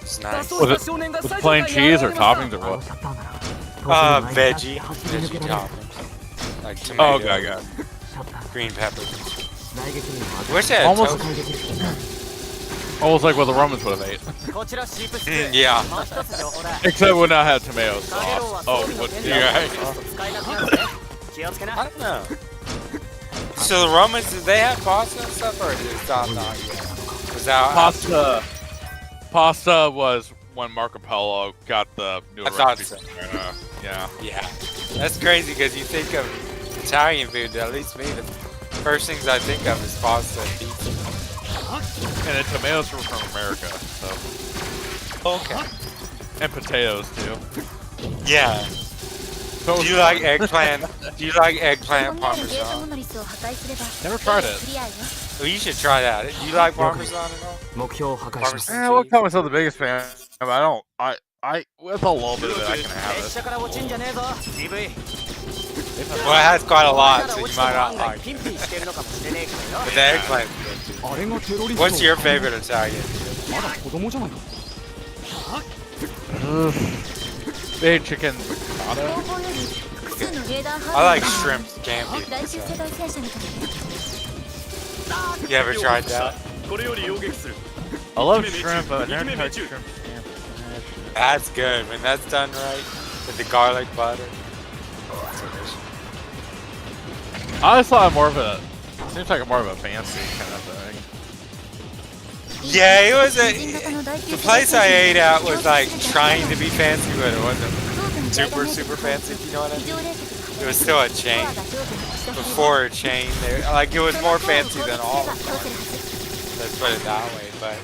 It's nice. With plain cheese or toppings or what? Veggie toppings. Like tomato, oh, okay, got it. Green peppers. Wish I had almost like what the Romans would have ate. Yeah. Except it would not have tomato sauce. Oh, what? Yeah. I don't know. So the Romans, did they have pasta and stuff, or did it stop not yet? Was that Pasta was when Marco Polo got the new recipe. So. Yeah. Yeah. That's crazy because you think of Italian food, at least me, the first things I think of is pasta and pizza. And the tomatoes were from America, so. Okay. And potatoes too. Yeah. Do you like eggplant? Do you like eggplant parmesan? Never tried it. Well, you should try that. Do you like parmesan at all? I would call myself the biggest fan. But I don't. I with a little bit of it, I can have it. Well, it has quite a lot, so you might not like it. But the eggplant. What's your favorite Italian? Big chicken ricotta. I like shrimp scampi. You ever tried that? I love shrimp, but I never tried shrimp scampi. That's good when that's done right with the garlic butter. I just thought more of a. Seems like more of a fancy kind of thing. Yeah, it was the place I ate at was like trying to be fancy, but it wasn't super fancy. If you know what I mean? It was still a chain. Before a chain, like it was more fancy than all of them. Let's put it that way, but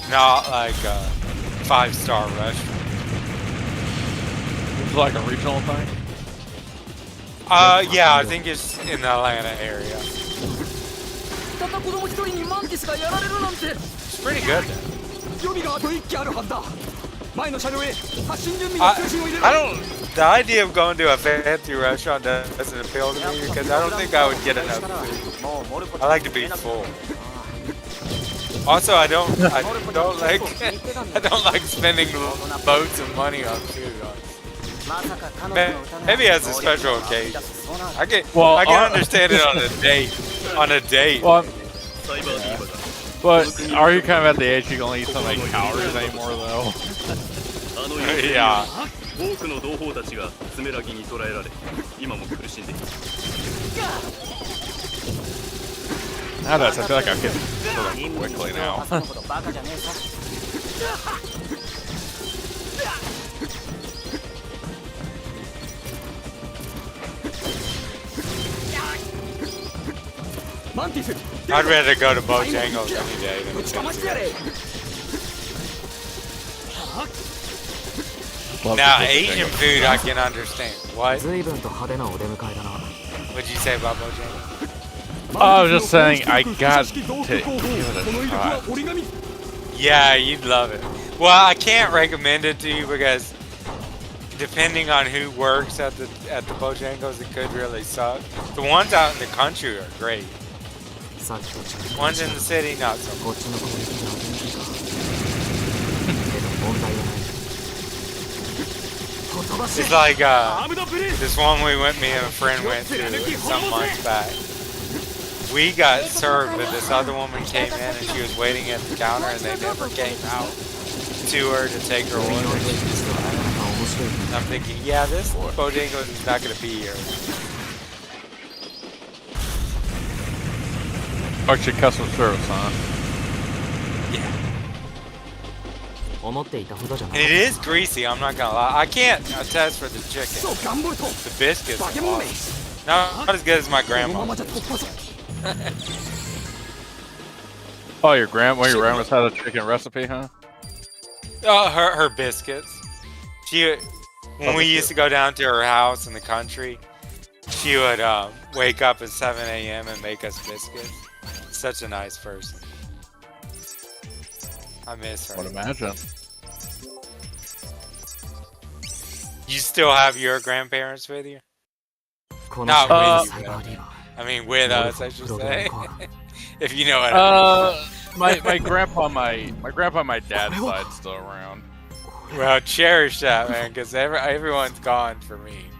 not like a 5-star restaurant. It's like a regional thing. Yeah, I think it's in the Atlanta area. It's pretty good. the idea of going to a fancy restaurant doesn't appeal to me because I don't think I would get enough food. I like to be full. Also, I don't like I don't like spending loads of money on food. Maybe as a special occasion. I can understand it on a date. On a date. Well, but are you kind of at the age you can only eat something like calories anymore, though? Yeah. 多くの同胞たちがスメラギに捕らえられ、今も苦しんでいる。 Nowadays, I feel like I'm getting sort of quickly now. I'd rather go to Bojangles any day than now, Asian food I can understand. What? What'd you say about Bojangles? I was just saying, I got to give it a shot. Yeah, you'd love it. Well, I can't recommend it to you because depending on who works at the Bojangles, it could really suck. The ones out in the country are great. Ones in the city, not so much. It's like this one me and a friend went to some months back. We got served, but this other woman came in and she was waiting at the counter and they never came out to her to take her order. And I'm thinking, yeah, this Bojangles is not going to be here. Actually, customer service, huh? Yeah. And it is greasy, I'm not gonna lie. I can't attest for the chicken. The biscuits are awesome. Not as good as my grandma's. Oh, your grandma's had a chicken recipe, huh? Her biscuits. When we used to go down to her house in the country, she would wake up at 7 a.m. and make us biscuits. Such a nice person. I miss her. I would imagine. You still have your grandparents with you? Not with you. I mean, with us, I should say. If you know what I mean. My grandpa on my dad's side's still around. Well, cherish that, man, because everyone's gone for me.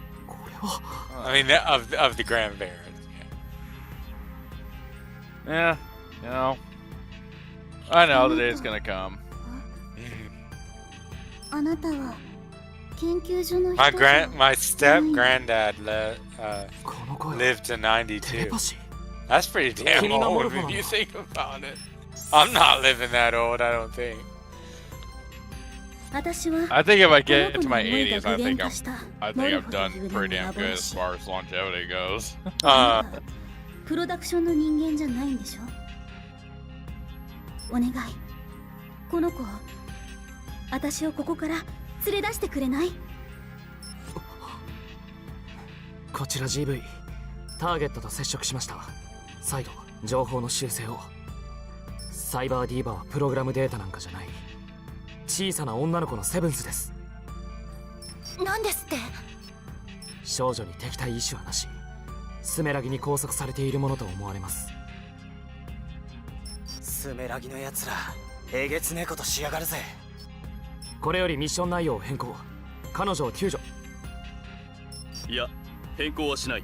I mean, of the grandparents. Yeah, you know. I know the day's gonna come. My step granddad lived to 92. That's pretty damn old if you think about it. I'm not living that old, I don't think. I think if I get into my 80s, I think I've done pretty damn good as far as longevity goes. プロダクションの人間じゃないんでしょ。お願い、この子、私をここから連れ出してくれない？こちら GV、ターゲットと接触しました。再度情報の修正を。サイバーディーバはプログラムデータなんかじゃない。小さな女の子のセブンスです。なんですって？少女に敵対意思はなし。スメラギに拘束されているものと思われます。スメラギのやつら、えげつねえことしやがるぜ。これよりミッション内容を変更。彼女を救助。いや、変更はしない。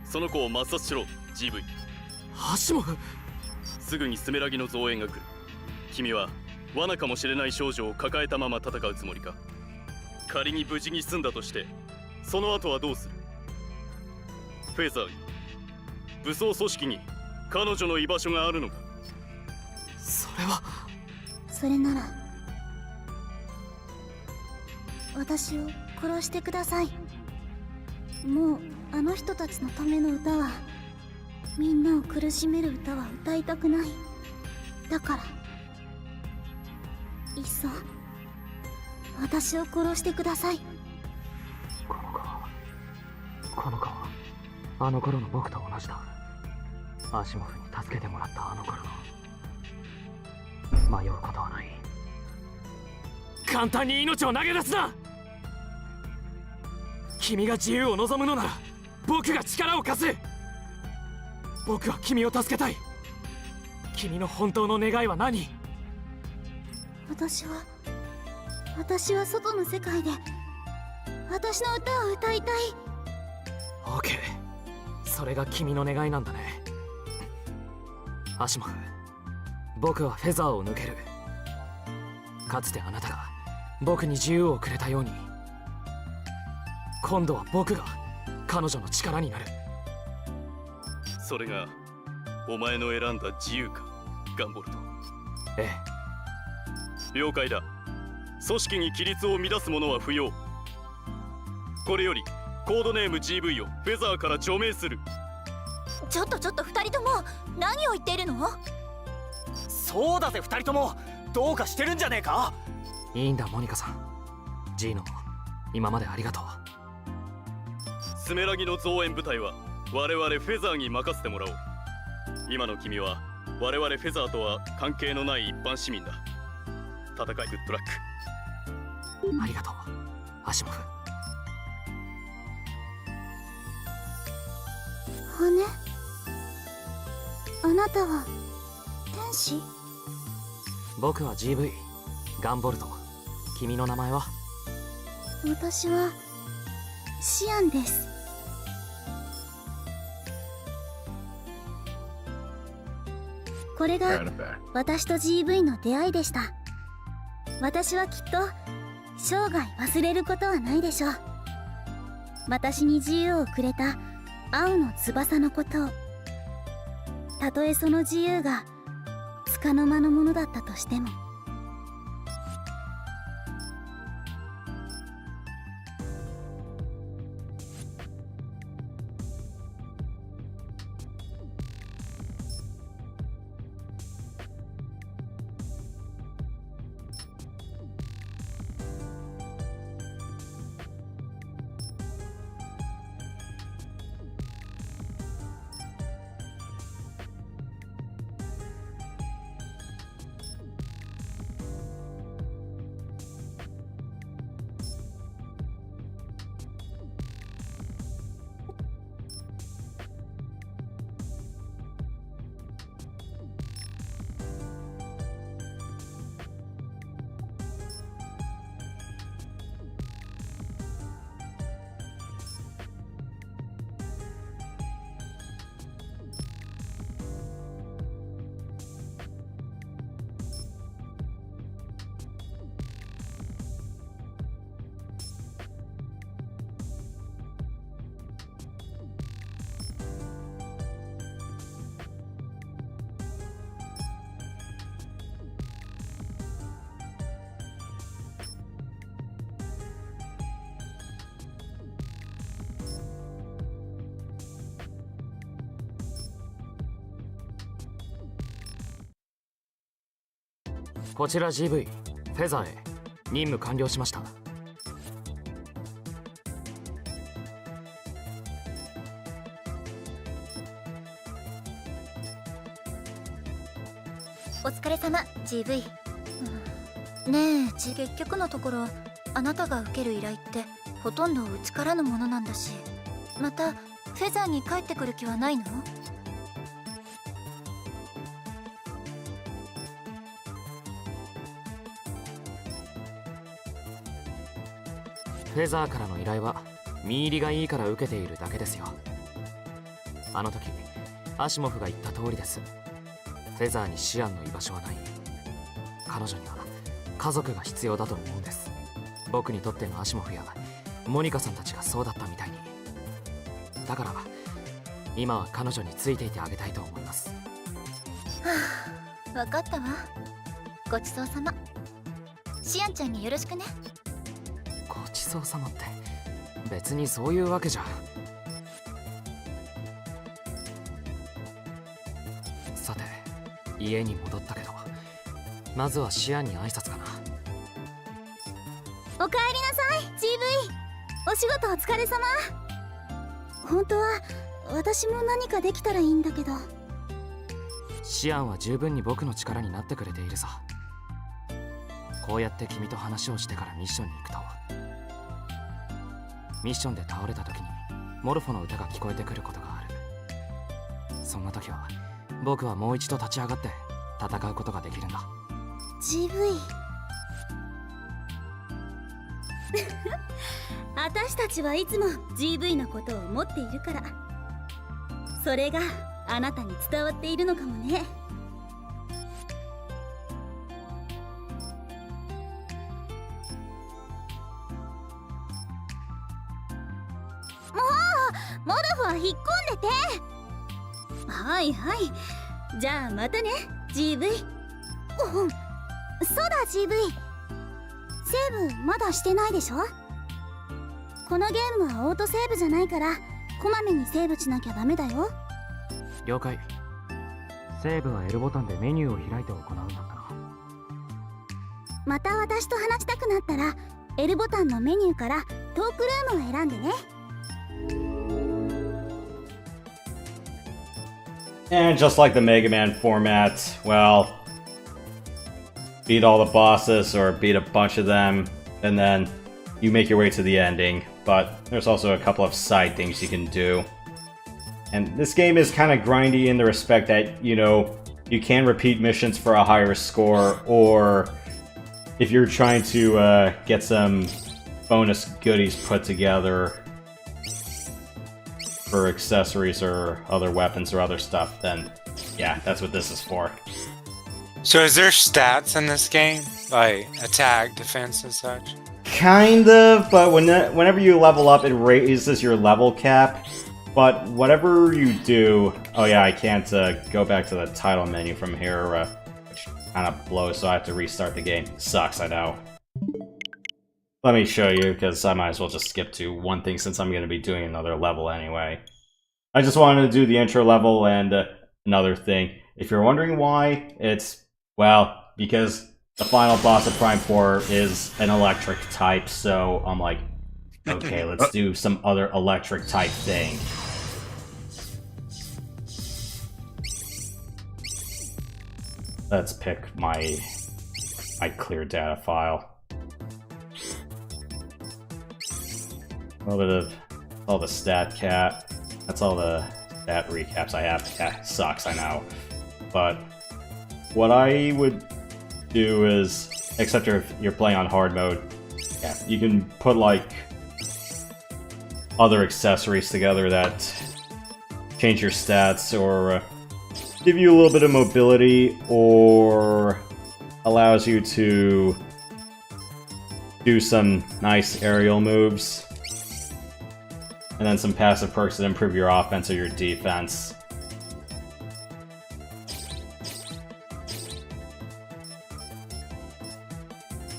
その子を抹殺しろ、GV。ハシモフ。すぐにスメラギの増援が来る。君は罠かもしれない少女を抱えたまま戦うつもりか？仮に無事に済んだとして、その後はどうする？フェザー、武装組織に彼女の居場所があるのか？それは。それなら私を殺してください。もうあの人たちのための歌は、みんなを苦しめる歌は歌いたくない。だからいっそ私を殺してください。この子はあの頃の僕と同じだ。アシモフに助けてもらったあの頃の。迷うことはない。簡単に命を投げ出すな。君が自由を望むのなら僕が力を貸す。僕は君を助けたい。君の本当の願いは何？私は外の世界で私の歌を歌いたい。オーケー、それが君の願いなんだね。アシモフ、僕はフェザーを抜ける。かつてあなたが僕に自由をくれたように、今度は僕が彼女の力になる。それがお前の選んだ自由か、ガンボルト。ええ。了解だ。組織に規律を乱す者は不要。これよりコードネーム GV をフェザーから除名する。ちょっと2人とも何を言っているの？そうだぜ2人とも、どうかしてるんじゃねえか？いいんだモニカさん。ジーノ、今までありがとう。スメラギの増援部隊は我々フェザーに任せてもらおう。今の君は我々フェザーとは関係のない一般市民だ。戦いグッドラック。ありがとう、アシモフ。羽？あなたは天使？僕は GV ガンボルト。君の名前は？私はシアンです。これが私と GV の出会いでした。私はきっと生涯忘れることはないでしょう。私に自由をくれた青の翼のことを。たとえその自由が束の間のものだったとしても。こちら GV フェザーへ任務完了しました。お疲れ様 GV。ねえ結局のところあなたが受ける依頼ってほとんどうちからのものなんだし、またフェザーに帰ってくる気はないの？フェザーからの依頼は見入りがいいから受けているだけですよ。あの時アシモフが言った通りです。フェザーにシアンの居場所はない。彼女には家族が必要だと思うんです。僕にとってのアシモフやモニカさんたちがそうだったみたいに。だから今は彼女についていてあげたいと思います。はあ、分かったわ。ごちそうさま。シアンちゃんによろしくね。ごちそうさまって別にそういうわけじゃ。さて家に戻ったけど、まずはシアンに挨拶かな。おかえりなさい GV。 お仕事お疲れ様。本当は私も何かできたらいいんだけど。シアンは十分に僕の力になってくれているさ。こうやって君と話をしてからミッションに行くとミッションで倒れた時にモルフォの歌が聞こえてくることがある。そんな時は僕はもう一度立ち上がって戦うことができるんだ。GV 私たちはいつも GV のことを思っているから、それがあなたに伝わっているのかもね。もうモルフは引っ込んでて。はいはい、じゃあまたね GV。 そうだ GV、 セーブまだしてないでしょ。このゲームはオートセーブじゃないからこまめにセーブしなきゃダメだよ。了解。セーブは L ボタンでメニューを開いて行うんだったな。また私と話したくなったら L ボタンのメニューからトークルームを選んでね。And just like the Mega Man format, well, beat all the bosses or beat a bunch of them, and then you make your way to the ending. But there's also a couple of side things you can do. And this game is kind of grindy in the respect that, you know, you can repeat missions for a higher score, or if you're trying to get some bonus goodies put together for accessories or other weapons or other stuff, then yeah, that's what this is for. So is there stats in this game? Like attack, defense, and such? Kind of, but whenever you level up, it raises your level cap. But whatever you do... Oh yeah, I can't go back to the title menu from here, which kind of blows, so I have to restart the game. Sucks, I know. Let me show you, because I might as well just skip to one thing since I'm going to be doing another level anyway. I just wanted to do the intro level and another thing. If you're wondering why, it's, well, because the final boss of Prime 4 is an electric type, so I'm like, okay, let's do some other electric type thing. Let's pick my clear data file. A little bit of all the stat cap. That's all the stat recaps I have. Yeah, sucks, I know. But what I would do is, except if you're playing on hard mode, yeah, you can put like other accessories together that change your stats or give you a little bit of mobility or allows you to do some nice aerial moves. And then some passive perks that improve your offense or your defense.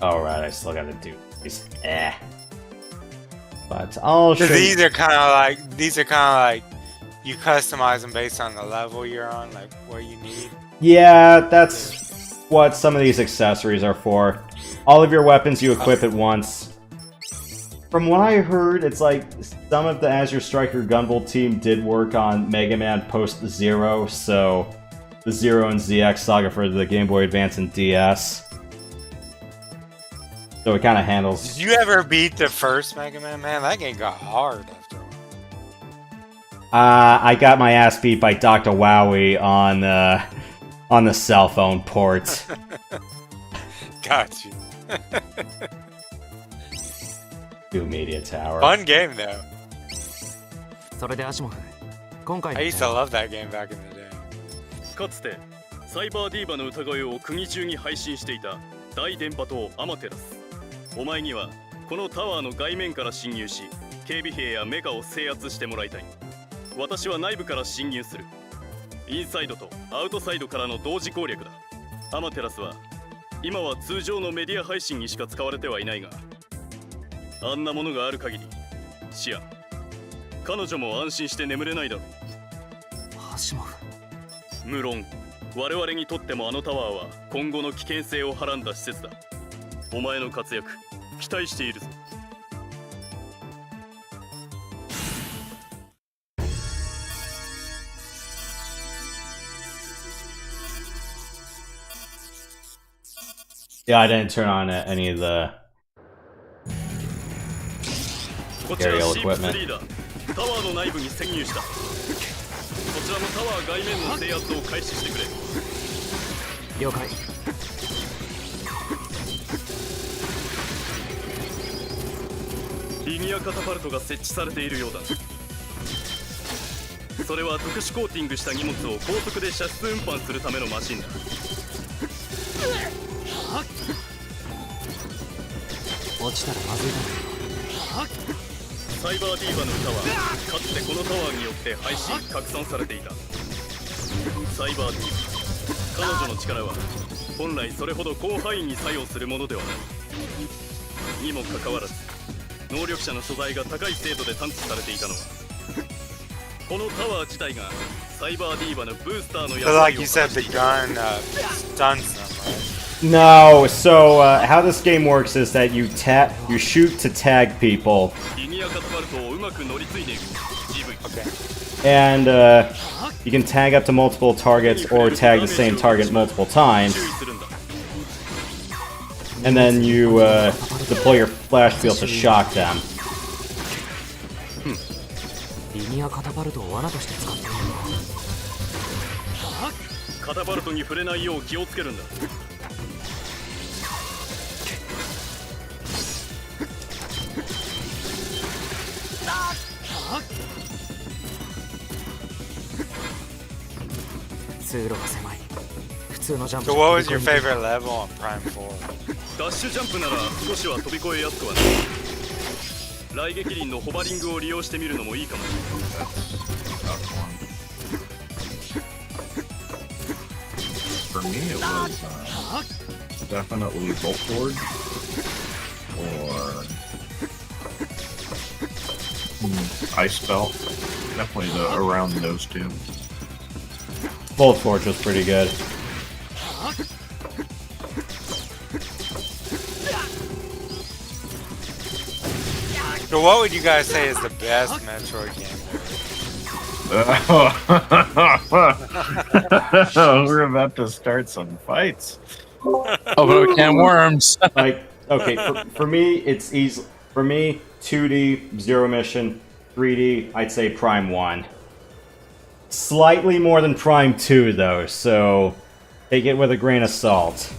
Alright, I still gotta do these. But I'll show you. These are kind of like you customize them based on the level you're on, like what you need. Yeah, that's what some of these accessories are for. All of your weapons you equip at once. From what I heard, it's like some of the Azure Striker Gunvolt team did work on Mega Man post-Zero, so the Zero and ZX saga for the Game Boy Advance and DS. So it kind of handles... Did you ever beat the first Mega Man? Man, that game got hard after all. I got my ass beat by Dr. Wowie on the cell phone port. Got you. New Media Tower. Fun game though. それでアシモフ、今回 I used to love that game back in the day. かつてサイバーディーバの歌声を国中に配信していた大電波塔アマテラス。お前にはこのタワーの外面から侵入し、警備兵やメカを制圧してもらいたい。私は内部から侵入する。インサイドとアウトサイドからの同時攻略だ。アマテラスは今は通常のメディア配信にしか使われてはいないが、あんなものがある限り、シアン、彼女も安心して眠れないだろう。アシモフ。無論、我々にとってもあのタワーは今後の危険性をはらんだ施設だ。お前の活躍、期待しているぞ。Yeah, I didn't turn on any of the aerial equipment. タワーの内部に潜入した。こちらもタワー外面の制圧を開始してくれ。了解。リニアカタパルトが設置されているようだ。それは特殊コーティングした荷物を高速で射出運搬するためのマシンだ。落ちたらまずいだろ。サイバーディーバの歌はかつてこのタワーによって配信拡散されていた。サイバーディーバ、彼女の力は本来それほど広範囲に作用するものではない。にもかかわらず能力者の所在が高い精度で探知されていたのはこのタワー自体がサイバーディーバのブースターの役割を果たしていた。 No, so how this game works is that you shoot to tag people, and you can tag up to multiple targets or tag the same target multiple times, and then you deploy your flash field to shock them. リニアカタパルトを罠として使っているのか。カタパルトに触れないよう気をつけるんだ。通路が狭い。普通のジャンプ。 So what was your favorite level on Prime 4? ダッシュジャンプなら少しは飛び越えやすくはない。雷撃輪のホバリングを利用してみるのもいいかもしれない。 For me, it was definitely Bolt Forge or Ice Belt. Definitely around those two. Bolt Forge was pretty good. So what would you guys say is the best Metroid game? We're about to start some fights. Open a can of worms. Like, okay, for me, it's easy. For me, 2D, Zero Mission, 3D, I'd say Prime 1. Slightly more than Prime 2, though, so take it with a grain of salt.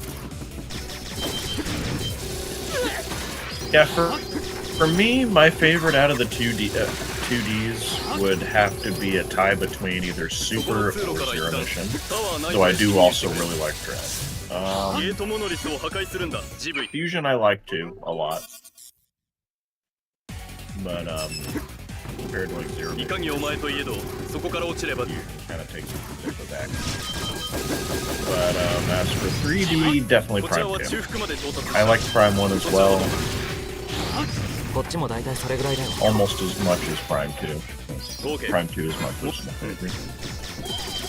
Yeah, for me, my favorite out of the 2Ds would have to be a tie between either Super or Zero Mission, though I do also really like Dread. Fusion I like too, a lot. But, compared to like Zero Mission, you kind of take it back. But, as for 3D, definitely Prime 2. I like Prime 1 as well. Almost as much as Prime 2. Prime 2 is my personal favorite.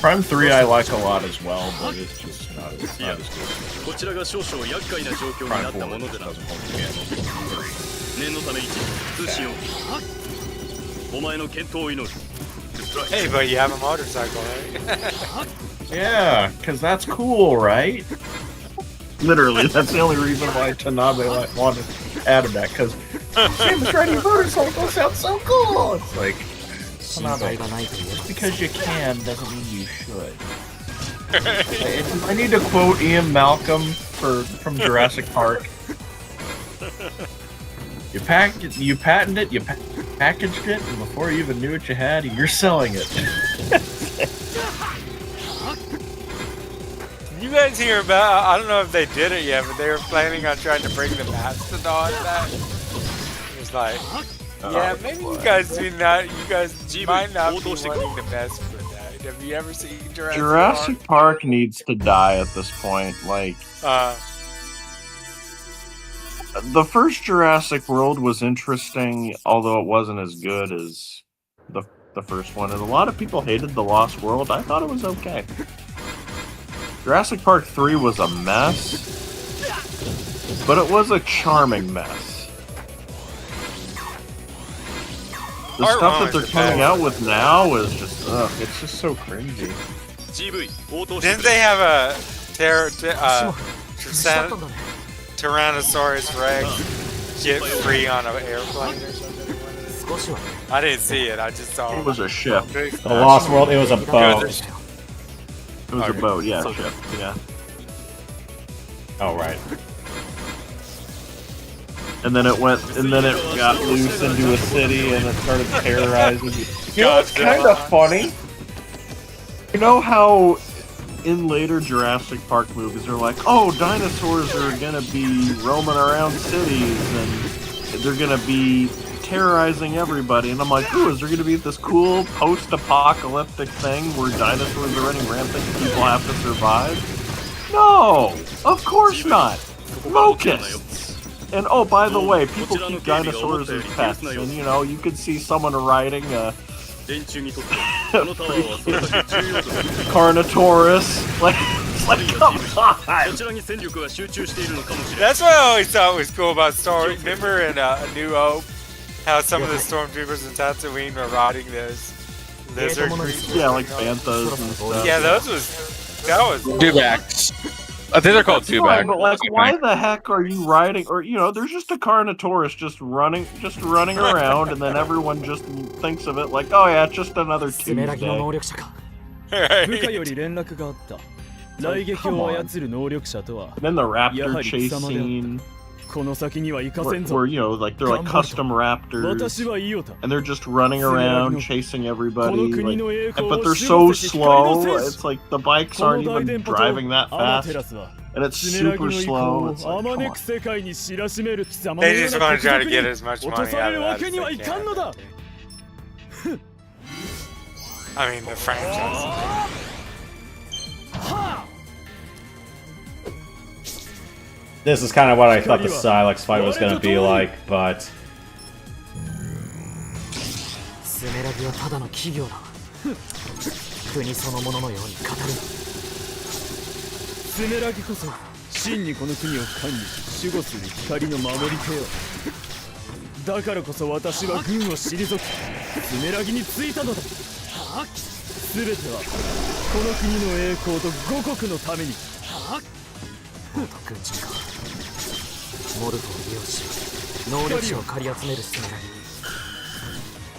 Prime 3 I like a lot as well, but it's just not as good. Prime 4 just doesn't hold the candle. Hey, but you have a motorcycle, right? Yeah, because that's cool, right? Literally, that's the only reason why Tanabe wanted added that, because Samus riding a motorcycle sounds so cool! It's like, Tanabe, just because you can doesn't mean you should. I need to quote Ian Malcolm from Jurassic Park. You patented it, you packaged it, and before you even knew what you had, you're selling it. You guys hear about, I don't know if they did it yet, but they were planning on trying to bring the Mastodon back. It was like, yeah, maybe you guys might not be wanting to mess with that. Have you ever seen Jurassic Park needs to die at this point, like... the first Jurassic World was interesting, although it wasn't as good as the first one, and a lot of people hated The Lost World. I thought it was okay. Jurassic Park 3 was a mess, but it was a charming mess. The stuff that they're coming out with now is just, it's just so cringy. Didn't they have a Tyrannosaurus Rex get free on an airplane or something? I didn't see it. I just saw It was a ship. The Lost World, it was a boat. It was a boat, yeah, ship, yeah. Oh, right. And then it got loose into a city and it started terrorizing. You know, it's kind of funny. You know how in later Jurassic Park movies they're like, oh, dinosaurs are gonna be roaming around cities and they're gonna be terrorizing everybody, and I'm like, ooh, is there gonna be this cool post-apocalyptic thing where dinosaurs are running rampant and people have to survive? No, of course not. Locusts. And oh, by the way, people keep dinosaurs as pets, and you know, you could see someone riding a Carnotaurus. Like, it's like, come on. That's what I always thought was cool about Star Wars. Remember in A New Hope, how some of the stormtroopers in Tatooine were riding those lizard creatures? Yeah, like banthas and stuff. Yeah, that was Dewbacks. I think they're called Dewbacks. But like, why the heck are you riding? Or you know, there's just a Carnotaurus just running around, and then everyone just thinks of it like, oh yeah, it's just another Tuesday. Then the raptor chase scene. Where, you know, like they're like custom raptors, and they're just running around chasing everybody, like, but they're so slow. It's like the bikes aren't even driving that fast, and it's super slow. It's like, come on. They just want to try to get as much money out of that as they can. I mean, the franchise. This is kind of what I thought the Silex fight was going to be like, but... Sumeragi はただの企業だ。国そのもののように語る。スメラギこそ真にこの国を管理し守護する光の守り手よ。だからこそ私は軍を退き、スメラギについたのだ。すべてはこの国の栄光と五国のために。元軍人か。モルフを利用し、能力者を借り集めるスメラギに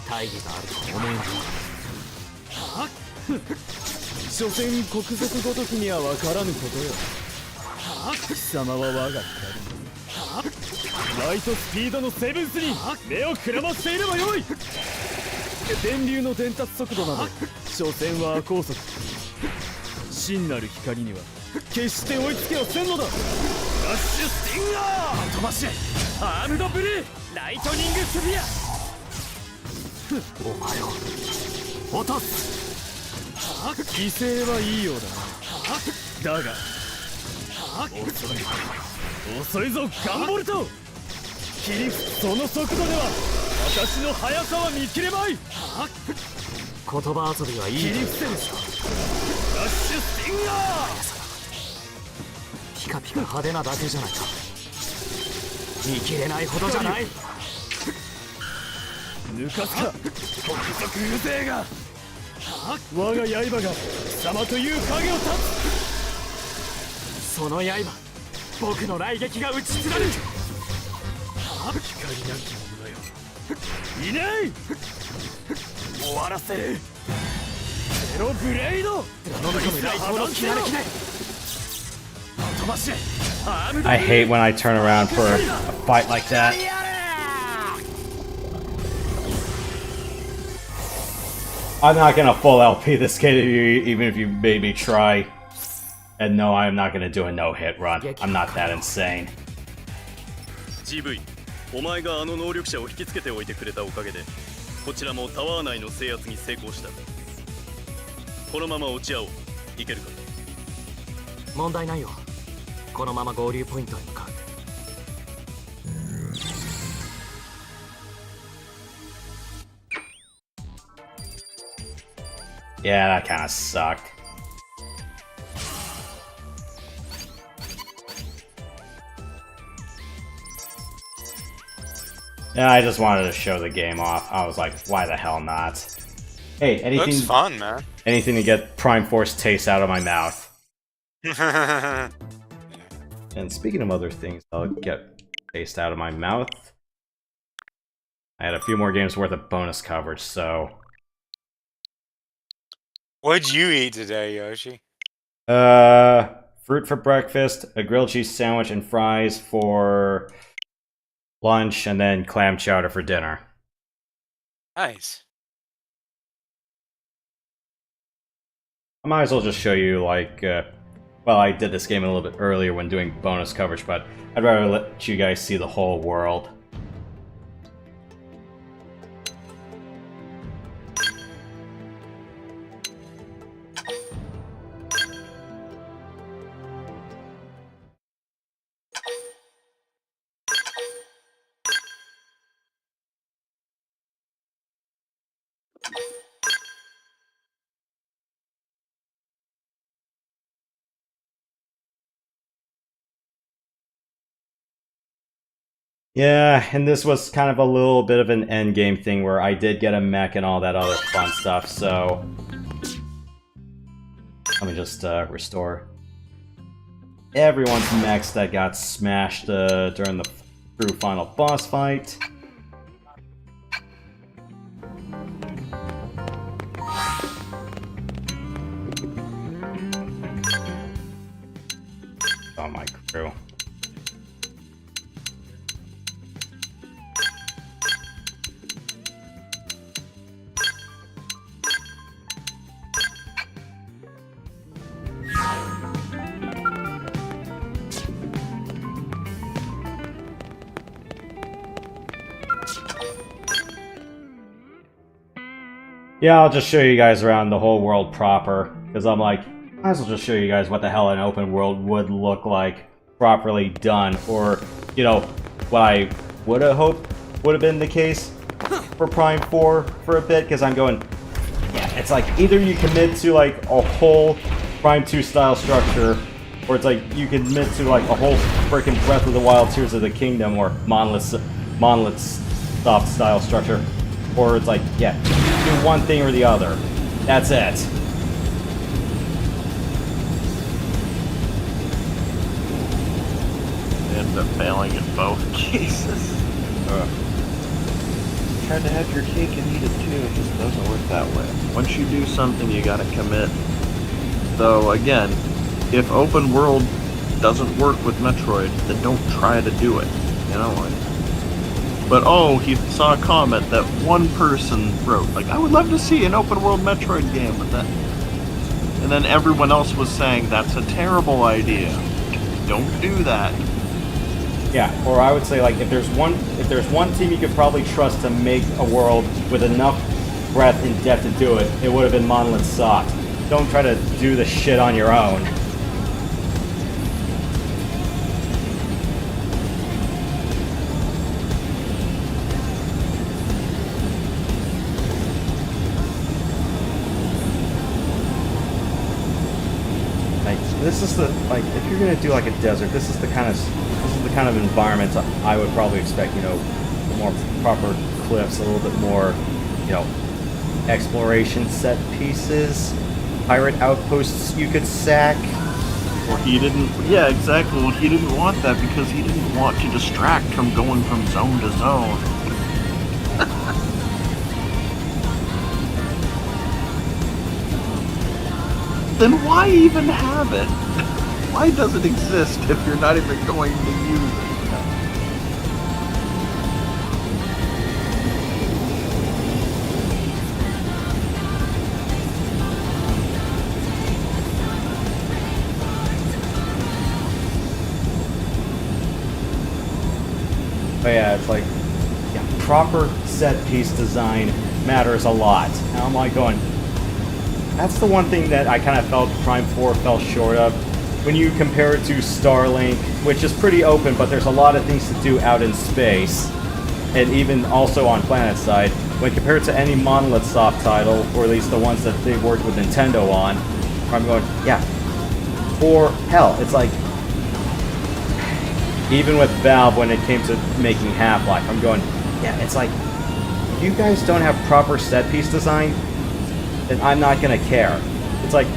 大義があると思えないか。所詮国賊ごときには分からぬことよ。貴様は我が光。ライトスピードのセブンスに目をくらましていればよい。電流の伝達速度など所詮は高速。真なる光には決して追いつけはせんのだ。ラッシュスティンガー飛ばしアームドブルーライトニングスフィア。お前を落とす。犠牲はいいようだな。だが遅いぞガンボルト。切りその速度では私の速さは見切れまい。言葉遊びはいい。切り伏せるさ。ラッシュスティンガー。ピカピカ派手なだけじゃないか。見切れないほどじゃない。抜かすか国賊風情が。我が刃が貴様という影を断つ。その刃、僕の雷撃が打ちつられる。光なき者よ。いない。終わらせる。ゼロブレイド。飲み込む雷刀のきらめきで。飛ばし。I hate when I turn around for a fight like that. I'm not gonna full LP this kid even if you made me try. And no, I'm not gonna do a no-hit run. I'm not that insane. GV、お前があの能力者を引きつけておいてくれたおかげで、こちらもタワー内の制圧に成功した。このまま落ち合おう。いけるか？問題ないよ。このまま合流ポイントに向かう。Yeah, that kind of sucked. Yeah, I just wanted to show the game off. I was like, why the hell not? Hey, anything... Looks fun, man. Anything to get Prime Force taste out of my mouth. And speaking of other things, I'll get taste out of my mouth. I had a few more games worth of bonus coverage, so... What'd you eat today, Yoshi? Fruit for breakfast, a grilled cheese sandwich and fries for lunch, and then clam chowder for dinner. Nice. I might as well just show you, like, well, I did this game a little bit earlier when doing bonus coverage, but I'd rather let you guys see the whole world. Yeah, and this was kind of a little bit of an endgame thing where I did get a mech and all that other fun stuff, so... Let me just restore everyone's mechs that got smashed during the true final boss fight. Oh, my crew. Yeah, I'll just show you guys around the whole world proper, because I'm like, might as well just show you guys what the hell an open world would look like properly done, or, you know, what I would have hoped would have been the case for Prime 4 for a bit, because I'm going, yeah, it's like, either you commit to, like, a whole Prime 2 style structure, or it's like, you commit to, like, a whole freaking Breath of the Wild Tears of the Kingdom, or Monolith soft style structure, or it's like, yeah, do one thing or the other. That's it. End up failing in both cases. Tried to have your cake and eat it too, it just doesn't work that way. Once you do something, you gotta commit. Though, again, if open world doesn't work with Metroid, then don't try to do it. You know, like... But oh, he saw a comment that one person wrote, like, I would love to see an open world Metroid game, but that... And then everyone else was saying, that's a terrible idea. Don't do that. Yeah, or I would say, like, if there's one team you could probably trust to make a world with enough breadth and depth to do it, it would have been Monolith Soft. Don't try to do the shit on your own. This is the, like, if you're gonna do like a desert, this is the kind of environment I would probably expect, you know, more proper cliffs, a little bit more, you know, exploration set pieces, pirate outposts you could sack. Or he didn't, yeah, exactly, well, he didn't want that because he didn't want to distract from going from zone to zone. Then why even have it? Why does it exist if you're not even going to use it? But yeah, it's like, yeah, proper set piece design matters a lot. And I'm like going, that's the one thing that I kind of felt Prime 4 fell short of. When you compare it to Starlink, which is pretty open, but there's a lot of things to do out in space, and even also on planet side, when compared to any Monolith Soft title, or at least the ones that they've worked with Nintendo on, I'm going, yeah, for hell, it's like, even with Valve when it came to making Half-Life, I'm going, yeah, it's like, if you guys don't have proper set piece design, then I'm not gonna care. It's like,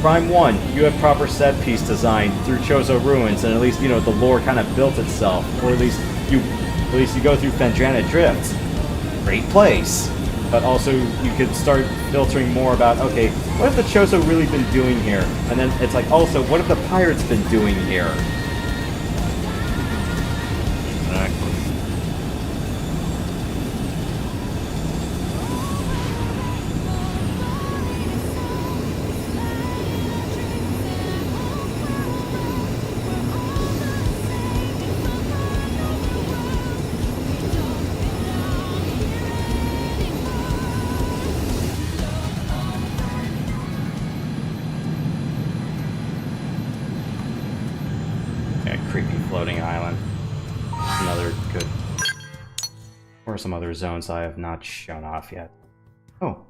Prime 1, you have proper set piece design through Chozo Ruins, and at least, you know, the lore kind of built itself, or at least you go through Fendrana Drift. great place. But also, you could start filtering more about, okay, what have the Chozo really been doing here? And then it's like, also, what have the pirates been doing here? Exactly. Creepy floating island. Another good... Or some other zones I have not shown off yet. Oh.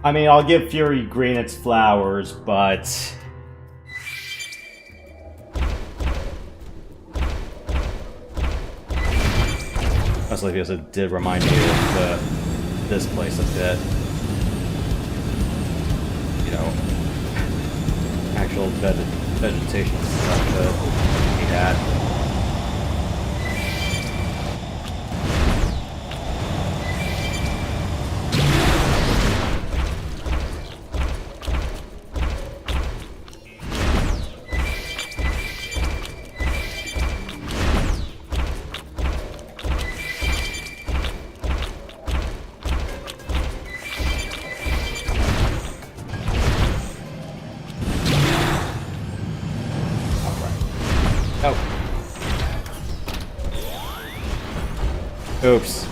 I mean, I'll give Fury Green its flowers, but... Mostly because it did remind me of this place a bit. You know, actual vegetation stuff that we had. Oops.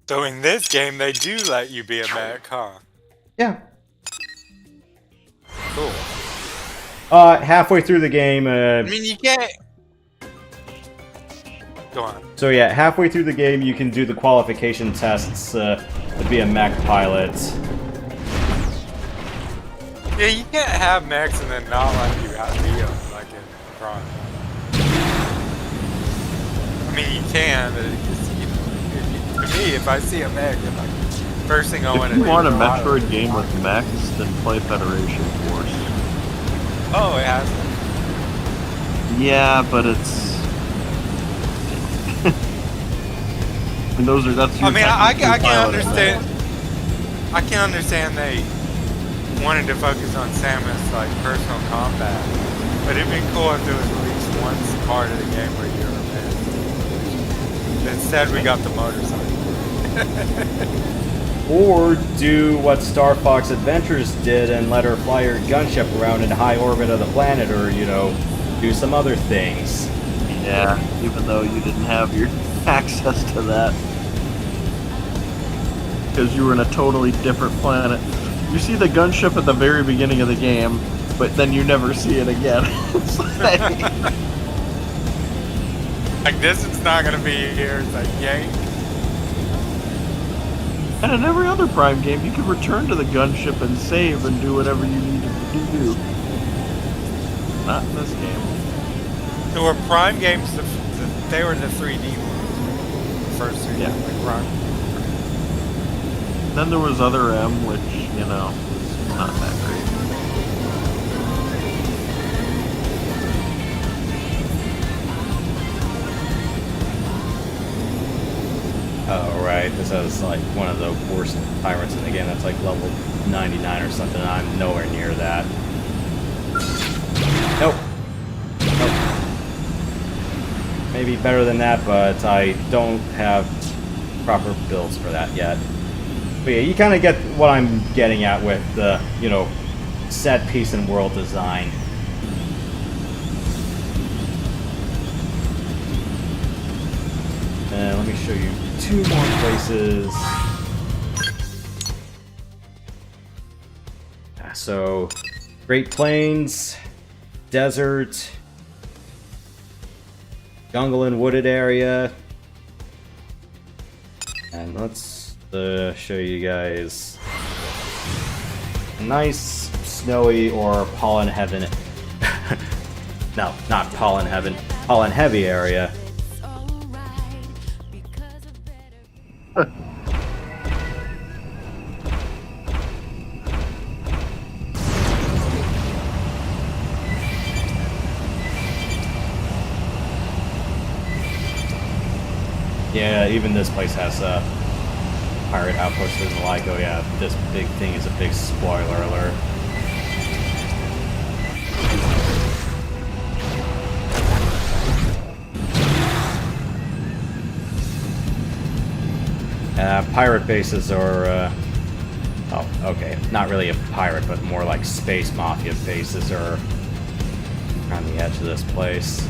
So in this game, they do let you be a mech, huh? Yeah. Cool. Halfway through the game, I mean, you can't... Go on. So yeah, halfway through the game, you can do the qualification tests to be a mech pilot. Yeah, you can't have mechs and then not let you have Neo, like in Prime. I mean, you can, but it's just, you know, to me, if I see a mech, then like, first thing I want to do... If you want a Metroid game with mechs, then play Federation Force. Oh, it has. Yeah, but it's... and those are, that's your I can understand... I can understand they wanted to focus on Samus, like, personal combat. But it'd be cool if there was at least one part of the game where you're a man. Instead, we got the motorcycle. Or do what Star Fox Adventures did and let her fly her gunship around in high orbit of the planet, or, you know, do some other things. Yeah, even though you didn't have your access to that. Because you were in a totally different planet. You see the gunship at the very beginning of the game, but then you never see it again. It's like this, it's not gonna be here. It's like, yank. And in every other Prime game, you could return to the gunship and save and do whatever you needed to do. Not in this game. There were Prime games, they were the 3D ones. The first 3D, like Prime. Then there was Other M, which, you know, was not that great. Oh, right. This is like one of the worst pirates in the game. That's like level 99 or something. I'm nowhere near that. Nope. Nope. Maybe better than that, but I don't have proper builds for that yet. But yeah, you kind of get what I'm getting at with the, you know, set piece and world design. And let me show you 2 more places. So, Great Plains, desert, jungle and wooded area. And let's show you guys a nice snowy or pollen heaven. No, not pollen heaven. Pollen heavy area. Yeah, even this place has pirate outposts and the like. Oh yeah, this big thing is a big spoiler alert. Pirate bases are, oh, okay, not really a pirate, but more like space mafia bases are on the edge of this place.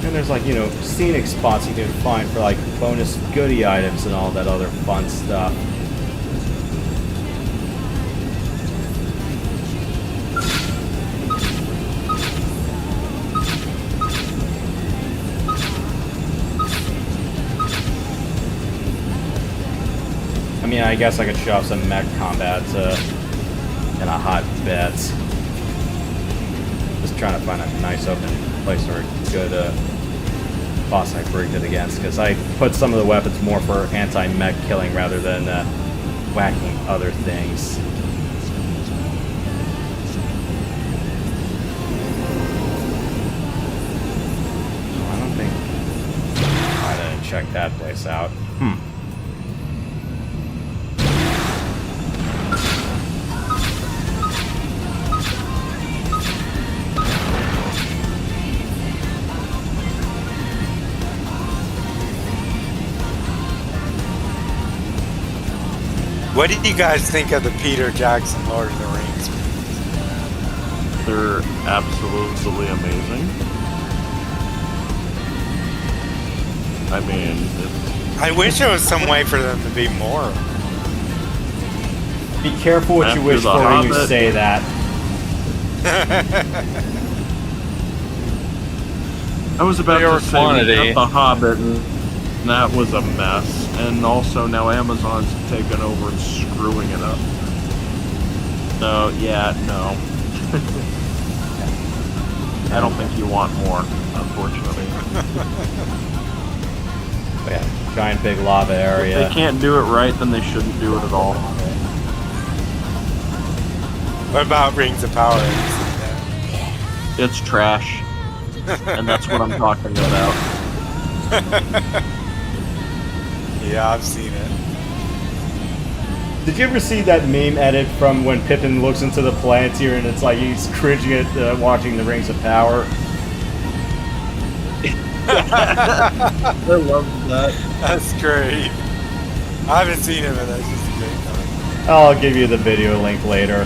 And there's like, you know, scenic spots you can find for like bonus goodie items and all that other fun stuff. I mean, I guess I could show off some mech combat in a hot bet. Just trying to find a nice open place or a good boss I've rigged it against, because I put some of the weapons more for anti-mech killing rather than whacking other things. I don't think I didn't check that place out. What did you guys think of the Peter Jackson Lord of the Rings? They're absolutely amazing. I mean, I wish there was some way for them to be more. Be careful what you wish for when you say that. I was about to say we got The Hobbit, and that was a mess. And also now Amazon's taken over and screwing it up. So yeah, no. I don't think you want more, unfortunately. Yeah, giant big lava area. If they can't do it right, then they shouldn't do it at all. What about Rings of Power? It's trash. And that's what I'm talking about. Yeah, I've seen it. Did you ever see that meme edit from when Pippin looks into the Palantir and it's like he's cringing at watching the Rings of Power? I love that. That's great. I haven't seen it, but that's just a great time. I'll give you the video link later.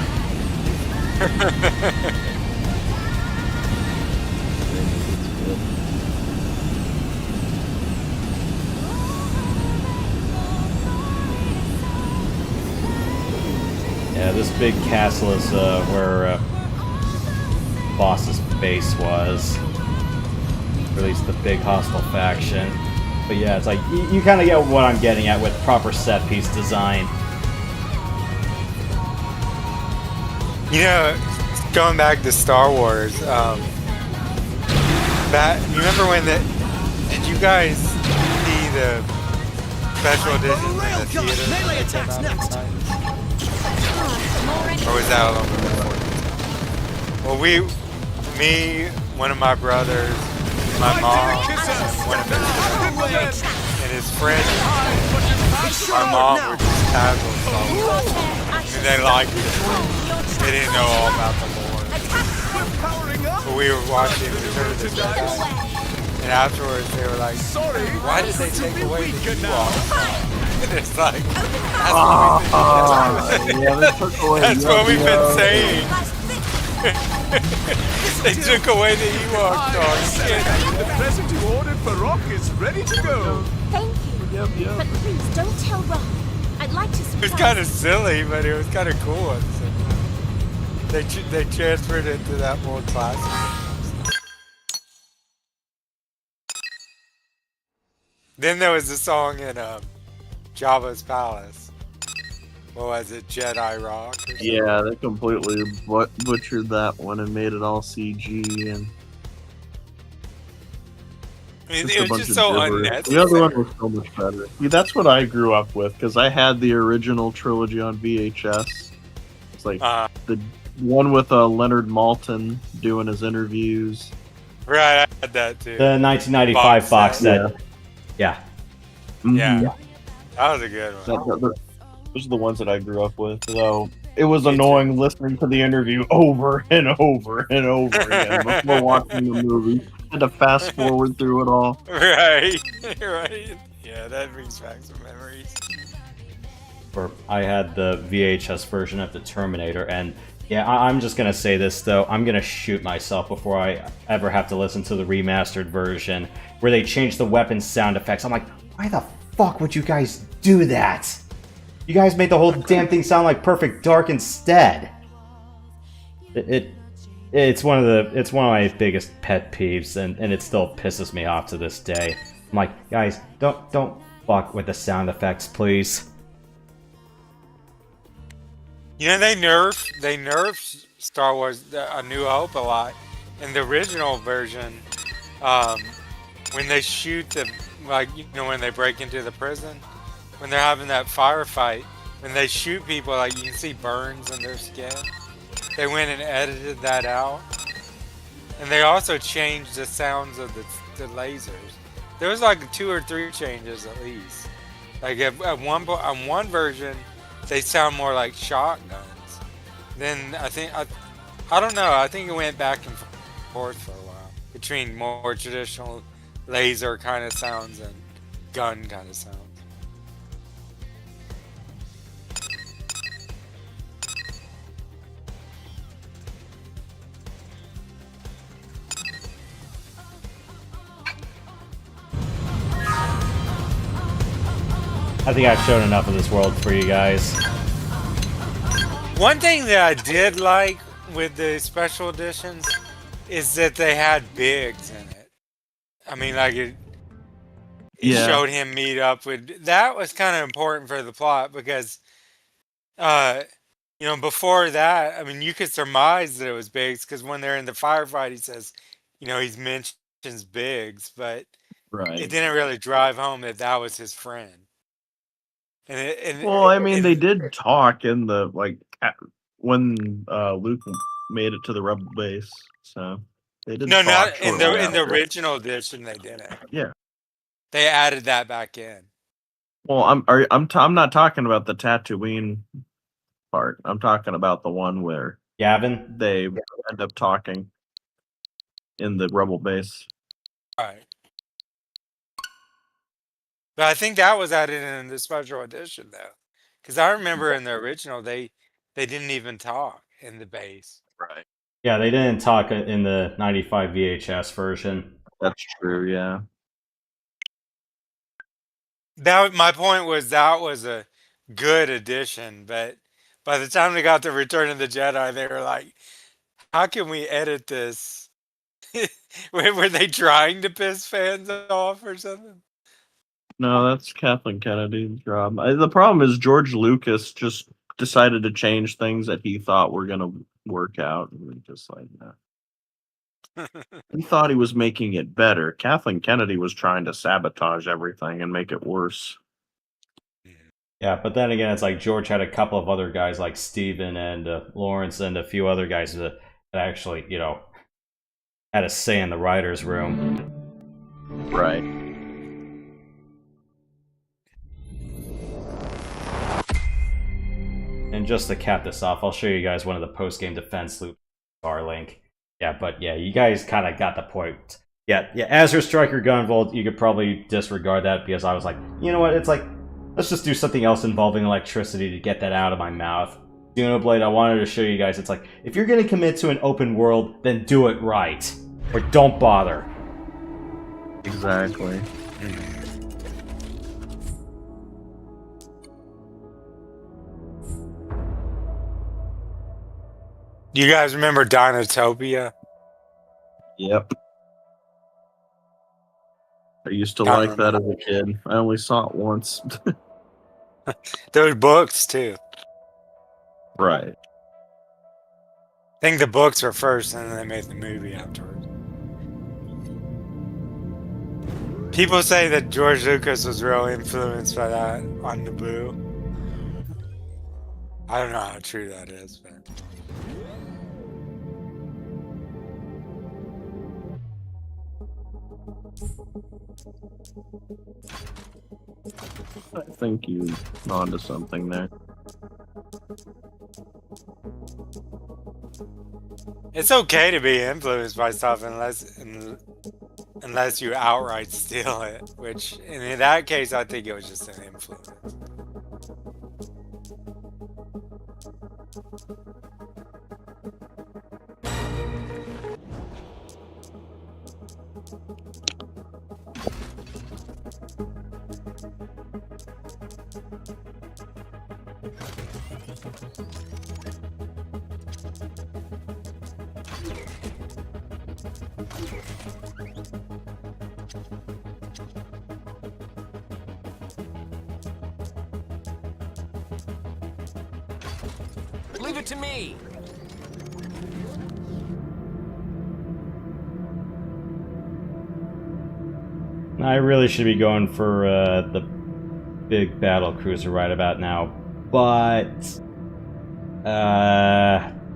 Yeah, this big castle is where boss's base was. Or at least the big hostile faction. But yeah, it's like, you kind of get what I'm getting at with proper set piece design. You know, going back to Star Wars, you remember when did you guys see the special edition in the theater? Melee attacks next. Or was that a little bit before? Well, me, one of my brothers, my mom, one of his and his friends, my mom were just casual Star Wars. And they liked it. They didn't know all about the lore. But we were watching Return of the Jedi. And afterwards they were like, why did they take away the Ewoks? And it's like, that's what we've been saying. They took away the Ewok dogs. The present you ordered for Rock is ready to go. Thank you. But please don't tell Rock. I'd like to surprise. It was kind of silly, but it was kind of cool. They transferred it to that more classic. Then there was a song in Jabba's Palace. What was it, Jedi Rock? Yeah, they completely butchered that one and made it all CG. And I mean, Just it a was bunch just of so gibberish. unnecessary. The other one was so much better. Yeah, that's what I grew up with because I had the original trilogy on VHS. It's like the one with Leonard Maltin doing his interviews. Right, I had that too. The 1995 box set. Yeah. Yeah. Mhm. That was a good one. Those are the ones that I grew up with. So it was annoying listening to the interview over and over and over again before watching the movie. I had to fast forward through it all. Right, right. Yeah, that brings back some memories. Or I had the VHS version of the Terminator, and yeah, I'm just gonna say this though, I'm gonna shoot myself before I ever have to listen to the remastered version where they changed the weapon sound effects. I'm like, why the fuck would you guys do that? You guys made the whole damn thing sound like Perfect Dark instead. It's one of my biggest pet peeves, and it still pisses me off to this day. I'm like, guys, don't fuck with the sound effects, please. You know, they nerfed Star Wars A New Hope a lot. In the original version, when they shoot the, like, you know, when they break into the prison, when they're having that firefight, when they shoot people, like, you can see burns in their skin. They went and edited that out. And they also changed the sounds of the lasers. There was like 2 or 3 changes at least. Like on one version, they sound more like shotguns. Then I don't know, I think it went back and forth for a while between more traditional laser kind of sounds and gun kind of sounds. I think I've shown enough of this world for you guys. One thing that I did like with the special editions is that they had Biggs in it. I mean, like it showed him meet up with. That was kind of important for the plot because, you know, before that, I mean, you could surmise that it was Biggs because when they're in the firefight, he says, you know, he mentions Biggs, but it didn't really drive home that that was his friend. Well, I mean, they did talk in the when Luke made it to the Rebel base, so they did. No, talk not in the after. original edition. They didn't. Yeah. They added that back in. Well, I'm not talking about the Tatooine part. I'm talking about the one where Gavin, they end up talking in the Rebel base. Right. But I think that was added in the special edition, though, because I remember in the original they didn't even talk in the base. Right. Yeah, they didn't talk in the 95 VHS version. That's true, yeah. My point was that was a good addition, but by the time they got to Return of the Jedi, they were like, how can we edit this? Were they trying to piss fans off or something? No, that's Kathleen Kennedy's job. The problem is George Lucas just decided to change things that he thought were going to work out. And just like that. He thought he was making it better. Kathleen Kennedy was trying to sabotage everything and make it worse. Yeah, but then again, it's like George had a couple of other guys like Steven and Lawrence and a few other guys that actually, you know, had a say in the writer's room. Right. And just to cap this off, I'll show you guys one of the post-game defense loops Starlink. Yeah, but yeah, you guys kind of got the point. Yeah, Azure Striker Gunvolt, you could probably disregard that because I was like, you know what, it's like, let's just do something else involving electricity to get that out of my mouth. Xenoblade, I wanted to show you guys, it's like, if you're going to commit to an open world, then do it right. Or don't bother. Exactly. You guys remember Dinotopia? Yep. I used to like that as a kid. I only saw it once. There were books too. Right. I think the books were first, and then they made the movie afterwards. People say that George Lucas was real influenced by that on Naboo. I don't know how true that is, but... I think you're onto something there. It's okay to be influenced by stuff unless you outright steal it, which in that case I think it was just an influence. Leave it to me. I really should be going for the big battle cruiser right about now, but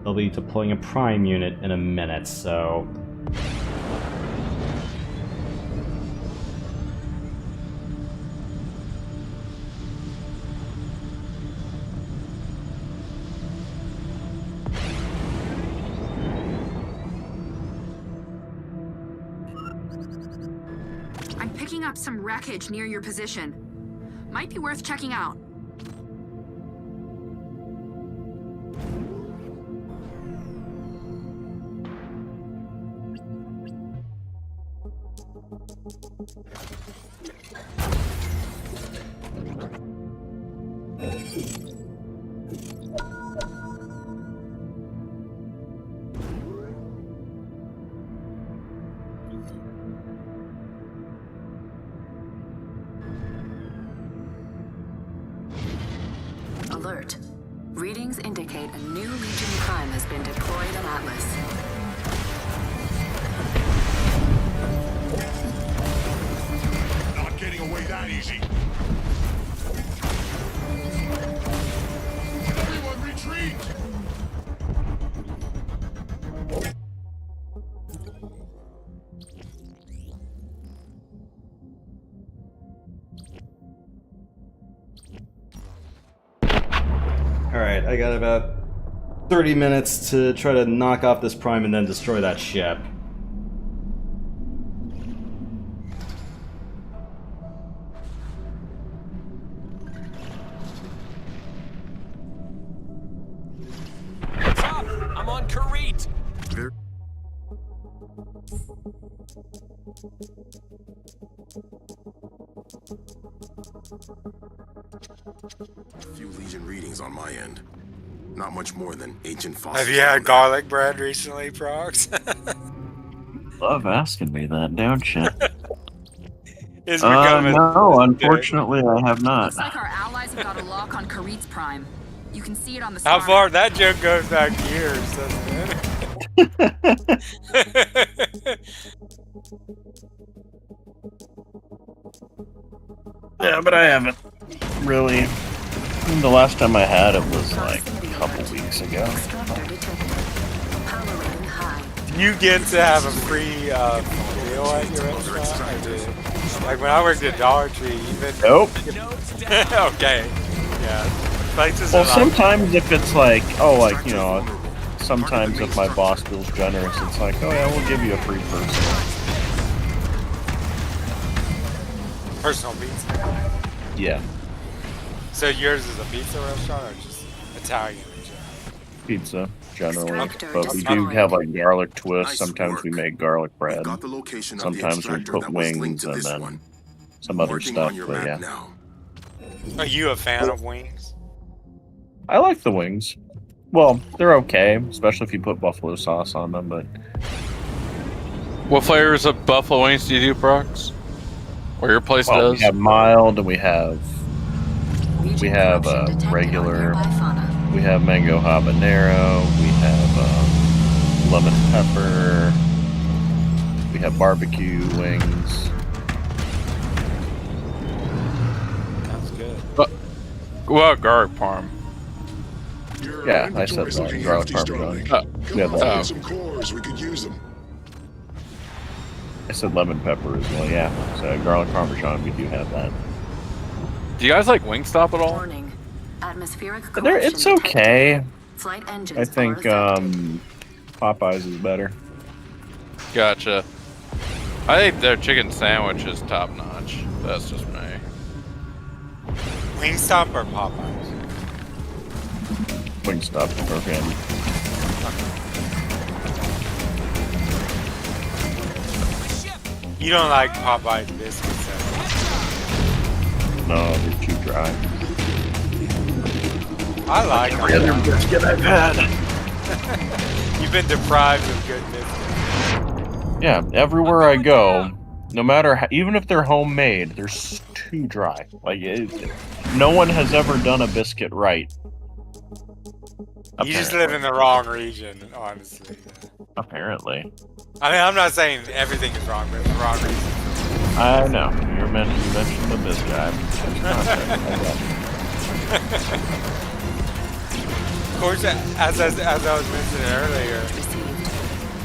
they'll be deploying a prime unit in a minute, so... I'm picking up some wreckage near your position. Might be worth checking out. Alert. Readings indicate a new Legion Prime has been deployed on Atlas. Not getting away that easy. Everyone retreat! Alright, I got about 30 minutes to try to knock off this prime and then destroy that ship. What's up? I'm on Kareet. Few Legion readings on my end. Not much more than ancient fossils. Have you had garlic bread recently, Prox? Love asking me that, don't you? It's becoming no, unfortunately I have not. Looks like our allies have got a lock on Kareet's Prime. You can see it on the How star far? map. That joke goes back years, doesn't it? Yeah, but I haven't really. The last time I had it was like a couple weeks ago. You get to have a free meal at your restaurant? I did. Like when I worked at Dollar Tree, even... Nope. Okay. Yeah. Places Well, are like... sometimes if it's like, oh, like, you know, sometimes if my boss feels generous, it's like, oh yeah, we'll give you a free Personal pizza? Yeah. So yours is a pizza restaurant or just Italian? Pizza, generally. Okay. But we do have like garlic twists. Sometimes we make garlic bread. Sometimes we put wings and then some other stuff, but yeah. Are you a fan of wings? I like the wings. Well, they're okay, especially if you put buffalo sauce on them, but... What flavors of buffalo wings do you do, Prox? Or your place does? We have mild, and we have regular, we have mango habanero, we have lemon pepper, we have barbecue wings. Well, garlic parm. Yeah, I said that. Garlic parmesan. Yeah, that. Some cores, we could use them. I said lemon pepper as well. Yeah, so garlic parmesan. We do have that. Do you guys like Wingstop at all? Warning. Atmospheric It's okay. Flight engines I think Popeyes is better. Gotcha. I think their chicken sandwich is top notch. That's just me. Wingstop or Popeyes? Wingstop for family. You don't like Popeyes biscuits? No, they're too dry. I like them. Every other biscuit I've had. You've been deprived of good biscuits. Yeah, everywhere I go, no matter how, even if they're homemade, they're too dry. Like no one has ever done a biscuit right. You just live in the wrong region, honestly. Apparently. I mean, I'm not saying everything is wrong, but it's the wrong reason. I know. You mentioned the biscuit. Of course, as I was mentioning earlier,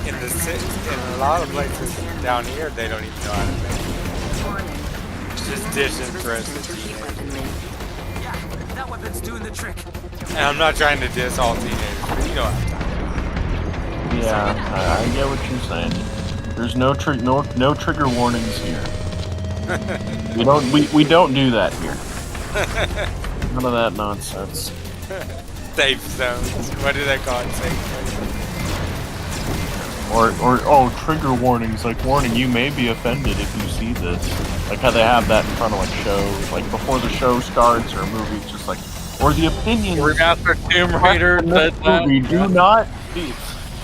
in a lot of places down here, they don't even know how to make it. It's just disinterested. Yeah, that weapon's doing the trick. And I'm not trying to diss all teenagers, but you know what I'm talking about. Yeah, I get what you're saying. There's no trigger warnings here. we don't do that here. None of that nonsense. Safe zones. What do they call it? Safe zones. Or trigger warnings, like warning, you may be offended if you see this. Like how they have that in front of like shows, like before the show starts or a movie, it's just like, or the opinions. Remastered Tomb Raider said that. We do not.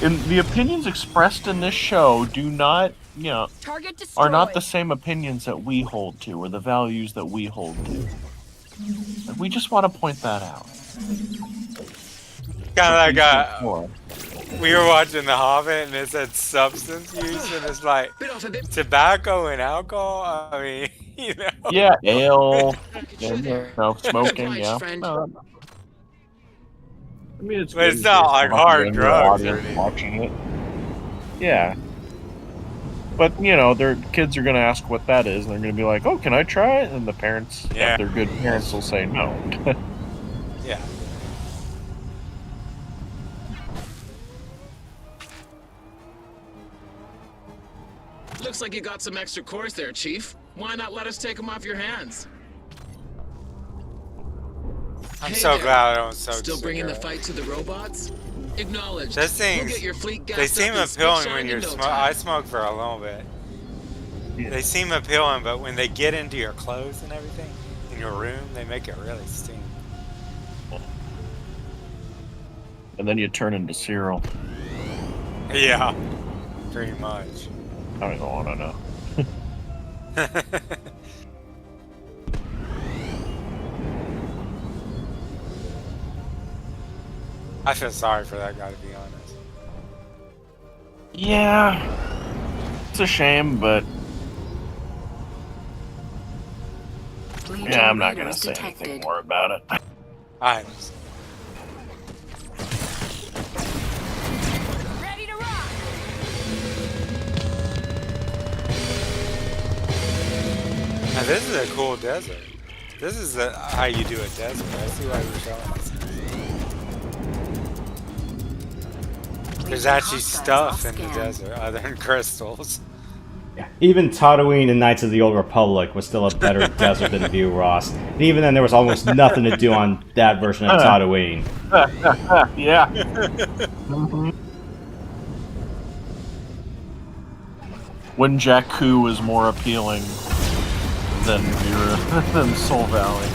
The opinions expressed in this show do not, are not the same opinions that we hold to, or the values that we hold to. Like, we just want to point that out. Kind of like we were watching The Hobbit and it said substance use and it's like tobacco and alcohol. I mean, you know. Yeah, ale, smoking, yeah. I mean, but it's not like hard drugs or anything. Watching it. Yeah. But, their kids are going to ask what that is, and they're going to be like, oh, can I try it? And the parents, if they're good parents, will say no. Yeah. Looks like you got some extra cores there, Chief. Why not let us take them off your hands? I'm so glad I don't Still bringing the fight to the robots? Acknowledged. Those things, we'll get your fleet they seem appealing when you're I smoke for a little bit. Yeah. They seem appealing, but when they get into your clothes and everything, in your room, they make it really stink. And then you turn into Cyril. Yeah, pretty much. I don't even want to know. I feel sorry for that guy, to be honest. Yeah, it's a shame, but yeah, I'm not gonna say anything more about it. I Ready to rock. Now this is a cool desert. This is how you do a desert. I see why you're showing us. There's actually stuff in the desert other than crystals. Yeah. Even Tatooine and Knights of the Old Republic was still a better desert than View Ross. And even then, there was almost nothing to do on that version of Tatooine. Yeah. Mm-hmm. When Jakku was more appealing than Soul Valley.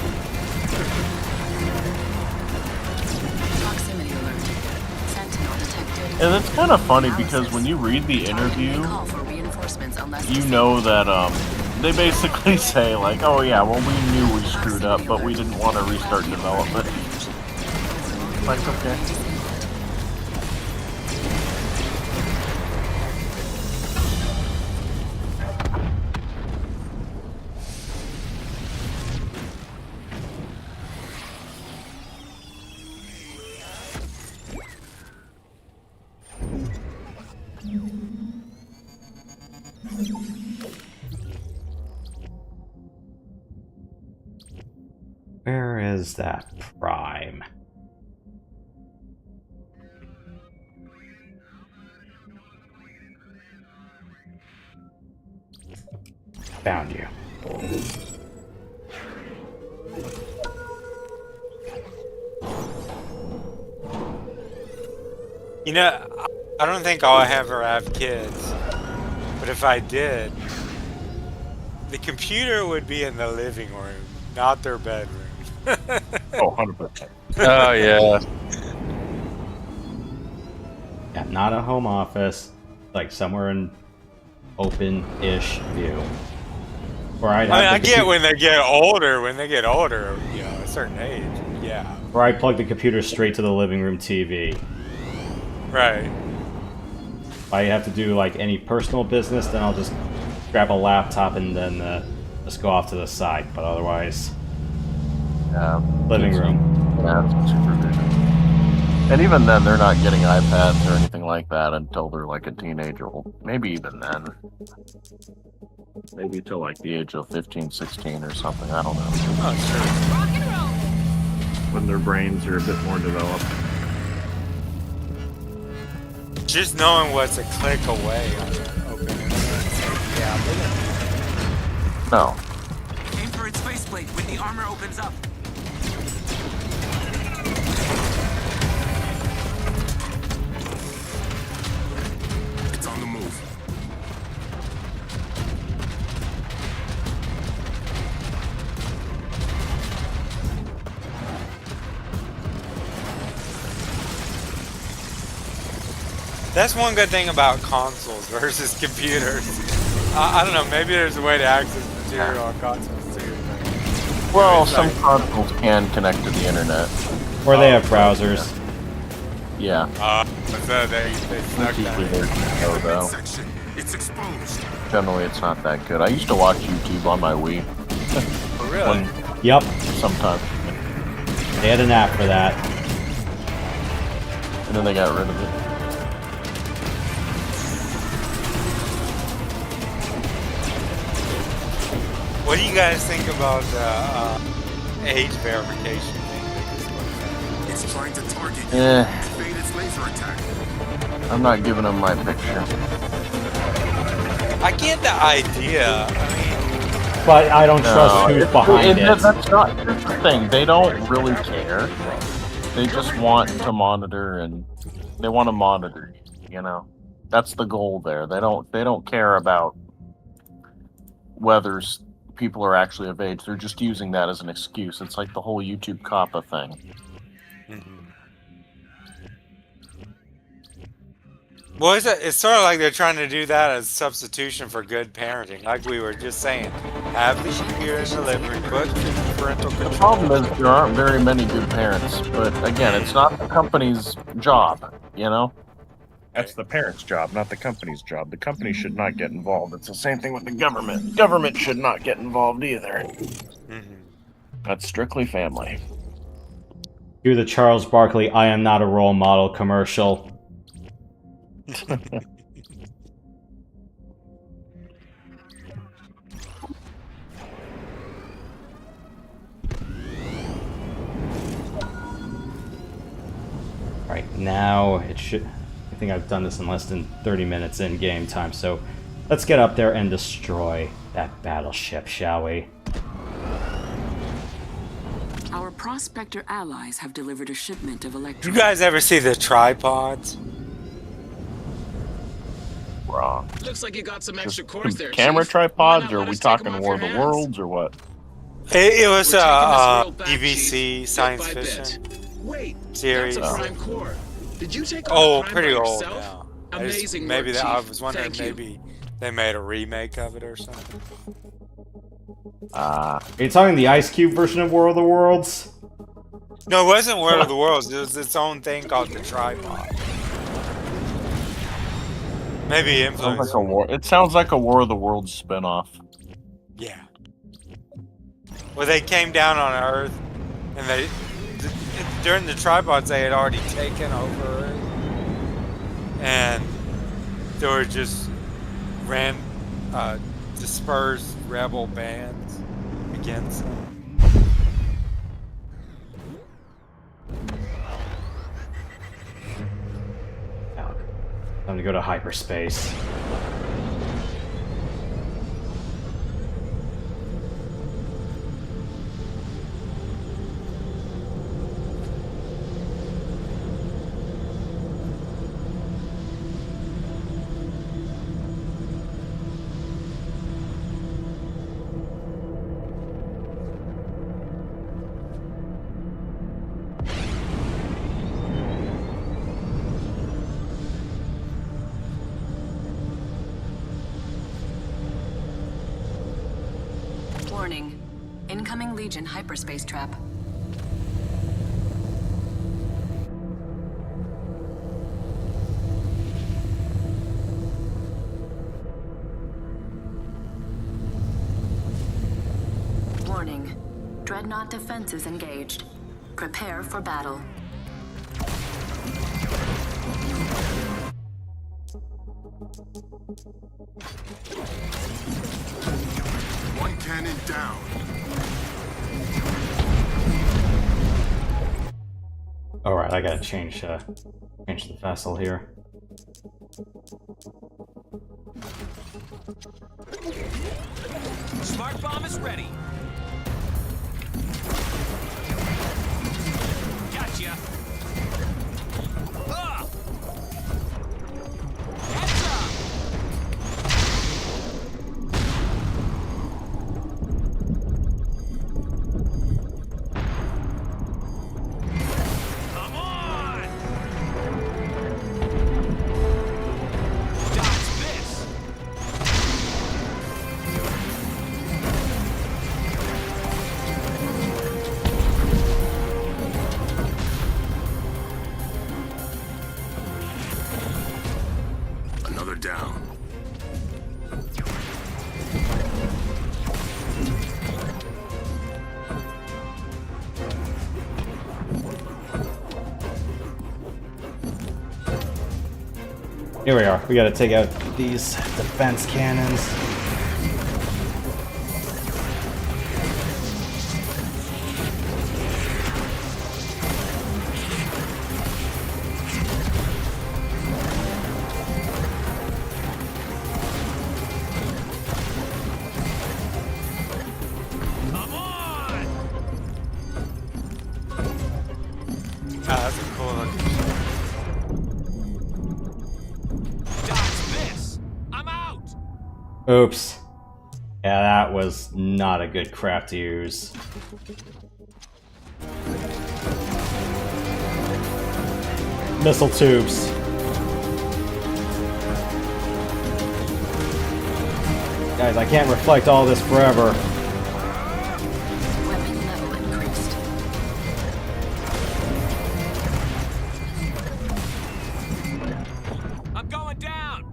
And it's kind of funny because when you read the interview, you know that they basically say like, oh yeah, well we knew we screwed up, but we didn't want to restart development. Like, okay. Where is that Prime? Found you. You know, I don't think I'll ever have kids, but if I did, the computer would be in the living room, not their bedroom. Oh, 100%. Oh, yeah. Yeah, not a home office, like somewhere in open-ish view. Or I mean, I get when they get older, you know, a certain age, yeah. Or I plug the computer straight to the living room TV. Right. If I have to do like any personal business, then I'll just grab a laptop and then just go off to the side. But otherwise, living room. Yeah, supervision. And even then, they're not getting iPads or anything like that until they're like a teenager. Maybe even then. Maybe till like the age of 15, 16 or something. I don't know. Oh, when their brains are a bit more developed. Just knowing what's a click away on the open internet. Yeah, no. Aim for its faceplate when the armor opens up. It's on the move. That's one good thing about consoles versus computers. I don't know, maybe there's a way to access material on consoles too. Well, some consoles can connect to the internet. Or they have browsers. Yeah. So they snuck that. Though. It's exposed. Generally, it's not that good. I used to watch YouTube on my Wii. Oh, really? Yep. Sometimes. They had an app for that. And then they got rid of it. What do you guys think about the age verification thing? It's trying to target you. Yeah. Evade its laser attack. I'm not giving them my picture. I get the idea. I mean, but I don't trust who's behind it. That's not the thing. They don't really care. They just want to monitor, and they want to monitor. You know, that's the goal there. They don't care about whether people are actually of age. They're just using that as an excuse. It's like the whole YouTube COPPA thing. Well, it's sort of like they're trying to do that as substitution for good parenting, like we were just saying. Have the computer in the living room, put parental control. The problem is there aren't very many good parents, but again, it's not the company's job, you know? That's the parents' job, not the company's job. The company should not get involved. It's the same thing with the government. Government should not get involved either. That's strictly family. Do the Charles Barkley "I am not a role model" commercial. Right now, it should. I think I've done this in less than 30 minutes in game time, so let's get up there and destroy that battleship, shall we? Our prospector allies have delivered a shipment of electronics. You guys ever see the tripods? Wrong. Looks like you got some extra cores there, Camera Chief. tripods, or are we talking War of the Worlds, or what? It was We're taking this real back, BBC Chief, science bit by fiction bit. Wait, series. that's a prime core. Did you take on Prime pretty by old yourself? now. Amazing Maybe work, that, I Chief. was wondering Thank you. maybe they made a remake of it or something. Are you talking the Ice Cube version of War of the Worlds? No, it wasn't War of the Worlds. It was its own thing called the tripod. Maybe influenced. It sounds like a War of the Worlds spinoff. Yeah. Well, they came down on Earth, and they during the tripods they had already taken over Earth, and there were just dispersed rebel bands against them. go to hyperspace. Warning. Incoming Legion hyperspace trap. Warning. Dreadnought defenses engaged. Prepare for battle. One cannon down. Alright, I gotta change the vessel here. Smart bomb is ready. Gotcha. Heads up. Come on. Dodge this. Another down. Here we are. We gotta take out these defense cannons. That's a cool looking. Oops. Yeah, that was not a good craft to use. Missile tubes. Guys, I can't reflect all this forever. Weapon level increased. I'm going down.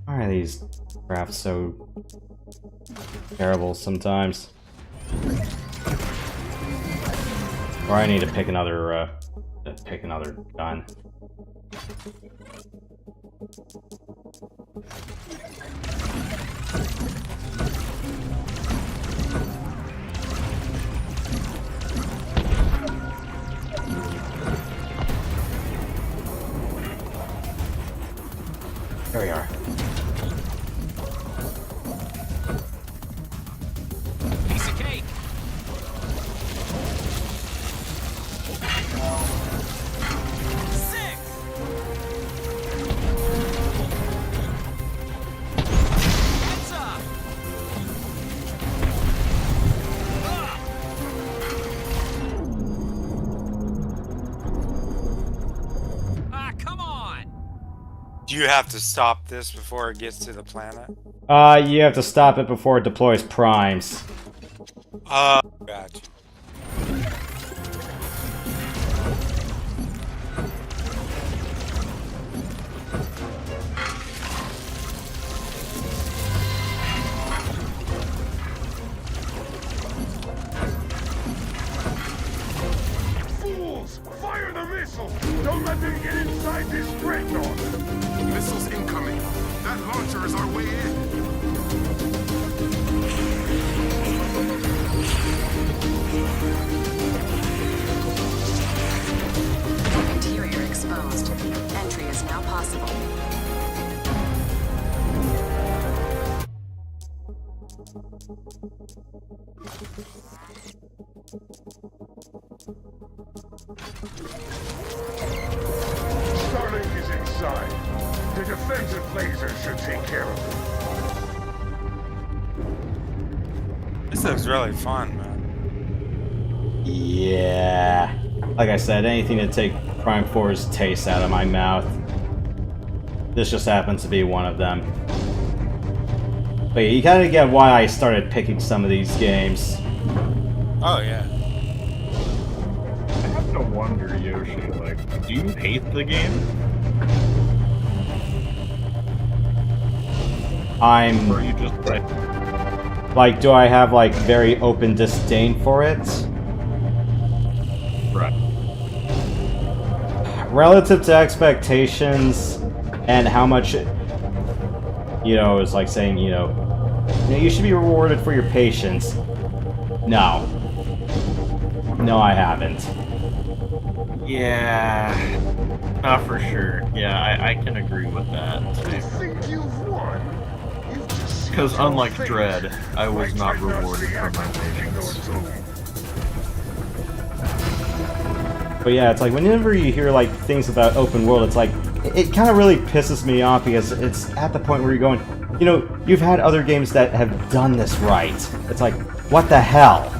Why are these crafts so terrible sometimes? Or I need to pick another gun. There we are. Piece of cake. Six. Heads up. Come on. Do you have to stop this before it gets to the planet? You have to stop it before it deploys primes. Gotcha. Fools! Fire the missiles! Don't let them get inside this dreadnought! Missiles incoming. That launcher is our way in. Interior exposed. Entry is Starlink is inside. The defensive lasers should take care of them. This looks really fun, man. Yeah. Like I said, anything to take Prime 4's taste out of my mouth. This just happens to be one of them. But yeah, you kind of get why I started picking some of these games. Oh, yeah. I have to wonder, Yoshi, like, do you hate the game? Or are you just like, do I have like very open disdain for it? Right. Relative to expectations and how much, you know, is like saying, you know, you should be rewarded for your patience. No. No, I haven't. Yeah, not for sure. Yeah, I can agree with that. Because unlike Dread, I was not rewarded for my patience. But yeah, it's like whenever you hear like things about open world, it's like it kind of really pisses me off because it's at the point where you're going, you know, you've had other games that have done this right. It's like, what the hell?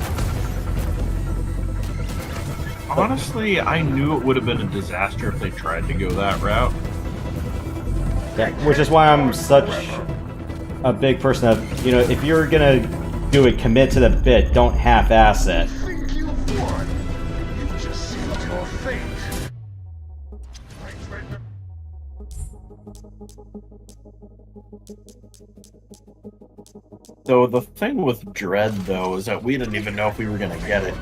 Honestly, I knew it would have been a disaster if they tried to go that route. Yeah, which is why I'm such a big person of, you know, if you're gonna do it, commit to the bit, don't half-ass it. So the thing with Dread, though, is that we didn't even know if we were gonna get it.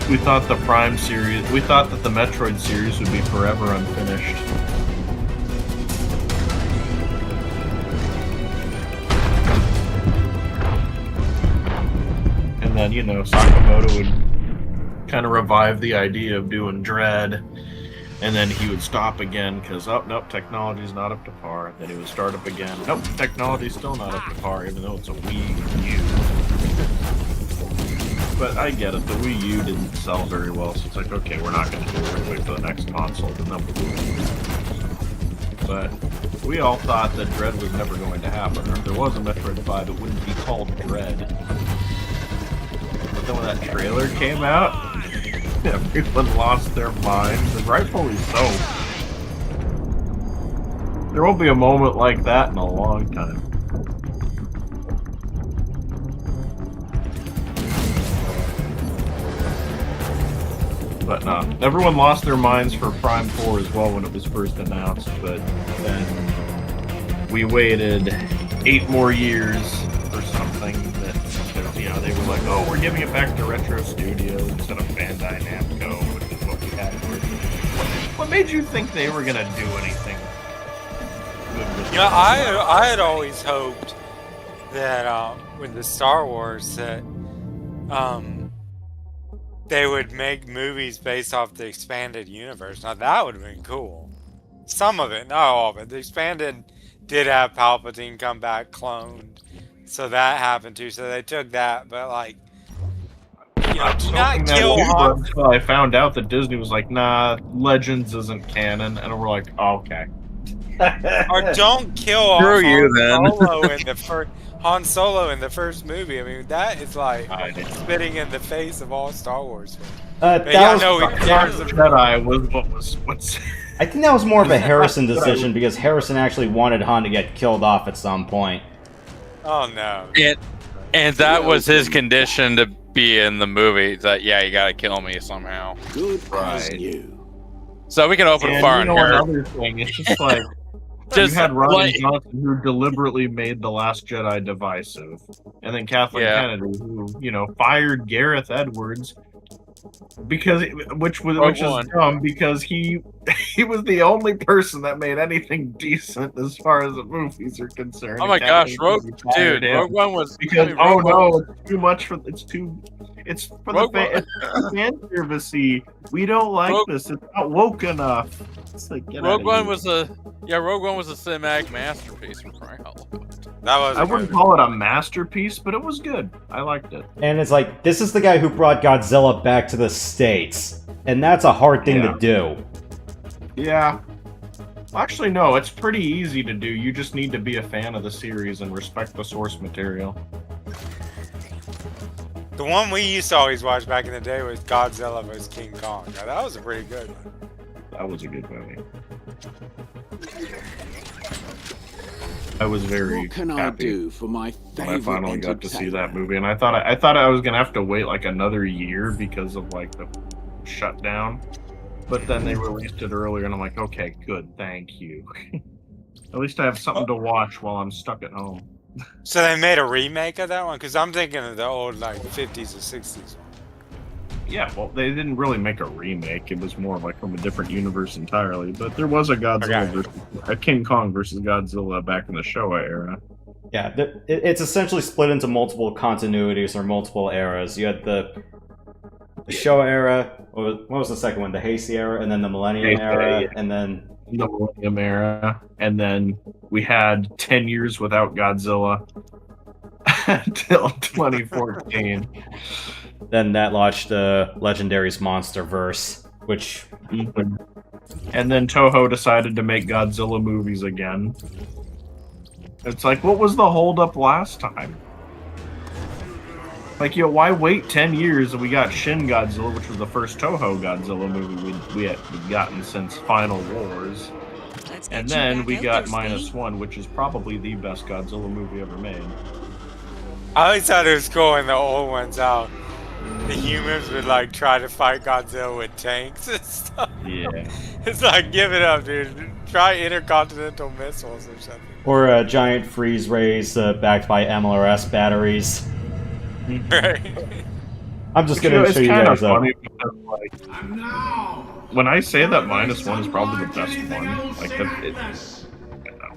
We thought the Prime series, we thought that the Metroid series would be forever unfinished. And then, you know, Sakamoto would kind of revive the idea of doing Dread, and then he would stop again because, oh, nope, technology's not up to par. Then he would start up again. Nope, technology's still not up to par, even though it's a Wii U. But I get it, the Wii U didn't sell very well, so it's like, okay, we're not going to do it, we're going to wait for the next console, and then we'll do it. But we all thought that Dread was never going to happen, or if there was a Metroid 5, it wouldn't be called Dread. But then when that trailer came out, everyone lost their minds, and rightfully so. There won't be a moment like that in a long time. But no, everyone lost their minds for Prime 4 as well when it was first announced, but then we waited 8 more years for something that, you know, they were like, oh, we're giving it back to Retro Studios instead of Bandai Namco, which is what we had. What made you think they were going to do anything good with it? You know, I had always hoped that with the Star Wars that they would make movies based off the expanded universe. Now that would have been cool. Some of it, not all of it. The expanded did have Palpatine come back cloned, so that happened too. So they took that, but like, you know, do not kill Han. Until I found out that Disney was like, nah, Legends isn't canon, and we're like, oh, okay. Or don't kill Han Solo in the first movie. I mean, that is like spitting in the face of all Star Wars fans. Jedi was what's. I think that was more of a Harrison decision because Harrison actually wanted Han to get killed off at some point. Oh no! And that was his condition to be in the movie. That yeah, you gotta kill me somehow. Good right. So we can open fire on her. Another thing, it's just like. You had Ryan Johnson, who deliberately made The Last Jedi divisive, and then Kathleen Kennedy, who, you know, fired Gareth Edwards because which is dumb because he was the only person that made anything decent as far as the movies are concerned. Oh my gosh, Rogue One was because no, it's too much for it's for the fan servicey. We don't like this. It's not woke enough. It's like, Rogue One was a cinematic masterpiece for crying out loud. I wouldn't call it a masterpiece, but it was good. I liked it. And it's like, this is the guy who brought Godzilla back to the States. And that's a hard thing to do. Yeah. Actually, no, it's pretty easy to do. You just need to be a fan of the series and respect the source material. The one we used to always watch back in the day was Godzilla vs. King Kong. Now, that was a pretty good one. That was a good movie. I was very What can I happy do for my when I finally got to see entertainer? that movie, and I thought I was gonna have to wait like another year because of like the shutdown. But then they released it earlier, and I'm like, okay, good, thank you. At least I have something to watch while I'm stuck at home. So they made a remake of that one? Because I'm thinking of the old, like, 50s or 60s. Yeah, well, they didn't really make a remake. It was more like from a different universe entirely. But there was a Godzilla, a King Kong versus Godzilla back in the Showa era. Yeah, it's essentially split into multiple continuities or multiple eras. You had the Showa era, what was the second one? The Heisei era, and then the Millennium era, and then... The Millennium era, and then we had 10 years without Godzilla until 2014. Then that launched the Legendary's Monsterverse, which... And then Toho decided to make Godzilla movies again. It's like, what was the holdup last time? Like, yo, why wait 10 years and we got Shin Godzilla, which was the first Toho Godzilla movie we'd gotten since Final Wars. And then we got -1, which is probably the best Godzilla movie ever made. I always thought it was cool in the old ones how the humans would like try to fight Godzilla with tanks and stuff. Yeah. It's like, give it up, dude. Try intercontinental missiles or something. Or giant freeze rays backed by MLRS batteries. Right. I'm just going to show you guys up. Like, when I say that -1 is probably the best one, like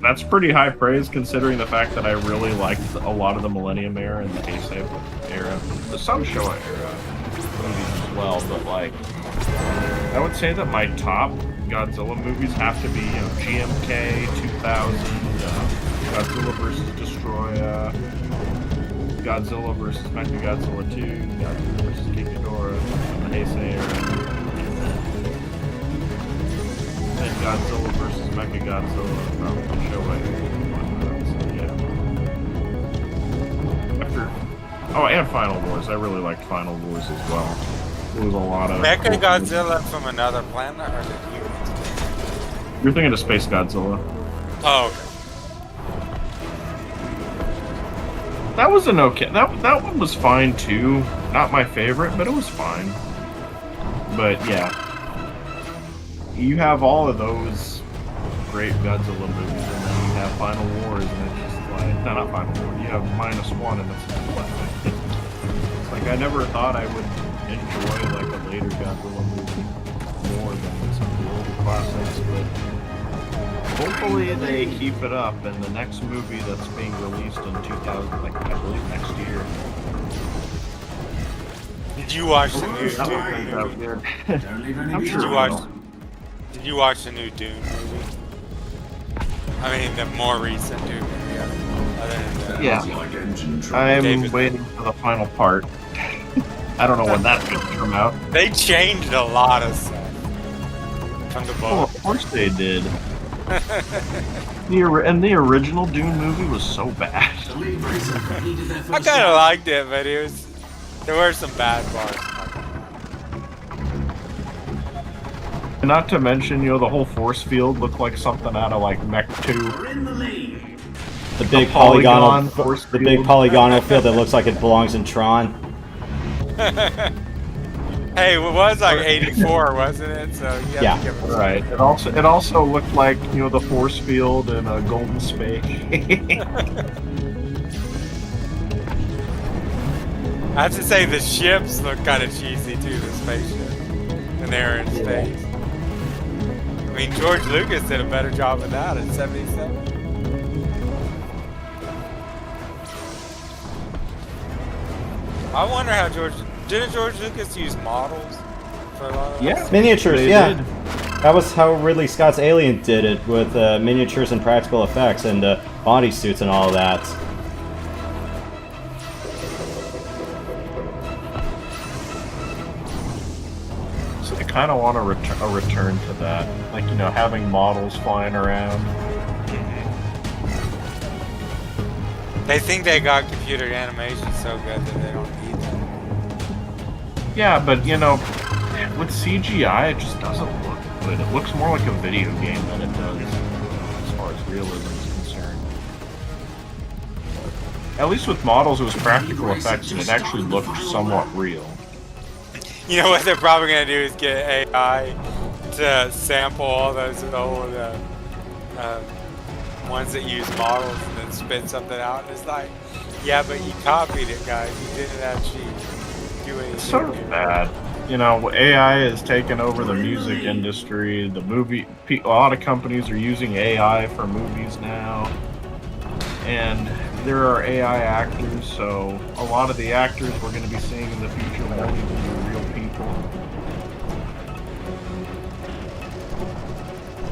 that's pretty high praise considering the fact that I really liked a lot of the Millennium era and the Heisei era, the some Showa era movies as well. But like, I would say that my top Godzilla movies have to be, you know, GMK 2000, Godzilla vs. Destroyer, Godzilla vs. Mechagodzilla 2, Godzilla vs. King Ghidorah, the Heisei era, and Godzilla vs. Mechagodzilla from Showa. So yeah. And Final Wars. I really liked Final Wars as well. There was a lot of Mechagodzilla from another planet, or the humans? You're thinking of Space Godzilla. Oh, okay. That was an okay. That one was fine too. Not my favorite, but it was fine. But yeah, you have all of those great Godzilla movies, and then you have Final Wars, and it's just like not Final Wars. You have -1, and it's like I never thought I would enjoy like a later Godzilla movie more than some of the older classics, but hopefully they keep it up, and the next movie that's being released in 2000, like I believe next year. Did you watch the new Dune movie? Did you watch the new Dune movie? I mean, the more recent Dune movie. Other than that. Yeah, I'm waiting for the final part. I don't know when that's going to come out. They changed a lot of stuff from the book. Oh, of course they did. And the original Dune movie was so bad. I kind of liked it, but there were some bad parts. Not to mention, you know, the whole force field looked like something out of like Mech 2. The big polygonal field that looks like it belongs in Tron. Hey, it was like 84, wasn't it? So you have to give it right. It also looked like, you know, the force field in a Golden Space. I have to say the ships look kind of cheesy too, the spaceship, when they were in space. I mean, George Lucas did a better job of that in '77. I wonder how didn't George Lucas use models for a lot of miniatures, yeah. That was how Ridley Scott's Alien did it, with miniatures and practical effects and bodysuits and all that. So I kind of want a return to that. Like, you know, having models flying around. They think they got computer animation so good that they don't need them. Yeah, but, you know, with CGI, it just doesn't look good. It looks more like a video game than it does as far as realism is concerned. At least with models, it was practical effects and it actually looked somewhat real. You know what they're probably going to do is get AI to sample all those old ones that use models and then spit something out. And it's like, yeah, but you copied it, guys. You didn't actually do anything. It's sort of bad. You know, AI has taken over the music industry. A lot of companies are using AI for movies now. And there are AI actors, so a lot of the actors we're going to be seeing in the future won't even be real people.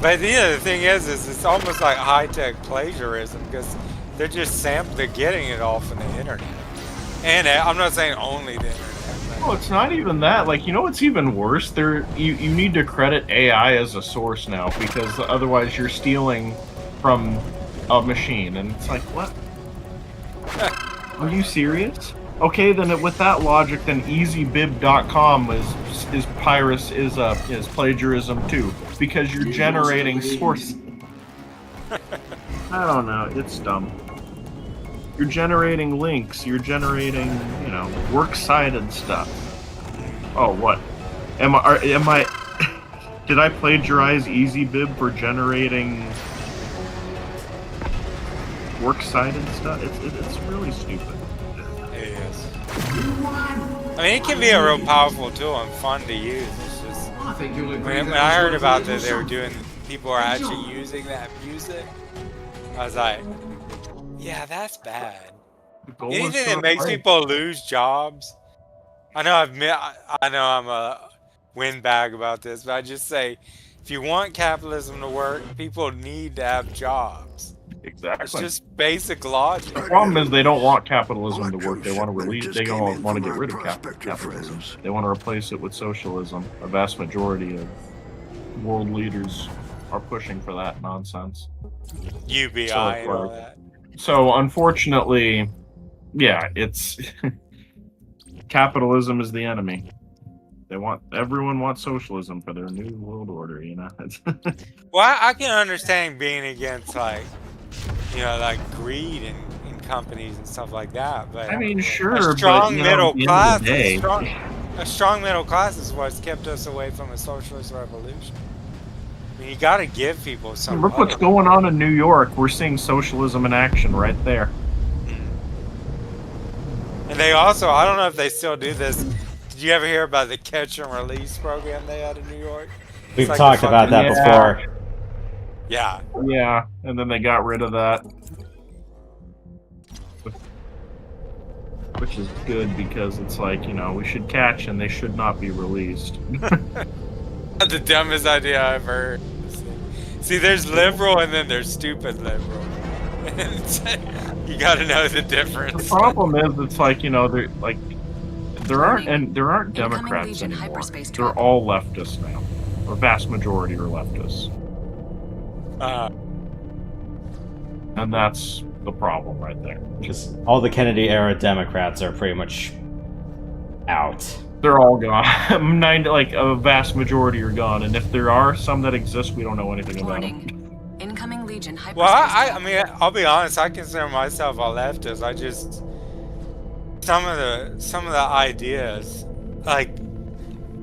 But the thing is it's almost like high-tech plagiarism because they're just they're getting it all from the internet. And I'm not saying only the internet. Well, it's not even that. Like, you know what's even worse? You need to credit AI as a source now because otherwise you're stealing from a machine, and it's like, what? Are you serious? Okay, then with that logic, then EasyBib.com is plagiarism too, because you're generating source. I don't know. It's dumb. You're generating links. You're generating, you know, works-cited stuff. Oh, what? Am I? Did I plagiarize EasyBib for generating works-cited stuff? It's really stupid. It is. I mean, it can be a real powerful tool and fun to use. It's just when I heard about that they were doing, people are actually using that music. I was like, yeah, that's bad. Anything that makes people lose jobs. I know I'm a windbag about this, but I just say, if you want capitalism to work, people need to have jobs. Exactly. It's just basic logic. The problem is they don't want capitalism to work. They want to release. They don't want to get rid of capitalism. They want to replace it with socialism. A vast majority of world leaders are pushing for that nonsense. UBI and all that. So unfortunately, yeah, it's capitalism is the enemy. Everyone wants socialism for their new world order, you know. Well, I can understand being against like greed in companies and stuff like that, but I mean, sure, a strong middle class, a strong middle class is what's kept us away from a socialist revolution. I mean, you got to give people some. Look what's going on in New York. We're seeing socialism in action right there. And they also, I don't know if they still do this. Did you ever hear about the catch and release program they had in New York? We've talked about that before. Yeah. Yeah, and then they got rid of that. Which is good because it's like, you know, we should catch and they should not be released. The dumbest idea I've heard. See, there's liberal and then there's stupid liberal. You gotta know the difference. The problem is, it's like, you know, there aren't Democrats anymore. They're all leftists now. The vast majority are leftists. And that's the problem right there. Because all the Kennedy era Democrats are pretty much out. They're all gone. A vast majority are gone, and if there are some that exist, we don't know anything about them. Incoming Legion hyperspace. Well, I mean, I'll be honest. I consider myself a leftist. I just some of the ideas, like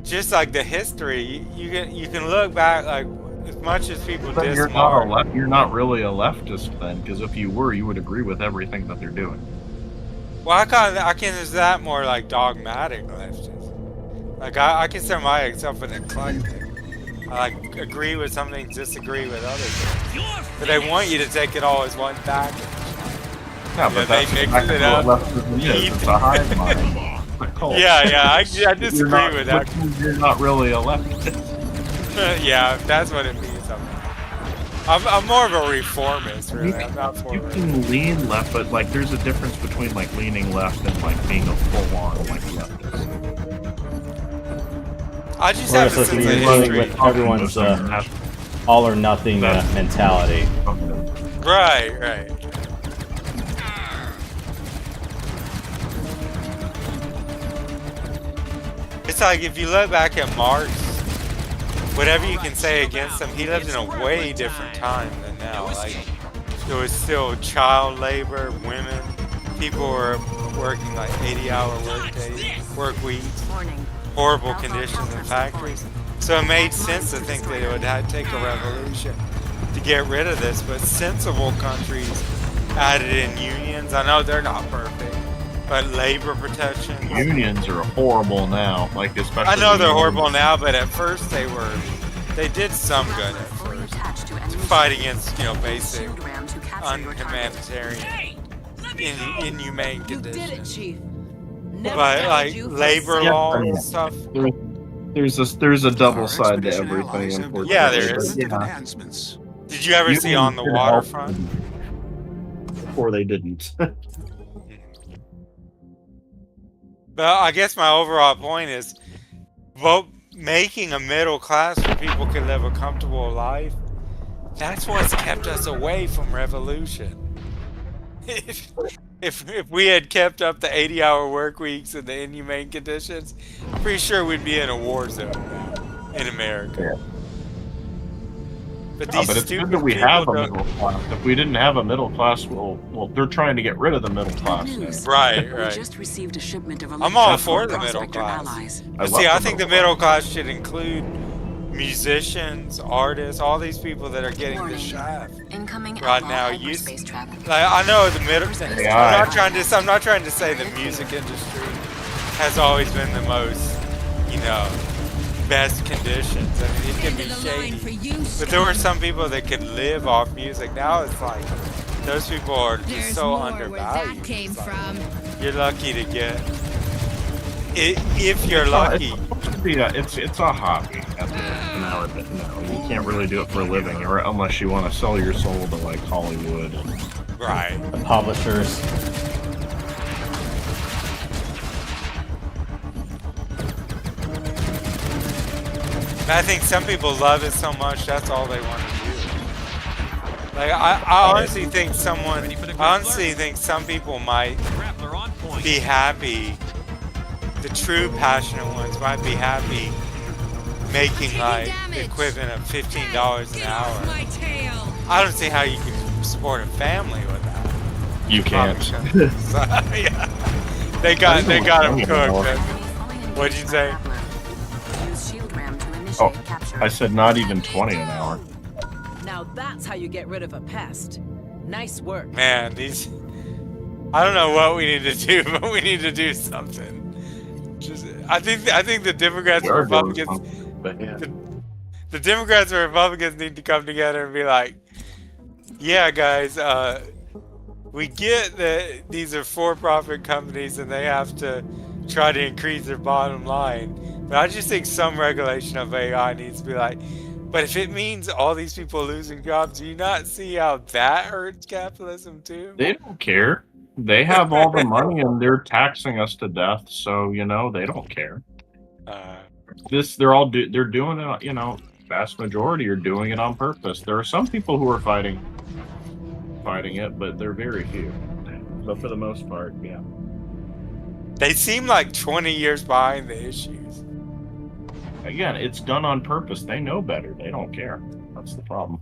just like the history, you can look back like as much as people Then dislike. you're not really a leftist then, because if you were, you would agree with everything that they're doing. Well, I consider that more like dogmatic leftist. Like I consider myself an eclectic. I like agree with something, disagree with other things. But they want you to take it all as one package. Yeah, but that's exactly what leftism is. It's a hive mind. Yeah, I disagree with that. You're not really a leftist. Yeah, that's what it means. I'm more of a reformist, really. I'm not for You can lean left, but like there's a difference between like leaning left and like being a full-on like leftist. I just have a sense of history. With everyone's all or nothing mentality. Right. It's like if you look back at Marx, whatever you can say against him, he lived in a way different time than now. Like, there was still child labor, women, people were working like 80-hour work weeks, horrible conditions in factories. So it made sense to think that it would take a revolution to get rid of this, but sensible countries added in unions. I know they're not perfect, but labor protection. Unions are horrible now, like especially. I know they're horrible now, but at first they did some good at first to fight against, basic unhumanitarian, inhumane conditions. But like labor law and stuff. There's a double side to everything, unfortunately. Yeah, there is. Did you ever see On the Waterfront? Before they didn't. But I guess my overall point is, making a middle class where people can live a comfortable life, that's what's kept us away from revolution. If we had kept up the 80-hour work weeks and the inhumane conditions, I'm pretty sure we'd be in a war zone in America. Yeah. But But it's good that we have a middle class. If we didn't have a middle class, well, they're trying to get rid of the middle class. Right. We just received a shipment of I'm all for the middle class. But see, I think the middle class should include musicians, artists, all these people that are getting the shaft right now. I know the middle. I'm not trying to say the music industry has always been the most, best conditions. I mean, it can be shady, but there were some people that could live off music. Now it's like those people are just so undervalued. You're lucky to get. If you're lucky. It's a hobby at the end of it. No, you can't really do it for a living, or unless you want to sell your soul to like Hollywood and the publishers. I think some people love it so much that's all they want to do. Like I honestly think some people might be happy. The true passionate ones might be happy making like the equivalent of $15 an hour. I don't see how you can support a family with that. You can't. Yeah. They got them cooked. What'd you say? Oh, I said not even 20 an hour. Now that's how you get rid of a pest. Nice work. Man, I don't know what we need to do, but we need to do something. I think the Democrats and Republicans, the Democrats and Republicans need to come together and be like, yeah, guys, we get that these are for-profit companies and they have to try to increase their bottom line. But I just think some regulation of AI needs to be like, but if it means all these people losing jobs, do you not see how that hurts capitalism too? They don't care. They have all the money and they're taxing us to death, so they don't care. They're doing it. Vast majority are doing it on purpose. There are some people who are fighting it, but they're very few. But for the most part, yeah. They seem like 20 years behind the issues. Again, it's done on purpose. They know better. They don't care. That's the problem.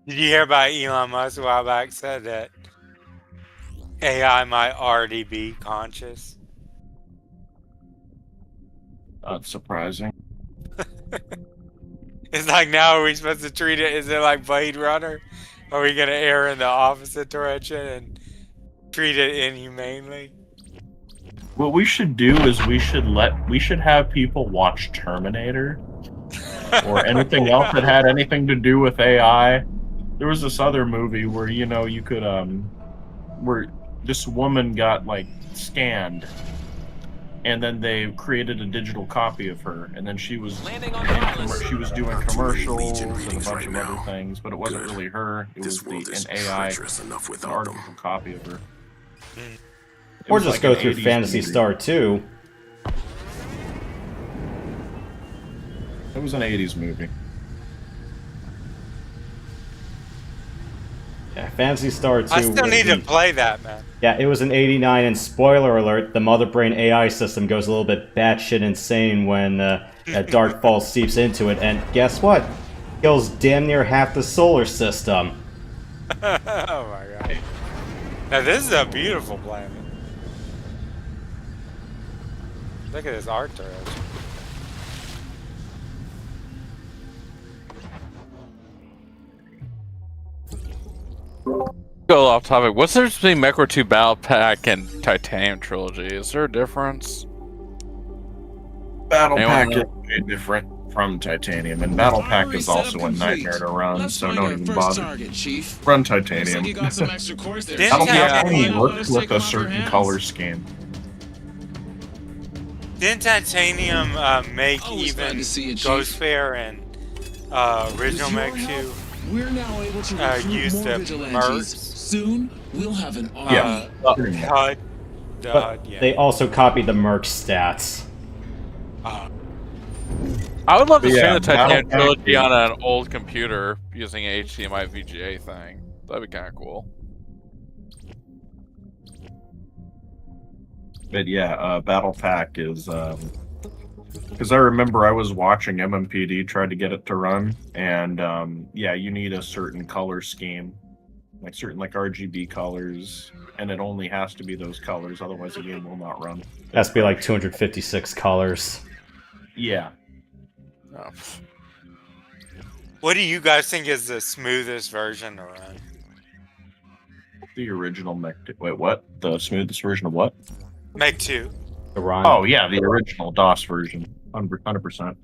Did you hear about Elon Musk a while back said that AI might already be conscious? That's surprising. It's like, now are we supposed to treat it? Is it like Blade Runner? Are we going to err in the opposite direction and treat it inhumanely? What we should do is we should have people watch Terminator or anything else that had anything to do with AI. There was this other movie where you could where this woman got like scanned, and then they created a digital copy of her, and then she was doing commercials and a bunch of other things, but it wasn't really her. It was an AI, an artificial copy of her. Or just go through Phantasy Star 2. It was an 80s movie. Yeah, Phantasy Star 2. I still need to play that, man. Yeah, it was an 89, and spoiler alert, the Mother Brain AI system goes a little bit batshit insane when Darkfall seeps into it, and guess what? Kills damn near half the solar system. Oh my god. Now this is a beautiful planet. Look at this art direction. Go off topic. What's the difference between Metroid 2 Battle Pack and Titanium Trilogy? Is there a difference? Battle Pack is very different from Titanium, and Battle Pack is also a nightmare to run, so don't even bother. Run Titanium. Battle Pack only works with a certain color scheme. Didn't Titanium make even Ghostfair and original Meg 2 use the mercs? Soon we'll have an HUD. They also copied the merc stats. I would love to see the Titanium Trilogy on an old computer using an HDMI VGA thing. That'd be kind of cool. But yeah, Battle Pack is because I remember I was watching MMPD try to get it to run, and yeah, you need a certain color scheme, like certain RGB colors, and it only has to be those colors, otherwise the game will not run. It has to be like 256 colors. Yeah. Oh. What do you guys think is the smoothest version to run? The original Mech. Wait, what? The smoothest version of what? Meg 2. Oh yeah, the original DOS version, 100%.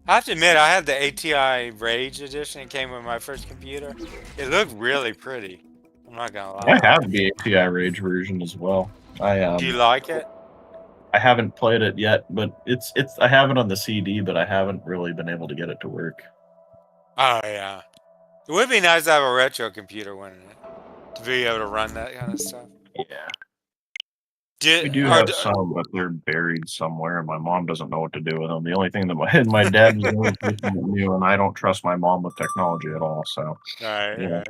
I have to admit, I had the ATI Rage edition. It came with my first computer. It looked really pretty. I'm not gonna lie. I have the ATI Rage version as well. Do you like it? I haven't played it yet, but it's. I have it on the CD, but I haven't really been able to get it to work. Oh yeah, it would be nice to have a retro computer, wouldn't it? To be able to run that kind of stuff. Yeah. We do have some, but they're buried somewhere, and my mom doesn't know what to do with them. The only thing that my dad is the only person that knew, and I don't trust my mom with technology at all. So, right.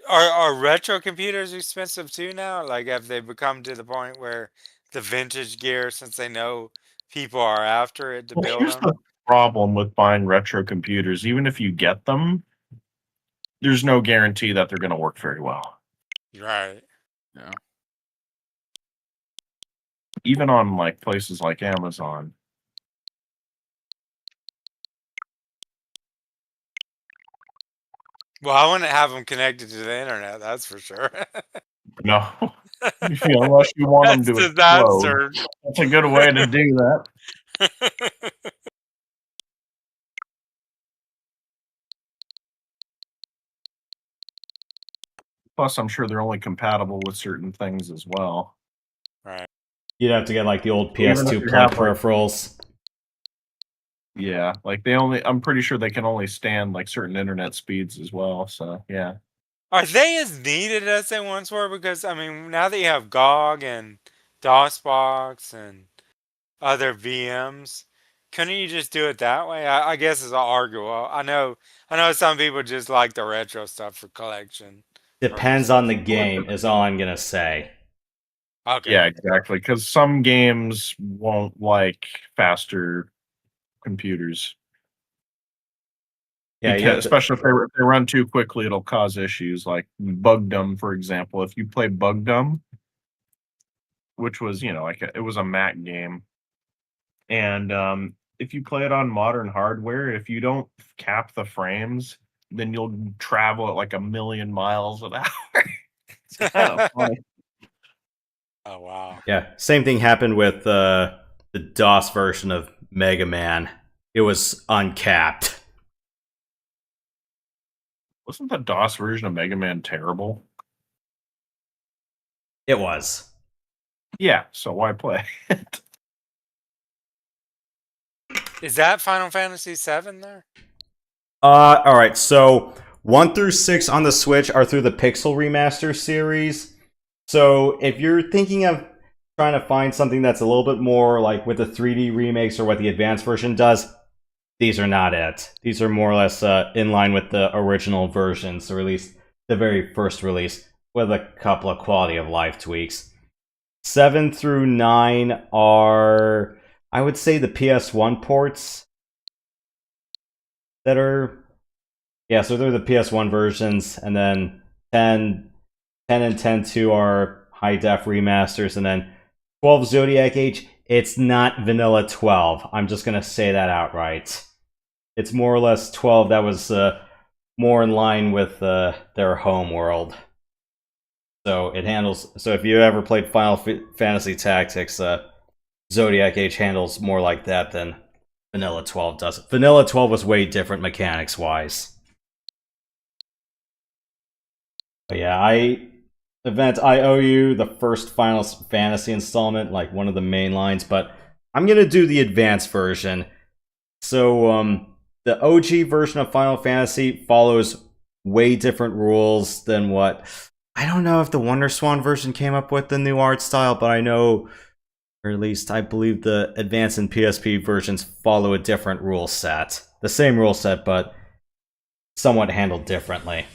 Are retro computers expensive too now? Like, have they become to the point where the vintage gear, since they know people are after it to build here's them? the problem with buying retro computers. Even if you get them, there's no guarantee that they're going to work very well. Right. Yeah. Even on places like Amazon. Well, I wouldn't have them connected to the internet, that's for sure. No. Unless you want them to explode. That's a good way to do that. Plus, I'm sure they're only compatible with certain things as well. Right. You'd have to get the old PS2 plug peripherals. Yeah, I'm pretty sure they can only stand certain internet speeds as well. So yeah. Are they as needed as they once were? Because I mean, now that you have GOG and DOSBox and other VMs, couldn't you just do it that way? I guess it's arguable. I know some people just like the retro stuff for collection. Depends on the game, is all I'm gonna say. Okay. Yeah, exactly. Because some games won't like faster computers. Yeah, especially if they run too quickly, it'll cause issues. Like Bugdom, for example. If you play Bugdom, which was it was a Mac game, and if you play it on modern hardware, if you don't cap the frames, then you'll travel at 1,000,000 miles an hour. kind of funny. Oh wow. Yeah, same thing happened with the DOS version of Mega Man. It was uncapped. Wasn't the DOS version of Mega Man terrible? It was. Yeah, so why play it? Is that Final Fantasy VII there? All right. So 1 through 6 on the Switch are through the Pixel Remaster series. So if you're thinking of trying to find something that's a little bit more like with the 3D remakes or what the advanced version does, these are not it. These are more or less in line with the original versions, or at least the very first release, with a couple of quality of life tweaks. 7 through 9 are, I would say, the PS1 ports that are... Yeah, so they're the PS1 versions, and then 10 and 10.2 are high-def remasters, and then 12 Zodiac Age, it's not Vanilla 12. I'm just going to say that outright. It's more or less 12 that was more in line with their home world. So it handles... So if you ever played Final Fantasy Tactics, Zodiac Age handles more like that than Vanilla 12 does. Vanilla 12 was way different mechanics-wise. But yeah, I owe you the first Final Fantasy installment, like one of the main lines, but I'm gonna do the advanced version. So, the OG version of Final Fantasy follows way different rules than what... I don't know if the WonderSwan version came up with the new art style, but I know, or at least I believe the advanced and PSP versions follow a different rule set. The same rule set, but somewhat handled differently.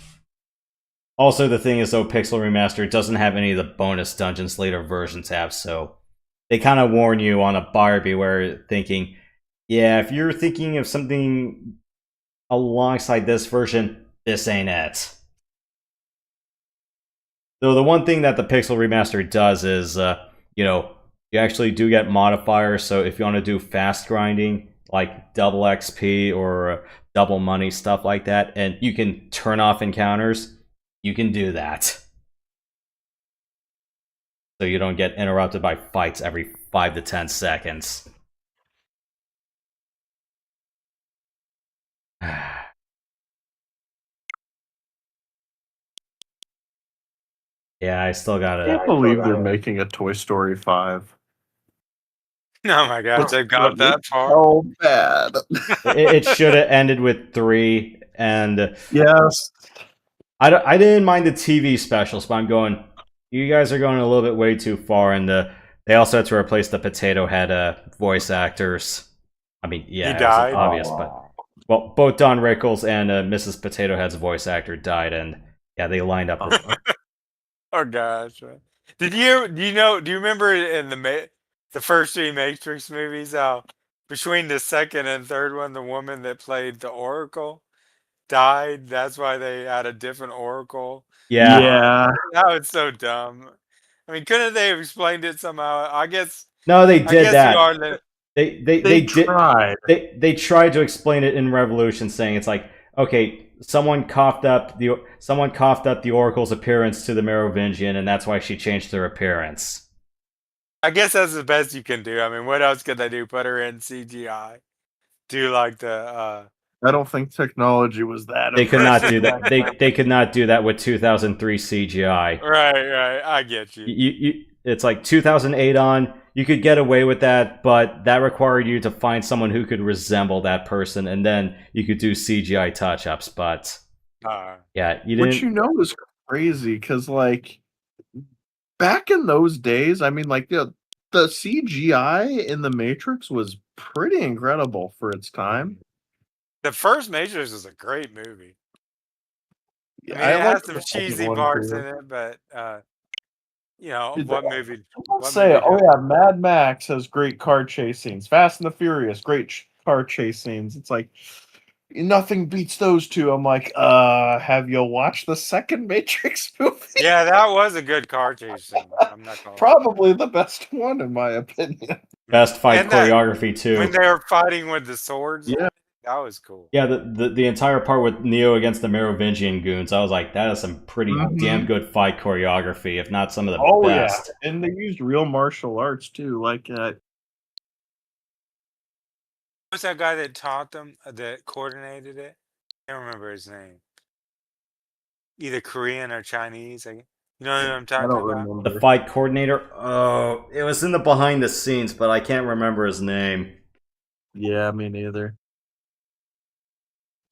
Also, the thing is, though, Pixel Remaster doesn't have any of the bonus dungeons later versions have, so they kind of warn you on a buyer beware, thinking, yeah, if you're thinking of something alongside this version, this ain't it. Though the one thing that the Pixel Remaster does is, you actually do get modifiers, so if you want to do fast grinding, like double XP or double money, stuff like that, and you can turn off encounters, you can do that. So you don't get interrupted by fights every 5 to 10 seconds. Yeah, I still gotta... I can't believe they're making a Toy Story 5. Oh my god, they've got that far. So bad. It should have ended with 3, and... Yes. I didn't mind the TV specials, but I'm going... You guys are going a little bit way too far, and they also had to replace the Potato Head voice actors. I mean, yeah, he died. It's obvious, but... Well, both Don Rickles and Mrs. Potato Head's voice actor died, and yeah, they lined up... Oh gosh. Do you remember in the first 3 Matrix movies how between the second and third one the woman that played the Oracle died? That's why they had a different Oracle. Yeah. That was so dumb. I mean, couldn't they have explained it somehow? I guess. No, they did that. They tried. They tried to explain it in Revolution, saying it's like, okay, someone coughed up the Oracle's appearance to the Merovingian, and that's why she changed her appearance. I guess that's the best you can do. I mean, what else could they do? Put her in CGI? Do like the... I don't think technology was that. They could not do that. They could not do that with 2003 CGI. Right. I get you. It's like 2008 on. You could get away with that, but that required you to find someone who could resemble that person, and then you could do CGI touch-ups. But yeah, you didn't. Which is crazy because like back in those days, I mean, like the CGI in the Matrix was pretty incredible for its time. The first Matrix was a great movie. Yeah, I mean, it has some cheesy parts in it, but what movie? Mad Max has great car chase scenes. Fast and the Furious, great car chase scenes. It's like nothing beats those two. I'm like, have you watched the second Matrix movie? Yeah, that was a good car chase scene. I'm not gonna Probably the best one in my opinion. Best fight choreography too. When they were fighting with the swords. Yeah. That was cool. Yeah, the entire part with Neo against the Merovingian goons, I was like, that is some pretty damn good fight choreography, if not some of the best. Yeah, and they used real martial arts too. Like, who was that guy that taught them, that coordinated it? I can't remember his name. Either Korean or Chinese. You know who I'm talking about? The fight coordinator? Oh, it was in the behind the scenes, but I can't remember his name. Yeah, me neither.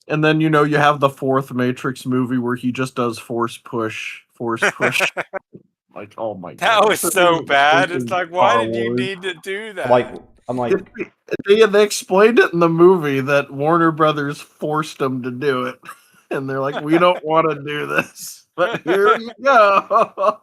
And then, you have the fourth Matrix movie where he just does force push. Like, oh my god. That was so bad. It's like, why did you need to do that? I'm like... They explained it in the movie that Warner Brothers forced them to do it. And they're like, we don't want to do this. But here you go.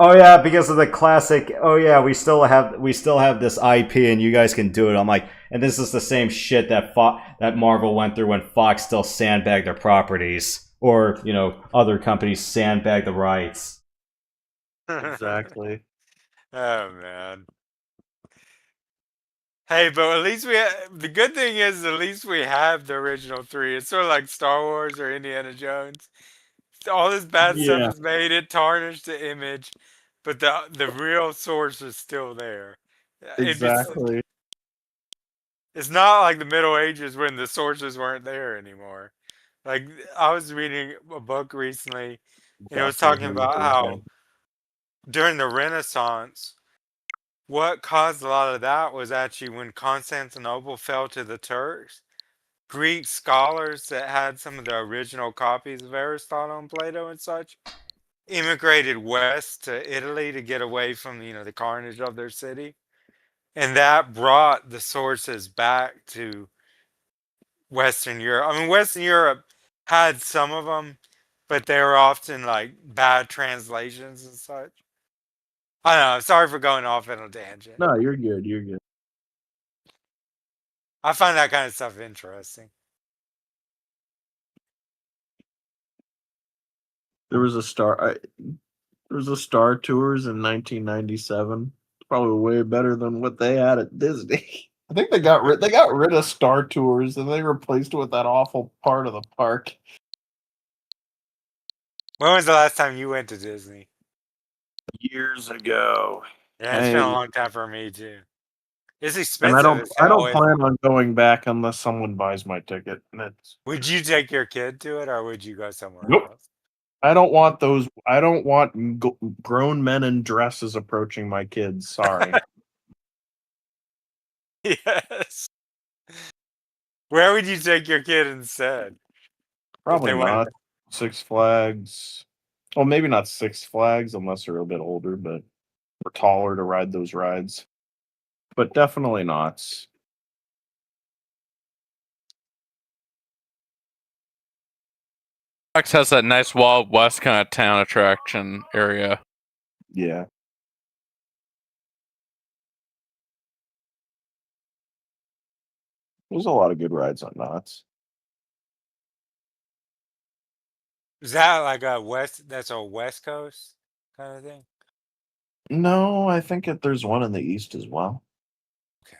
Oh yeah, because of the classic. Oh yeah, we still have this IP, and you guys can do it. I'm like, and this is the same shit that that Marvel went through when Fox still sandbagged their properties, or other companies sandbag the rights. Exactly. Oh man. Hey, but at least the good thing is at least we have the original 3. It's sort of like Star Wars or Indiana Jones. All this bad stuff is made. It tarnished the image, but the real source is still there. Exactly. It's not like the Middle Ages when the sources weren't there anymore. Like, I was reading a book recently, and it was talking about how during the Renaissance, what caused a lot of that was actually when Constantinople fell to the Turks. Greek scholars that had some of the original copies of Aristotle and Plato and such immigrated west to Italy to get away from the carnage of their city, and that brought the sources back to Western Europe. I mean, Western Europe had some of them, but they were often like bad translations and such. I don't know. Sorry for going off on a tangent. No, you're good. You're good. I find that kind of stuff interesting. There was a Star Tours in 1997. Probably way better than what they had at Disney. I think they got rid of Star Tours and they replaced it with that awful part of the park. When was the last time you went to Disney? Years ago. Yeah, it's been a long time for me too. It's expensive. And I don't plan on going back unless someone buys my ticket. Would you take your kid to it, or would you go somewhere else? I don't want those. I don't want grown men in dresses approaching my kids. Sorry. Yes. Where would you take your kid instead? Probably not Six Flags. Well, maybe not Six Flags unless they're a bit older, but or taller to ride those rides. But definitely not. Fox has that nice Wild West kind of town attraction area. Yeah. There's a lot of good rides on Knott's. Is that like that's a West Coast kind of thing? No, I think there's one in the East as well. Okay.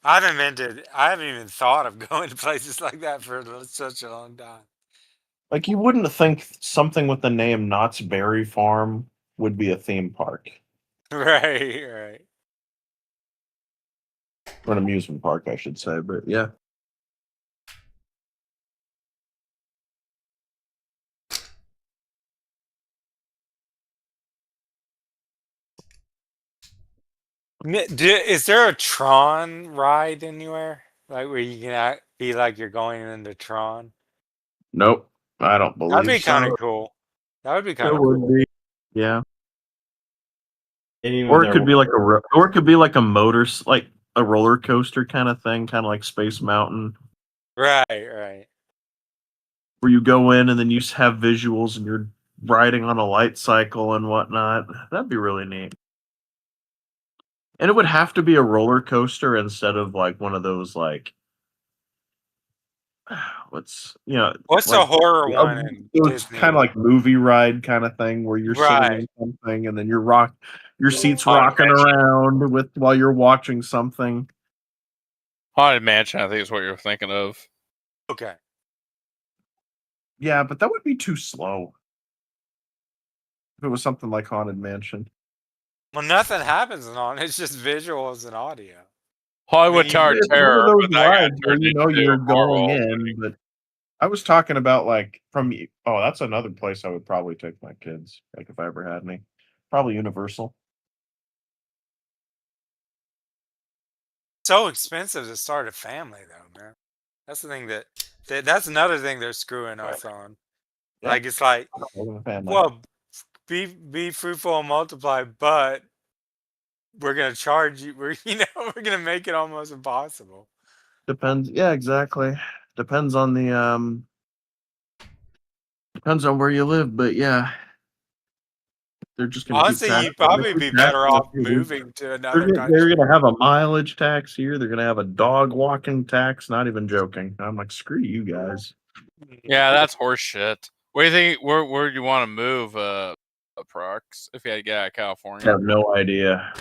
I haven't even thought of going to places like that for such a long time. Like, you wouldn't think something with the name Knott's Berry Farm would be a theme park. Right. Or an amusement park, I should say, but yeah. Is there a Tron ride anywhere? Like where you can be like you're going into Tron? Nope. I don't believe That'd be kind of cool. That would be kind of cool. Be. Yeah. Or it could be like a roller coaster kind of thing, kind of like Space Mountain. Right. Where you go in and then you have visuals and you're riding on a light cycle and whatnot. That'd be really neat. And it would have to be a roller coaster instead of like one of those like what's the like, horror one? It's kind of like movie ride kind of thing where you're sitting in something and then your seat's rocking around while you're watching something. Haunted Mansion, I think is what you're thinking of. Okay. Yeah, but that would be too slow. If it was something like Haunted Mansion. Well, nothing happens on it. It's just visuals and audio. Hollywood Tower It's Terror. one of those but that got rides where turned you know into you're Marvel. going in, but I was talking about like that's another place I would probably take my kids, like if I ever had any. Probably Universal. So expensive to start a family, though, man. That's the thing that's another thing they're screwing us on. Yeah. Like it's like, well, be fruitful and multiply, but we're gonna charge you. We're gonna make it almost impossible. Depends. Yeah, exactly. Depends on the depends on where you live, but yeah, they're just gonna Honestly, you'd probably be better off moving to another They're country. gonna have a mileage tax here. They're gonna have a dog walking tax. Not even joking. I'm like, screw you guys. Yeah, that's horse shit. What do you think? Where do you want to move, Prox? If you had to get out of I California, have no idea.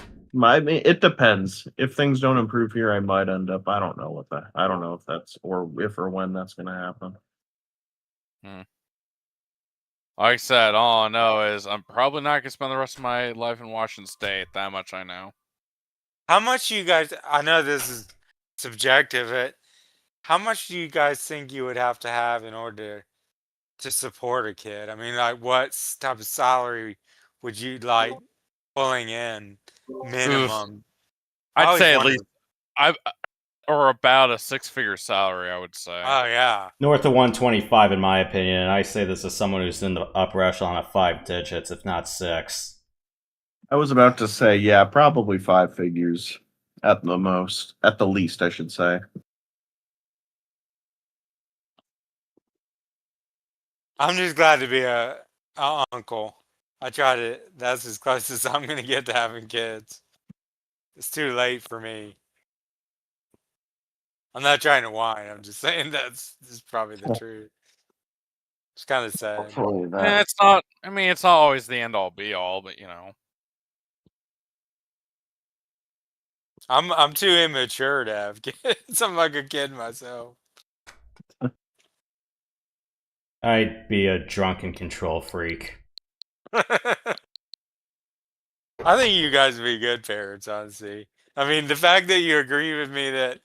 I mean, it depends. If things don't improve here, I might end up. I don't know I don't know if that's or if or when that's gonna happen. Like I said, all I know is I'm probably not gonna spend the rest of my life in Washington State. That much I know. How much do you guys? I know this is subjective, but how much do you guys think you would have to have in order to support a kid? I mean, like, what type of salary would you like pulling in minimum? I'd say at least or about a 6-figure salary. I would say. Oh yeah, North of 125 in my opinion, and I say this as someone who's in the upper echelon of 5 digits, if not 6. I was about to say, yeah, probably 5 figures at the most, at the least, I should say. I'm just glad to be a uncle. That's as close as I'm gonna get to having kids. It's too late for me. I'm not trying to whine. I'm just saying this is probably the truth. It's kind of sad. Yeah, it's not. I mean, it's not always the end all be all, but you know. I'm too immature to have kids. I'm like a kid myself. I'd be a drunken control freak. I think you guys would be good parents, honestly. I mean, the fact that you agree with me that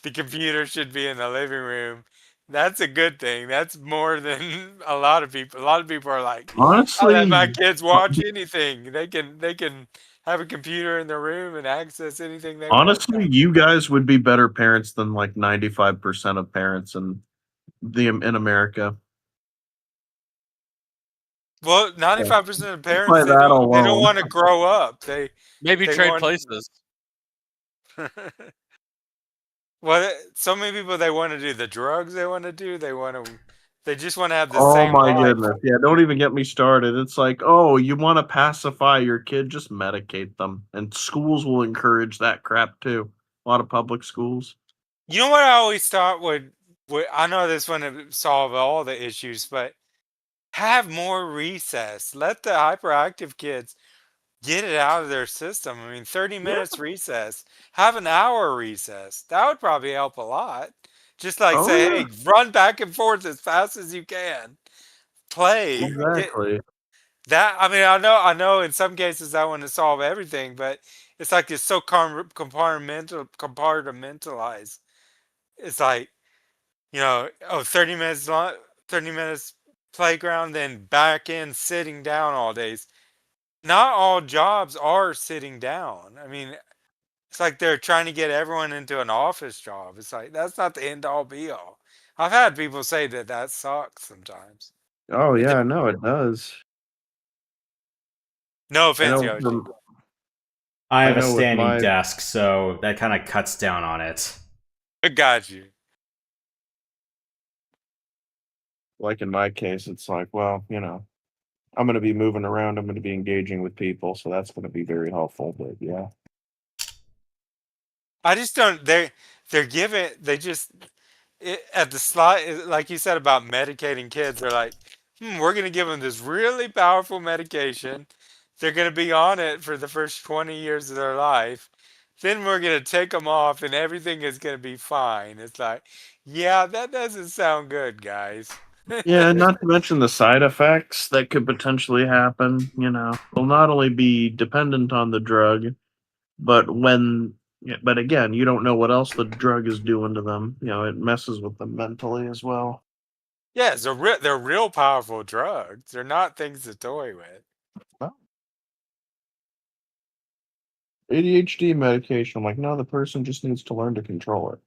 the computer should be in the living room, that's a good thing. That's more than a lot of people. A lot of people are like, honestly, I let my kids watch anything. They can have a computer in their room and access anything they want. Honestly, you guys would be better parents than like 95% of parents in America. Well, 95% of parents By they that don't alone. want to grow up. They maybe they trade want- places. Well, so many people they want to do the drugs they want to do. They just want to have the Oh same my life. goodness. Yeah, don't even get me started. It's like, oh, you want to pacify your kid, just medicate them. And schools will encourage that crap too. A lot of public schools. You know what I always thought would I know this wouldn't solve all the issues, but have more recess. Let the hyperactive kids get it out of their system. I mean, 30 minutes recess. Have an hour recess. That would probably help a lot. Just like say, hey, run back and forth as fast as you can. Play. Exactly. I mean, I know in some cases I want to solve everything, but it's like it's so compartmentalized. It's like, 30 minutes long, 30 minutes playground, then back in sitting down all days. Not all jobs are sitting down. I mean, it's like they're trying to get everyone into an office job. It's like that's not the end all be all. I've had people say that sucks sometimes. Oh yeah, no, it does. No offense, I know Yoshi. I have I a know with standing my- desk, so that kind of cuts down on it. I got you. Like in my case, it's like, well, I'm going to be moving around. I'm going to be engaging with people, so that's going to be very helpful. But yeah, I just don't. They're giving. They just at the slide, like you said about medicating kids. They're like, we're going to give them this really powerful medication. They're going to be on it for the first 20 years of their life. then we're gonna take them off and everything is gonna be fine. It's like, yeah, that doesn't sound good, guys. Yeah, not to mention the side effects that could potentially happen. Will not only be dependent on the drug, but but again, you don't know what else the drug is doing to them. It messes with them mentally as well. Yeah, they're real powerful drugs. They're not things to toy with. ADHD medication, I'm like, no, the person just needs to learn to control it.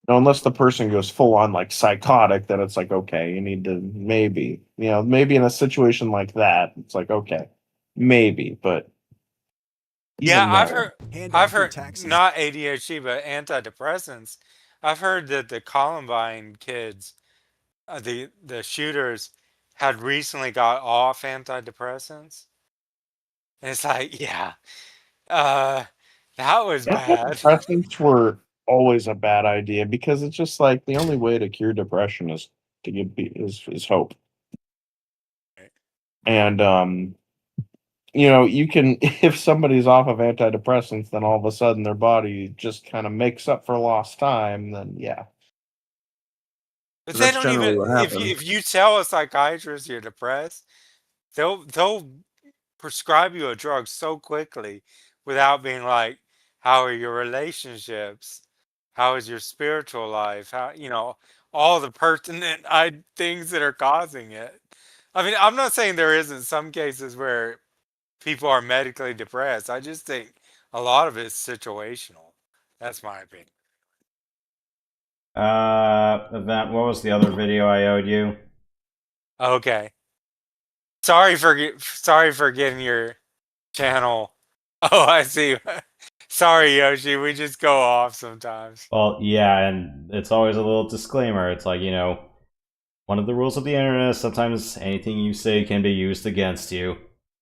Now, unless the person goes full on like psychotic, then it's like, okay, you need to maybe in a situation like that, it's like, okay, maybe, but Yeah, even I've heard not ADHD, but antidepressants. I've heard that the Columbine kids, the shooters, had recently got off antidepressants. And it's like, yeah, that was bad. Antidepressants were always a bad idea because it's just like the only way to cure depression is to is hope. And you can if somebody's off of antidepressants, then all of a sudden their body just kind of makes up for lost time. Then yeah. But That's they don't generally even what happens. if you tell a psychiatrist you're depressed, they'll prescribe you a drug so quickly without being like, how are your relationships? How is your spiritual life? How all the pertinent things that are causing it. I mean, I'm not saying there isn't some cases where people are medically depressed. I just think a lot of it's situational. That's my opinion. Event, what was the other video I owed you? Okay. Sorry for getting your channel. Oh, I see. Sorry, Yoshi. We just go off sometimes. Well, yeah, and it's always a little disclaimer. It's like, one of the rules of the internet is sometimes anything you say can be used against you.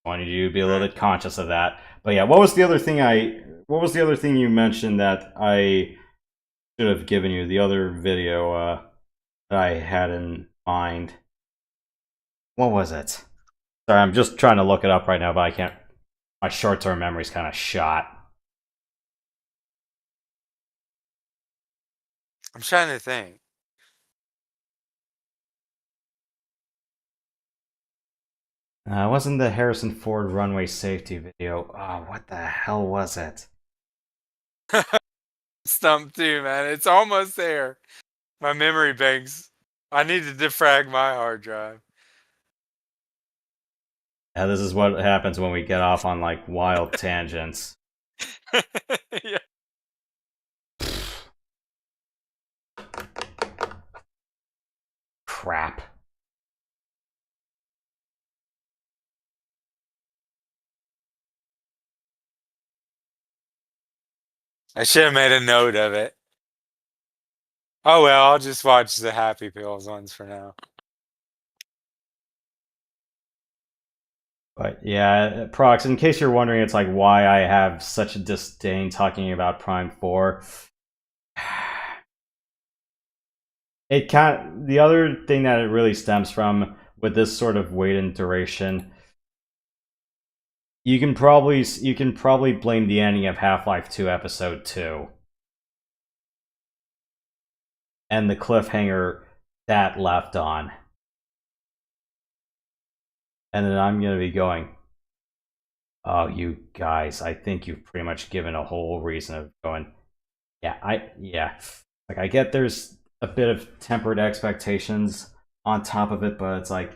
I wanted you to be a little bit conscious of that. But yeah, what was the other thing you mentioned that I should have given you? The other video that I had in mind. What was it? Sorry, I'm just trying to look it up right now, but I can't. My short-term memory's kind of shot. I'm trying to think. It wasn't the Harrison Ford runway safety video. Oh, what the hell was it? Stumped too, man. It's almost there. My memory banks. I need to defrag my hard drive. Yeah, this is what happens when we get off on like wild tangents. Yeah. Crap. I should have made a note of it. Oh well, I'll just watch the Happy Pills ones for now. But yeah, Prox, in case you're wondering, it's like why I have such a disdain talking about Prime 4. The other thing that it really stems from with this sort of wait and duration, you can probably blame the ending of Half-Life 2 Episode 2 and the cliffhanger that left on. And then I'm going to be going, oh, you guys, I think you've pretty much given a whole reason of going, yeah. Like, I get there's a bit of tempered expectations on top of it, but it's like,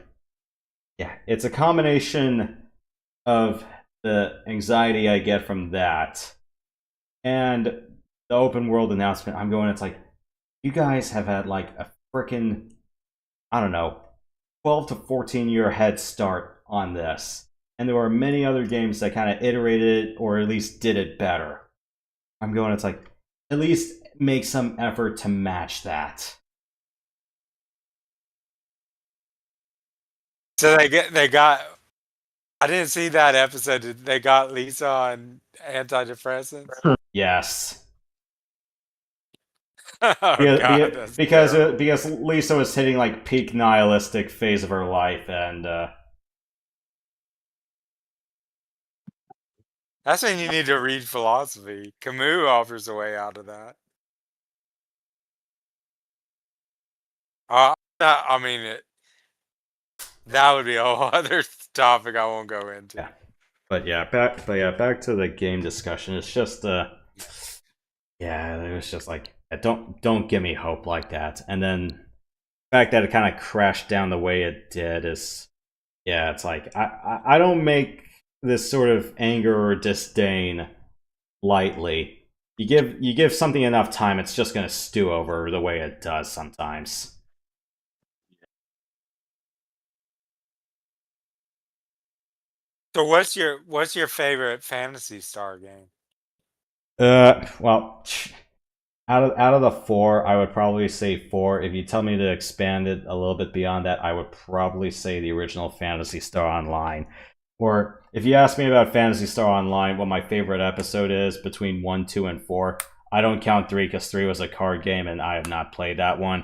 yeah, it's a combination of the anxiety I get from that and the open world announcement. I'm going, it's like, you guys have had like a freaking, I don't know, 12 to 14 year head start on this. And there were many other games that kind of iterated it or at least did it better. I'm going, it's like, at least make some effort to match that. So they got. I didn't see that episode. They got Lisa on antidepressants? Yes. Oh, God, because Lisa was hitting like peak nihilistic phase of her life, and That's when you need to read philosophy. Camus offers a way out of that. I mean, that would be a whole other topic I won't go into. Yeah. But yeah, back to the game discussion. It's just yeah, it was just like, don't give me hope like that. And then the fact that it kind of crashed down the way it did is, yeah, it's like I don't make this sort of anger or disdain lightly. You give something enough time, it's just gonna stew over the way it does sometimes. So what's your favorite Phantasy Star game? Well, out of the 4, I would probably say 4. If you tell me to expand it a little bit beyond that, I would probably say the original Phantasy Star Online. Or if you ask me about Phantasy Star Online, what my favorite episode is between 1, 2, and 4, I don't count 3 because 3 was a card game and I have not played that one.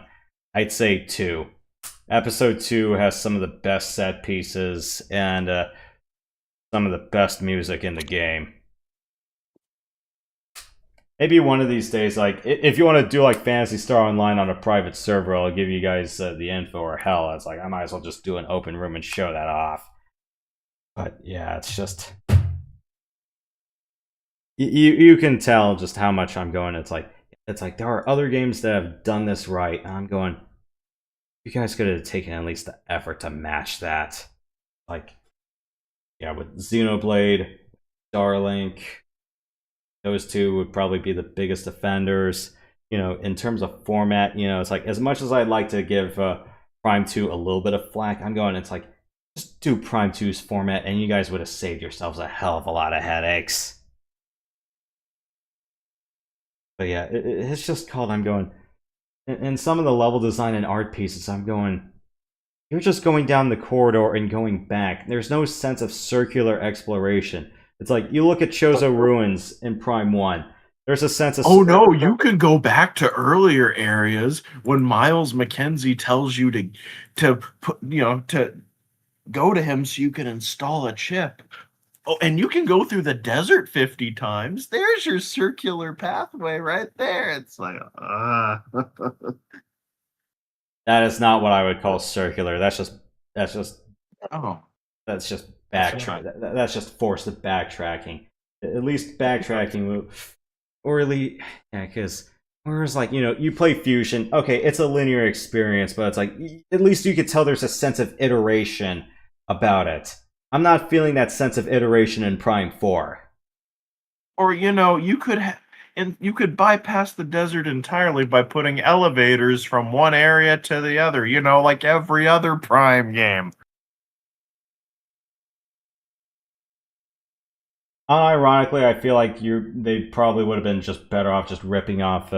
I'd say 2. Episode 2 has some of the best set pieces and some of the best music in the game. Maybe one of these days, like, if you want to do like Phantasy Star Online on a private server, I'll give you guys the info, or hell, it's like I might as well just do an open room and show that off. But yeah, it's just you can tell just how much I'm going. It's like there are other games that have done this right, and I'm going, you guys could have taken at least the effort to match that. Like, yeah, with Xenoblade, Starlink, those two would probably be the biggest offenders. You know, in terms of format, you know, it's like, as much as I'd like to give Prime 2 a little bit of flack, I'm going, it's like, just do Prime 2's format and you guys would have saved yourselves a hell of a lot of headaches. But yeah, it's just called, I'm going, and some of the level design and art pieces, I'm going, you're just going down the corridor and going back. There's no sense of circular exploration. It's like, you look at Chozo Ruins in Prime 1. There's a sense of... Oh no, you can go back to earlier areas when Miles McKenzie tells you to put, you know, to go to him so you can install a chip. Oh, and you can go through the desert 50 times. There's your circular pathway right there. It's like, That is not what I would call circular. That's just backtrack. That's just forced backtracking. At least backtracking will, or really, yeah, because whereas, like, you know, you play Fusion, okay, it's a linear experience, but it's like, at least you could tell there's a sense of iteration about it. I'm not feeling that sense of iteration in Prime 4. Or, you know, you could you could bypass the desert entirely by putting elevators from one area to the other, you know, like every other Prime game. Unironically, I feel like they probably would have been just better off just ripping off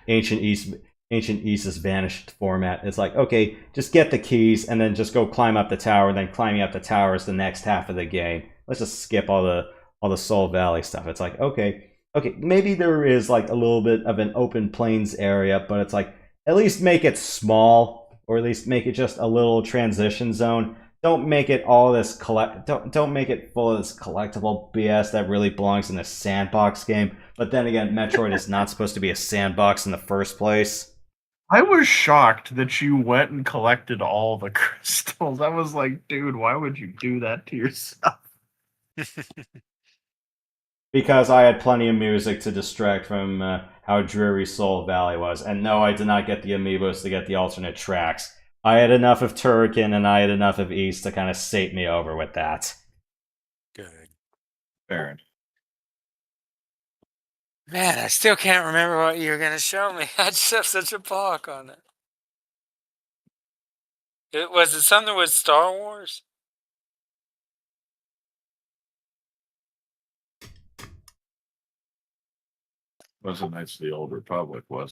Ancient East's Vanished format. It's like, okay, just get the keys and then just go climb up the tower, and then climbing up the tower is the next half of the game. Let's just skip all the Soul Valley stuff. It's like, okay, maybe there is like a little bit of an open plains area, but it's like, at least make it small, or at least make it just a little transition zone. Don't make it all this don't make it full of this collectible BS that really belongs in a sandbox game. But then again, Metroid is not supposed to be a sandbox in the first place. I was shocked that you went and collected all the crystals. I was like, dude, why would you do that to yourself? Because I had plenty of music to distract from how dreary Soul Valley was. And no, I did not get the amiibos to get the alternate tracks. I had enough of Turrican and I had enough of East to kind of sate me over with that. Good. Fair. Man, I still can't remember what you were going to show me. I just have such a block on it. Was it something with Star Wars? Wasn't Knights of the Old Republic, was.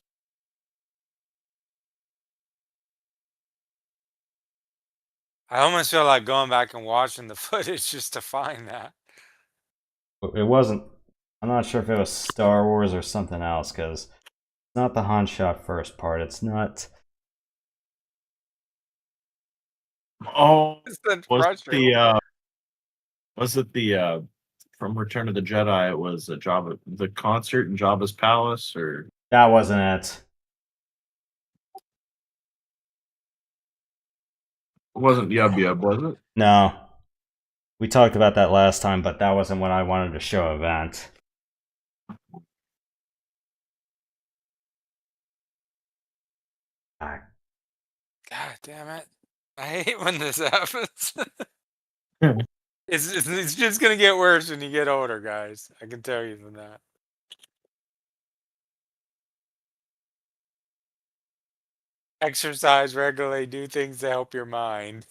I almost feel like going back and watching the footage just to find that. It wasn't. I'm not sure if it was Star Wars or something else, because it's not the Han Shot first part. It's not. Oh, was it the from Return of the Jedi. It was the concert in Jabba's palace, or that wasn't it. It wasn't Yub Yub, was it? No. We talked about that last time, but that wasn't what I wanted to show event. God damn it. I hate when this happens. It's just gonna get worse when you get older, guys. I can tell you from that. Exercise regularly, do things to help your mind.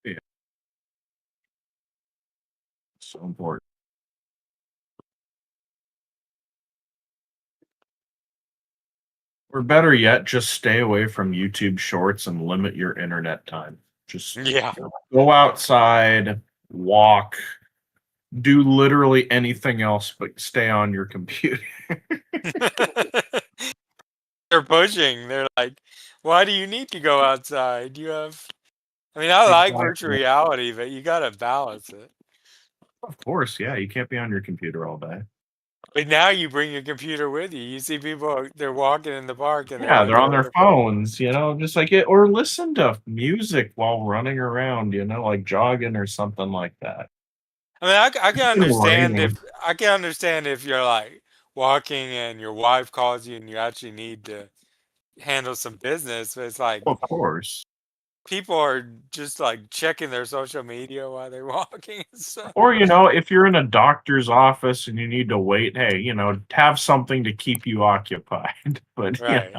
Yeah. So important. Or better yet, just stay away from YouTube Shorts and limit your internet time. Just go outside, walk, do literally anything else but stay on your computer. They're pushing. They're like, why do you need to go outside? You have... I mean, I like virtual reality, but you gotta balance it. Of course, yeah. You can't be on your computer all day. But now you bring your computer with you. You see people, they're walking in the park and they're on their phones, just like it, or listen to music while running around, like jogging or something like that. I mean, I can understand if you're like walking and your wife calls you and you actually need to handle some business. But it's like, of course, people are just like checking their social media while they're walking and stuff. Or if you're in a doctor's office and you need to wait, hey, have something to keep you occupied. But right.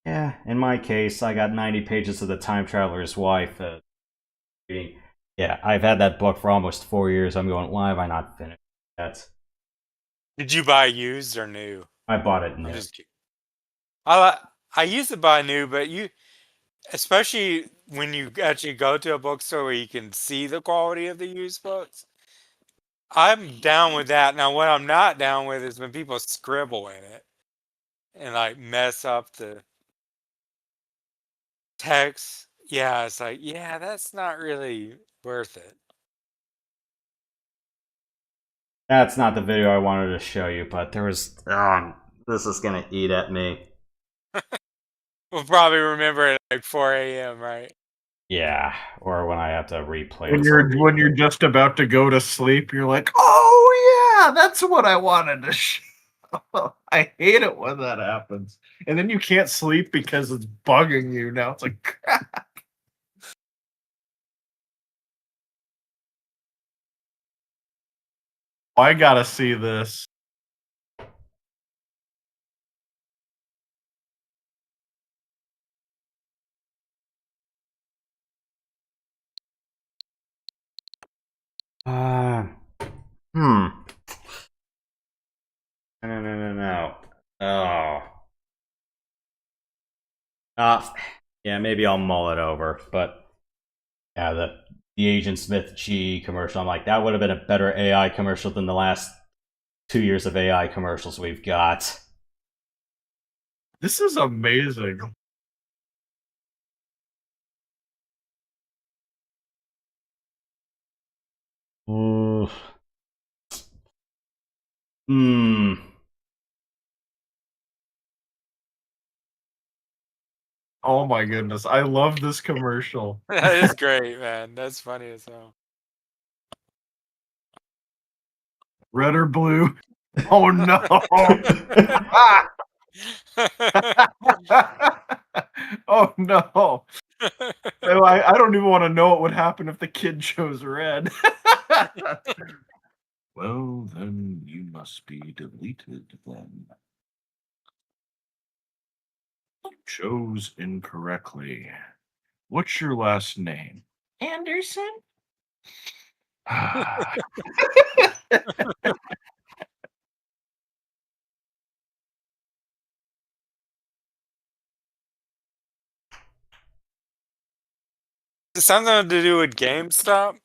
Yeah, in my case, I got 90 pages of The Time Traveler's Wife. Yeah, I've had that book for almost 4 years. I'm going, why have I not finished that? Did you buy used or new? I bought it new. I used to buy new, but especially when you actually go to a bookstore where you can see the quality of the used books, I'm down with that. Now, what I'm not down with is when people scribble in it and like mess up the text. Yeah, it's like, yeah, that's not really worth it. That's not the video I wanted to show you, but there was... this is gonna eat at me. We'll probably remember it at like 4 a.m., right? Yeah, or when I have to replay when you're just about to go to sleep, you're like, oh yeah, that's what I wanted to show. I hate it when that happens. And then you can't sleep because it's bugging you. Now it's like, crap. I gotta see this. No. Oh. Yeah, maybe I'll mull it over, but yeah, the Agent Smith G commercial, I'm like, that would have been a better AI commercial than the last 2 years of AI commercials we've got. This is amazing. Ooh. Oh my goodness, I love this commercial. That is great, man. That's funny as hell. Red or blue? Oh no! Oh no! I don't even want to know what would happen if the kid chose red. Well, then you must be deleted then. Chose incorrectly. What's your last name? Anderson? Is it something to do with GameStop?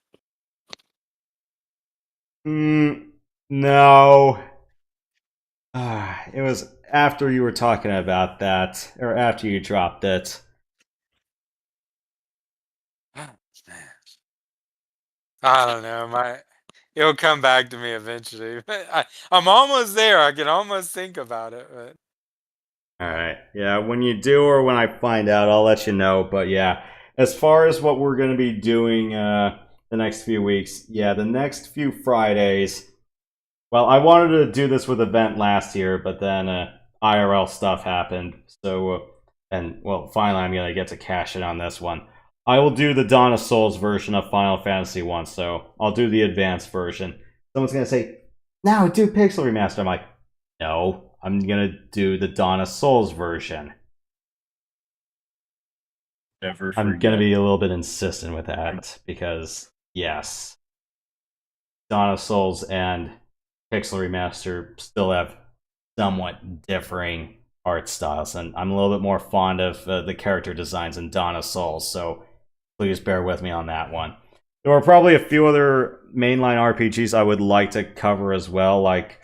No. It was after you were talking about that, or after you dropped it. I don't know. It'll come back to me eventually. I'm almost there. I can almost think about it. But... Alright, yeah, when you do or when I find out, I'll let you know. But yeah, as far as what we're going to be doing the next few weeks, yeah, the next few Fridays, well, I wanted to do this with Event last year, but then IRL stuff happened. So, and well, finally I'm going to get to cash in on this one. I will do the Dawn of Souls version of Final Fantasy 1, so I'll do the advanced version. Someone's going to say, no, do Pixel Remaster. I'm like, no, I'm going to do the Dawn of Souls version. Never I'm forget. going to be a little bit insistent with that, because, yes, Dawn of Souls and Pixel Remaster still have somewhat differing art styles, and I'm a little bit more fond of the character designs in Dawn of Souls, so please bear with me on that one. There are probably a few other mainline RPGs I would like to cover as well, like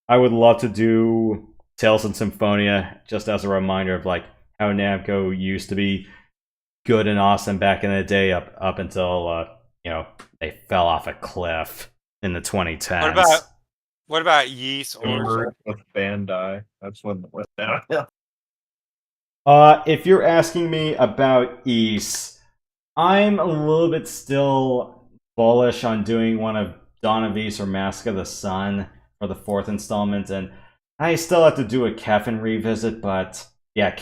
I would love to do Tales and Symphonia, just as a reminder of like how Namco used to be good and awesome back in the day up until they fell off a cliff in the 2010s. What about Ys Origin? With Bandai, that's when it went down. If you're asking me about Ys, I'm a little bit still bullish on doing one of Dawn of Ys or Mask of the Sun for the 4th installment, and I still have to do a Kefin revisit, but yeah,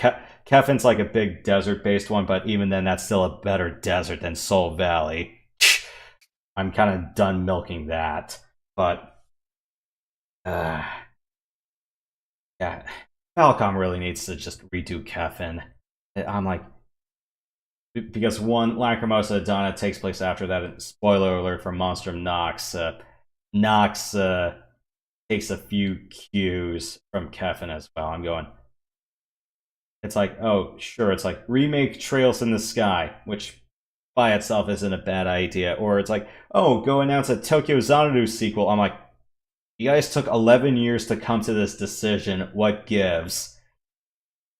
Kefin's like a big desert-based one, but even then, that's still a better desert than Soul Valley. I'm kind of done milking that, but yeah, Falcom really needs to just redo Kefin. I'm like, because one, Lacrimosa Donna takes place after that. Spoiler alert for Monstrum Nox. Nox takes a few cues from Kefin as well. I'm going, it's like, oh, sure, it's like remake Trails in the Sky, which by itself isn't a bad idea. Or it's like, oh, go announce a Tokyo Xanadu sequel. I'm like, you guys took 11 years to come to this decision. What gives?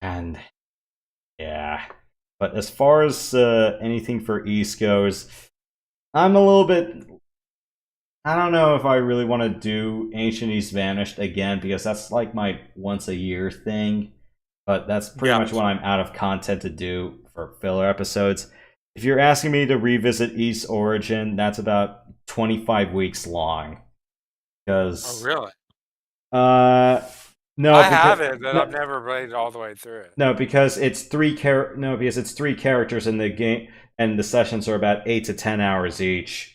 And yeah. But as far as anything for Ys goes, I'm a little bit... I don't know if I really want to do Ancient Ys Vanished again, because that's like my once-a-year thing. But that's pretty much what I'm out of content to do for filler episodes. If you're asking me to revisit Ys Origin, that's about 25 weeks long. Because... Oh, really? No, I have it, but I've never played all the way through it. No, because it's three characters in the game, and the sessions are about 8 to 10 hours each,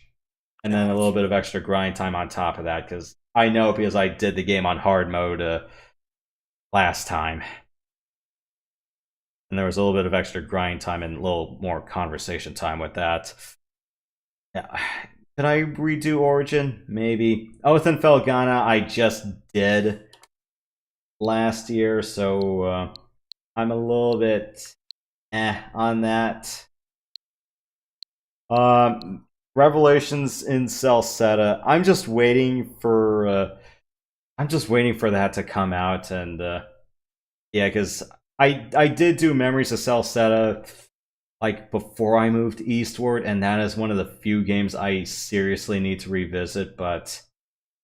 and then a little bit of extra grind time on top of that. Because I know, because I did the game on hard mode last time, and there was a little bit of extra grind time and a little more conversation time with that. Yeah, could I redo Origin? Maybe. Oath and Felghana, I just did last year, so I'm a little bit on that. Revelations in Celceta, I'm just waiting for that to come out, and yeah, because I did do Memories of Celceta like before I moved eastward, and that is one of the few games I seriously need to revisit. But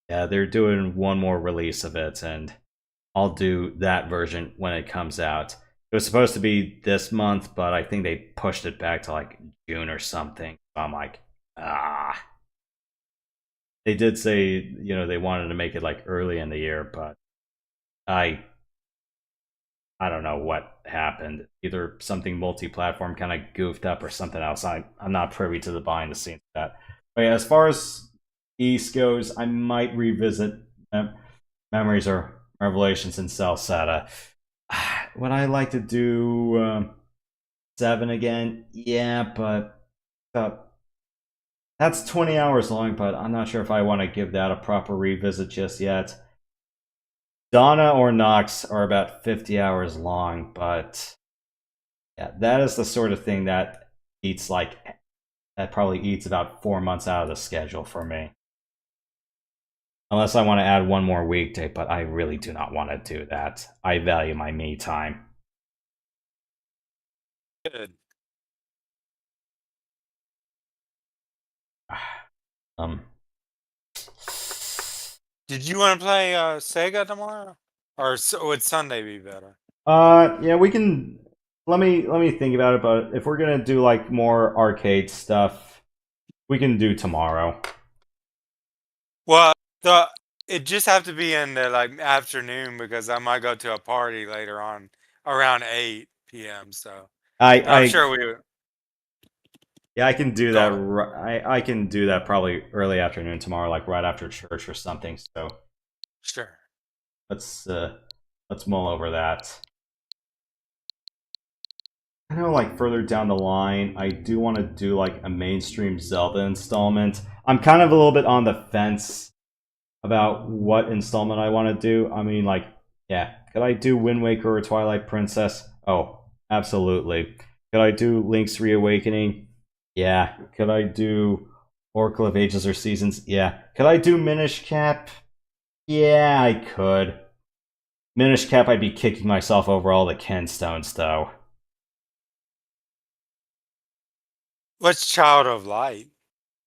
yeah, they're doing one more release of it, and I'll do that version when it comes out. It was supposed to be this month, but I think they pushed it back to like June or something. So I'm like, They did say, they wanted to make it like early in the year, but I don't know what happened. Either something multi-platform kind of goofed up or something else. I'm not privy to the behind the scenes of that. But yeah, as far as East goes, I might revisit Memories or Revelations in Celceta. Would I like to do 7 again? Yeah, but that's 20 hours long, but I'm not sure if I want to give that a proper revisit just yet. Donna or Nox are about 50 hours long, but yeah, that is the sort of thing that probably eats about 4 months out of the schedule for me. Unless I want to add one more weekday, but I really do not want to do that. I value my me time. Good. Did you want to play Sega tomorrow, or would Sunday be better? Yeah, we can. Let me think about it. But if we're gonna do like more arcade stuff, we can do tomorrow. Well, it just have to be in the like afternoon because I might go to a party later on around 8 p.m. So I'm sure we would. Yeah, I can do that. I can do that probably early afternoon tomorrow, like right after church or something. So sure. Let's mull over that. I know, like further down the line, I do want to do like a mainstream Zelda installment. I'm kind of a little bit on the fence about what installment I want to do. I mean, like, yeah, could I do Wind Waker or Twilight Princess? Oh, absolutely. Could I do Link's Reawakening? Yeah. Could I do Oracle of Ages or Seasons? Yeah. Could I do Minish Cap? Yeah, I could. Minish Cap, I'd be kicking myself over all the Ken Stones, though. What's Child of Light?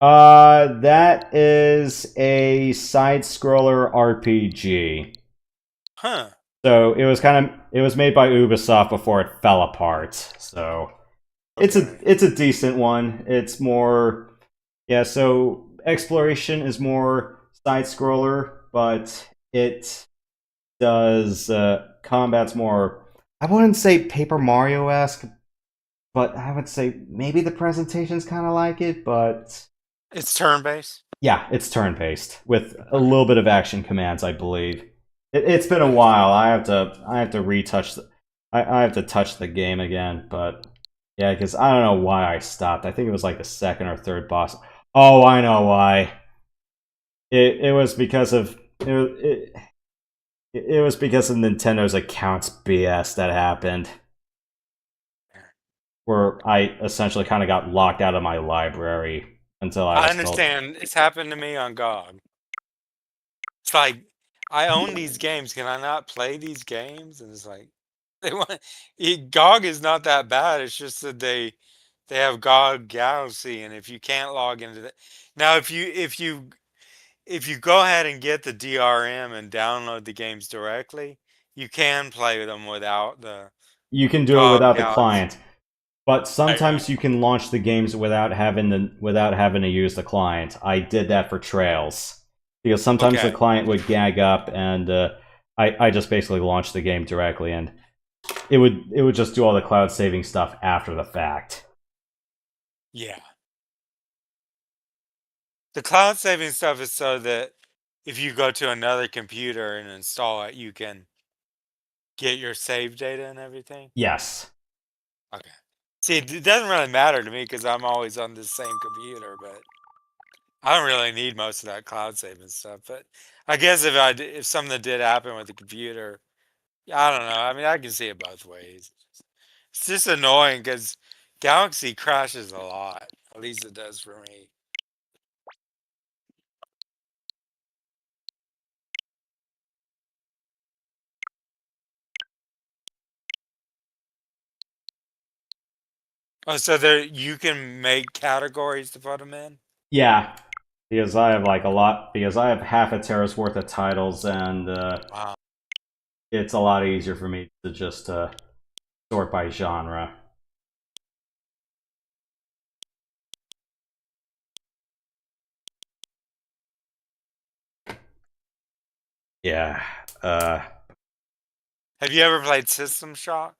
That is a side-scroller RPG. Huh. So it was made by Ubisoft before it fell apart. So it's a decent one. It's more, yeah. So exploration is more side-scroller, but it does combat's more. I wouldn't say Paper Mario-esque, but I would say maybe the presentation's kind of like it, but it's turn-based. Yeah, it's turn-based with a little bit of action commands, I believe. It's been a while. I have to retouch. I have to touch the game again, but yeah, because I don't know why I stopped. I think it was like the second or third boss. Oh, I know why. It was because of it was because of Nintendo's accounts BS that happened, where I essentially kind of got locked out of my library until I understand. It's happened to me on GOG. It's like, I own these games. Can I not play these games? And it's like, GOG is not that bad. It's just that they have GOG Galaxy, and if you can't log into that, now if you go ahead and get the DRM and download the games directly, you can play them without the. You can do it without the client, but sometimes you can launch the games without having to use the client. I did that for Trails. Because sometimes the client would gag up, and I just basically launched the game directly, and it would just do all the cloud saving stuff after the fact. Yeah. The cloud saving stuff is so that if you go to another computer and install it, you can get your save data and everything? Yes. Okay. See, it doesn't really matter to me because I'm always on the same computer, but I don't really need most of that cloud saving stuff. But I guess if something did happen with the computer, I don't know. I mean, I can see it both ways. It's just annoying because Galaxy crashes a lot. At least it does for me. Oh, so you can make categories to put them in? Yeah, because I have like a lot. Because I have half a tera's worth of titles, and wow. It's a lot easier for me to just sort by genre. Yeah. Have you ever played System Shock?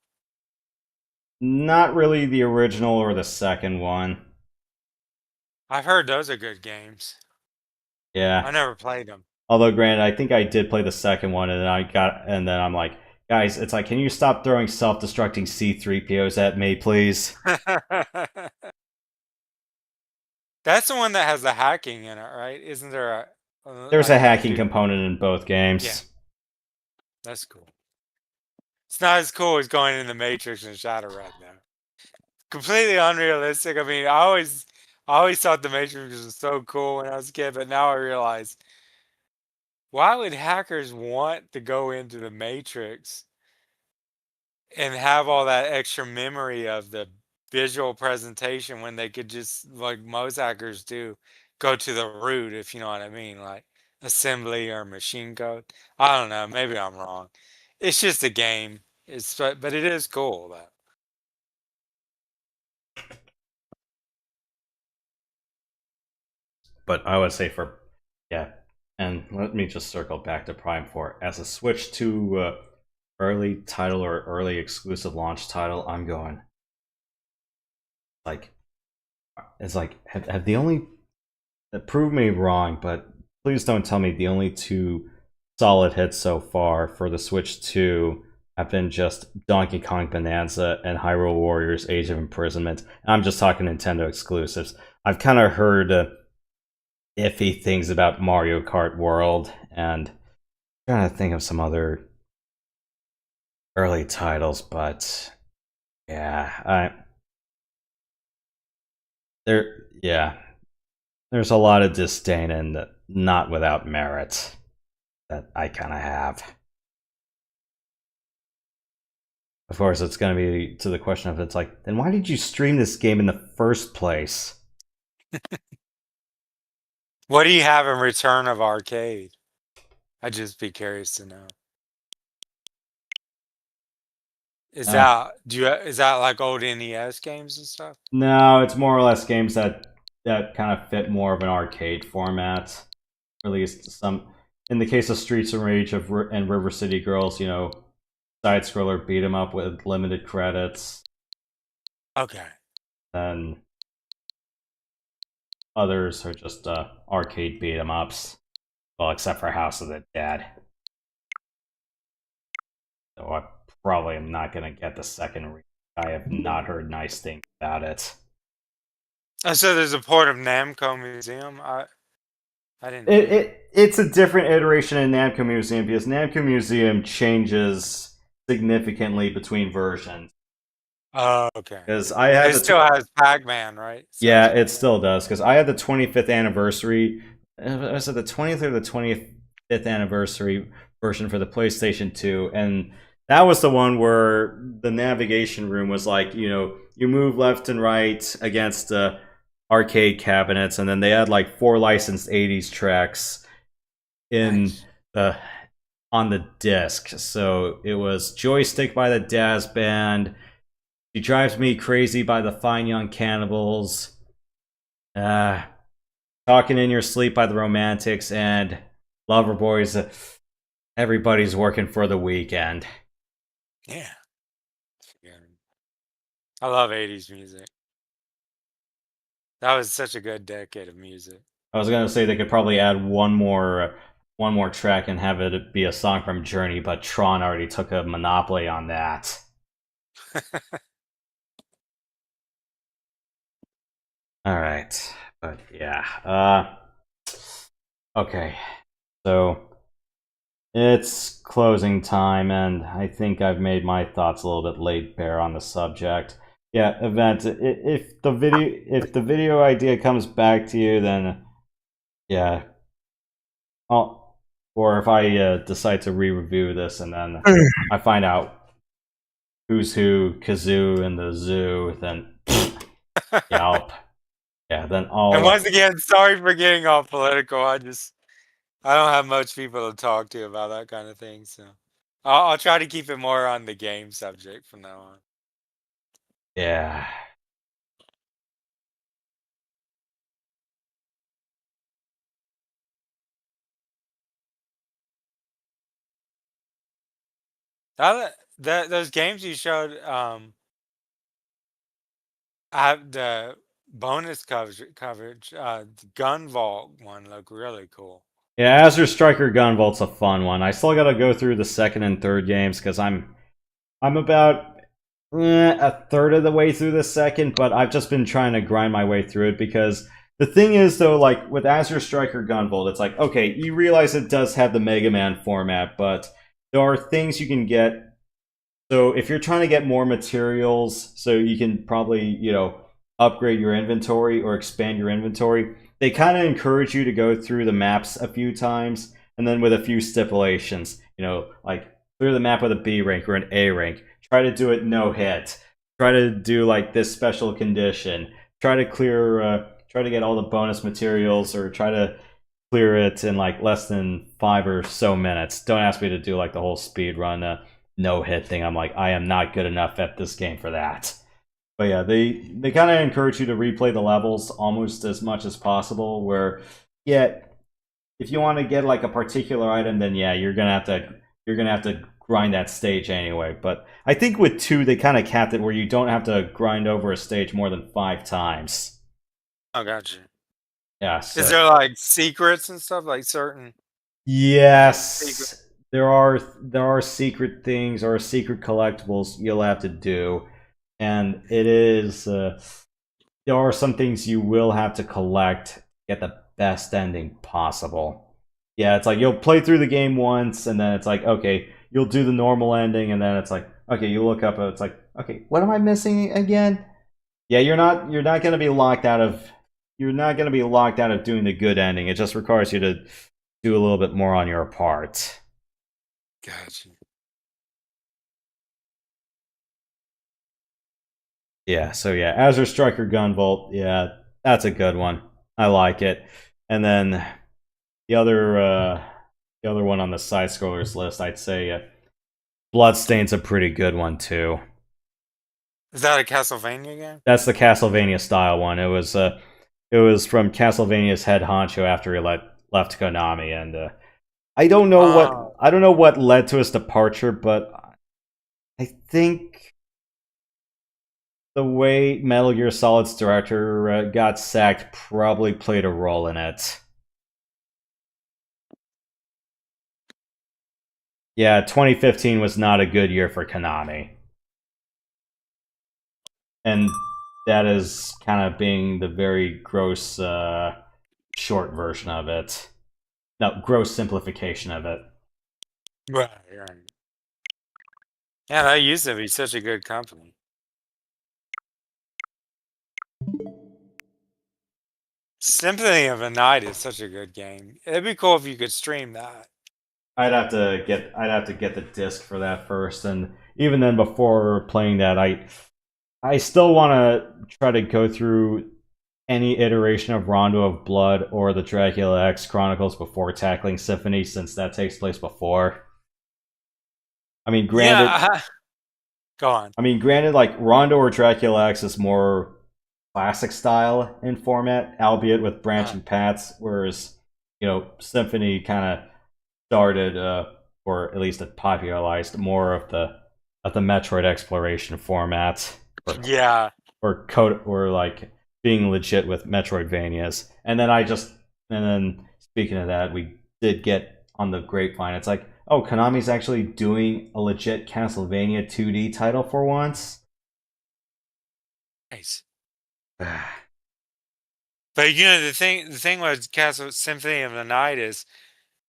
Not really the original or the second one. I've heard those are good games. Yeah. I never played them. Although, granted, I think I did play the second one, and then I'm like, guys, it's like, can you stop throwing self-destructing C-3POs at me, please? That's the one that has the hacking in it, right? Isn't there There's a hacking component in both games. Yeah. That's cool. It's not as cool as going in the Matrix and Shadowrun, though. Completely unrealistic. I mean, I always thought the Matrix was so cool when I was a kid, but now I realize, why would hackers want to go into the Matrix and have all that extra memory of the visual presentation when they could just, like most hackers do, go to the root, if you know what I mean, like assembly or machine code. I don't know. Maybe I'm wrong. It's just a game. But it is cool though. But I would say and let me just circle back to Prime 4. As a Switch 2 early title or early exclusive launch title, I'm going. It's like, have the only. Prove me wrong, but please don't tell me the only 2 solid hits so far for the Switch 2 have been just Donkey Kong Bonanza and Hyrule Warriors Age of Imprisonment. I'm just talking Nintendo exclusives. I've kind of heard iffy things about Mario Kart World, and I'm trying to think of some other early titles, but yeah, there's a lot of disdain and not without merit that I kind of have. Of course, it's going to be to the question of, it's like, then why did you stream this game in the first place? What do you have in return of arcade? I'd just be curious to know. Is that like old NES games and stuff? No, it's more or less games that kind of fit more of an arcade format. Or at least some. In the case of Streets of Rage and River City Girls, you know, side scroller beat 'em up with limited credits. Okay. Then others are just arcade beat 'em ups. Well, except for House of the Dead. So I probably am not going to get the second remake. I have not heard nice things about it. So there's a port of Namco Museum. I didn't. It's a different iteration in Namco Museum because Namco Museum changes significantly between versions. Oh, okay. Because I had it still has Pac-Man, right? So yeah, it still does. Because I had the 25th anniversary. Was it the 20th or the 25th anniversary version for the PlayStation 2? And that was the one where the navigation room was like, you know, you move left and right against arcade cabinets, and then they had like 4 licensed 80s tracks in on the disc. So it was Joystick by the Daz Band, She Drives Me Crazy by the Fine Young Cannibals, Talking in Your Sleep by the Romantics, and Loverboys, Everybody's Working for the Weekend. Yeah. I love 80s music. That was such a good decade of music. I was gonna say they could probably add one more track and have it be a song from Journey, but Tron already took a monopoly on that. All right, but yeah. Okay, so it's closing time, and I think I've made my thoughts a little bit laid bare on the subject. Yeah, Event. If the video idea comes back to you, then yeah, or if I decide to re-review this and then I find out who's who, Kazoo and the zoo, then then I'll. And once again, sorry for getting all political. I don't have much people to talk to about that kind of thing, so I'll try to keep it more on the game subject from now on. Yeah. Those games you showed, have the bonus coverage. The Gunvolt one looked really cool. Yeah, Azure Striker Gunvolt's a fun one. I still got to go through the second and third games because I'm about a third of the way through the second, but I've just been trying to grind my way through it because the thing is, though, like with Azure Striker Gunvolt, it's like, okay, you realize it does have the Mega Man format, but there are things you can get. So if you're trying to get more materials, so you can probably, you know, upgrade your inventory or expand your inventory, they kind of encourage you to go through the maps a few times, and then with a few stipulations, you know, like clear the map with a B rank or an A rank. Try to do it no hit. Try to do like this special condition. Try to clear try to get all the bonus materials or try to clear it in like less than 5 or so minutes. Don't ask me to do like the whole speed run no hit thing. I'm like, I am not good enough at this game for that. But yeah, they kind of encourage you to replay the levels almost as much as possible. Where, yeah, if you want to get like a particular item, then yeah, you're gonna have to grind that stage anyway. But I think with 2, they kind of capped it where you don't have to grind over a stage more than 5 times. Oh, gotcha. Yeah. So. Is there like secrets and stuff, like certain? Yes, there are secret things or secret collectibles you'll have to do, and it is there are some things you will have to collect to get the best ending possible. Yeah, it's like you'll play through the game once, and then it's like, okay, you'll do the normal ending, and then it's like, okay, you look up, and it's like, okay, what am I missing again? Yeah, you're not going to be locked out of doing the good ending. It just requires you to do a little bit more on your part. Gotcha. Yeah, so yeah, Azure Striker Gunvolt, yeah, that's a good one. I like it. And then the other one on the side scrollers list, I'd say Bloodstain's a pretty good one too. Is that a Castlevania game? That's the Castlevania style one. It was from Castlevania's head honcho after he left Konami, and I don't know what led to his departure, but I think the way Metal Gear Solid's director got sacked probably played a role in it. Yeah, 2015 was not a good year for Konami. And that is kind of being the very gross short version of it. No, gross simplification of it. Right. Yeah, that used to be such a good company. Symphony of the Night is such a good game. It'd be cool if you could stream that. I'd have to get the disc for that first, and even then, before playing that, I still want to try to go through any iteration of Rondo of Blood or the Dracula X Chronicles before tackling Symphony, since that takes place before. I mean, granted, yeah. Go on. I mean, granted, like Rondo or Dracula X is more classic style in format, albeit with branching paths, whereas Symphony kind of started, or at least it popularized more of the Metroid exploration format. Or like being legit with Metroidvanias. And then speaking of that, we did get on the grapevine. It's like, oh, Konami's actually doing a legit Castlevania 2D title for once. Nice. But the thing with Symphony of the Night is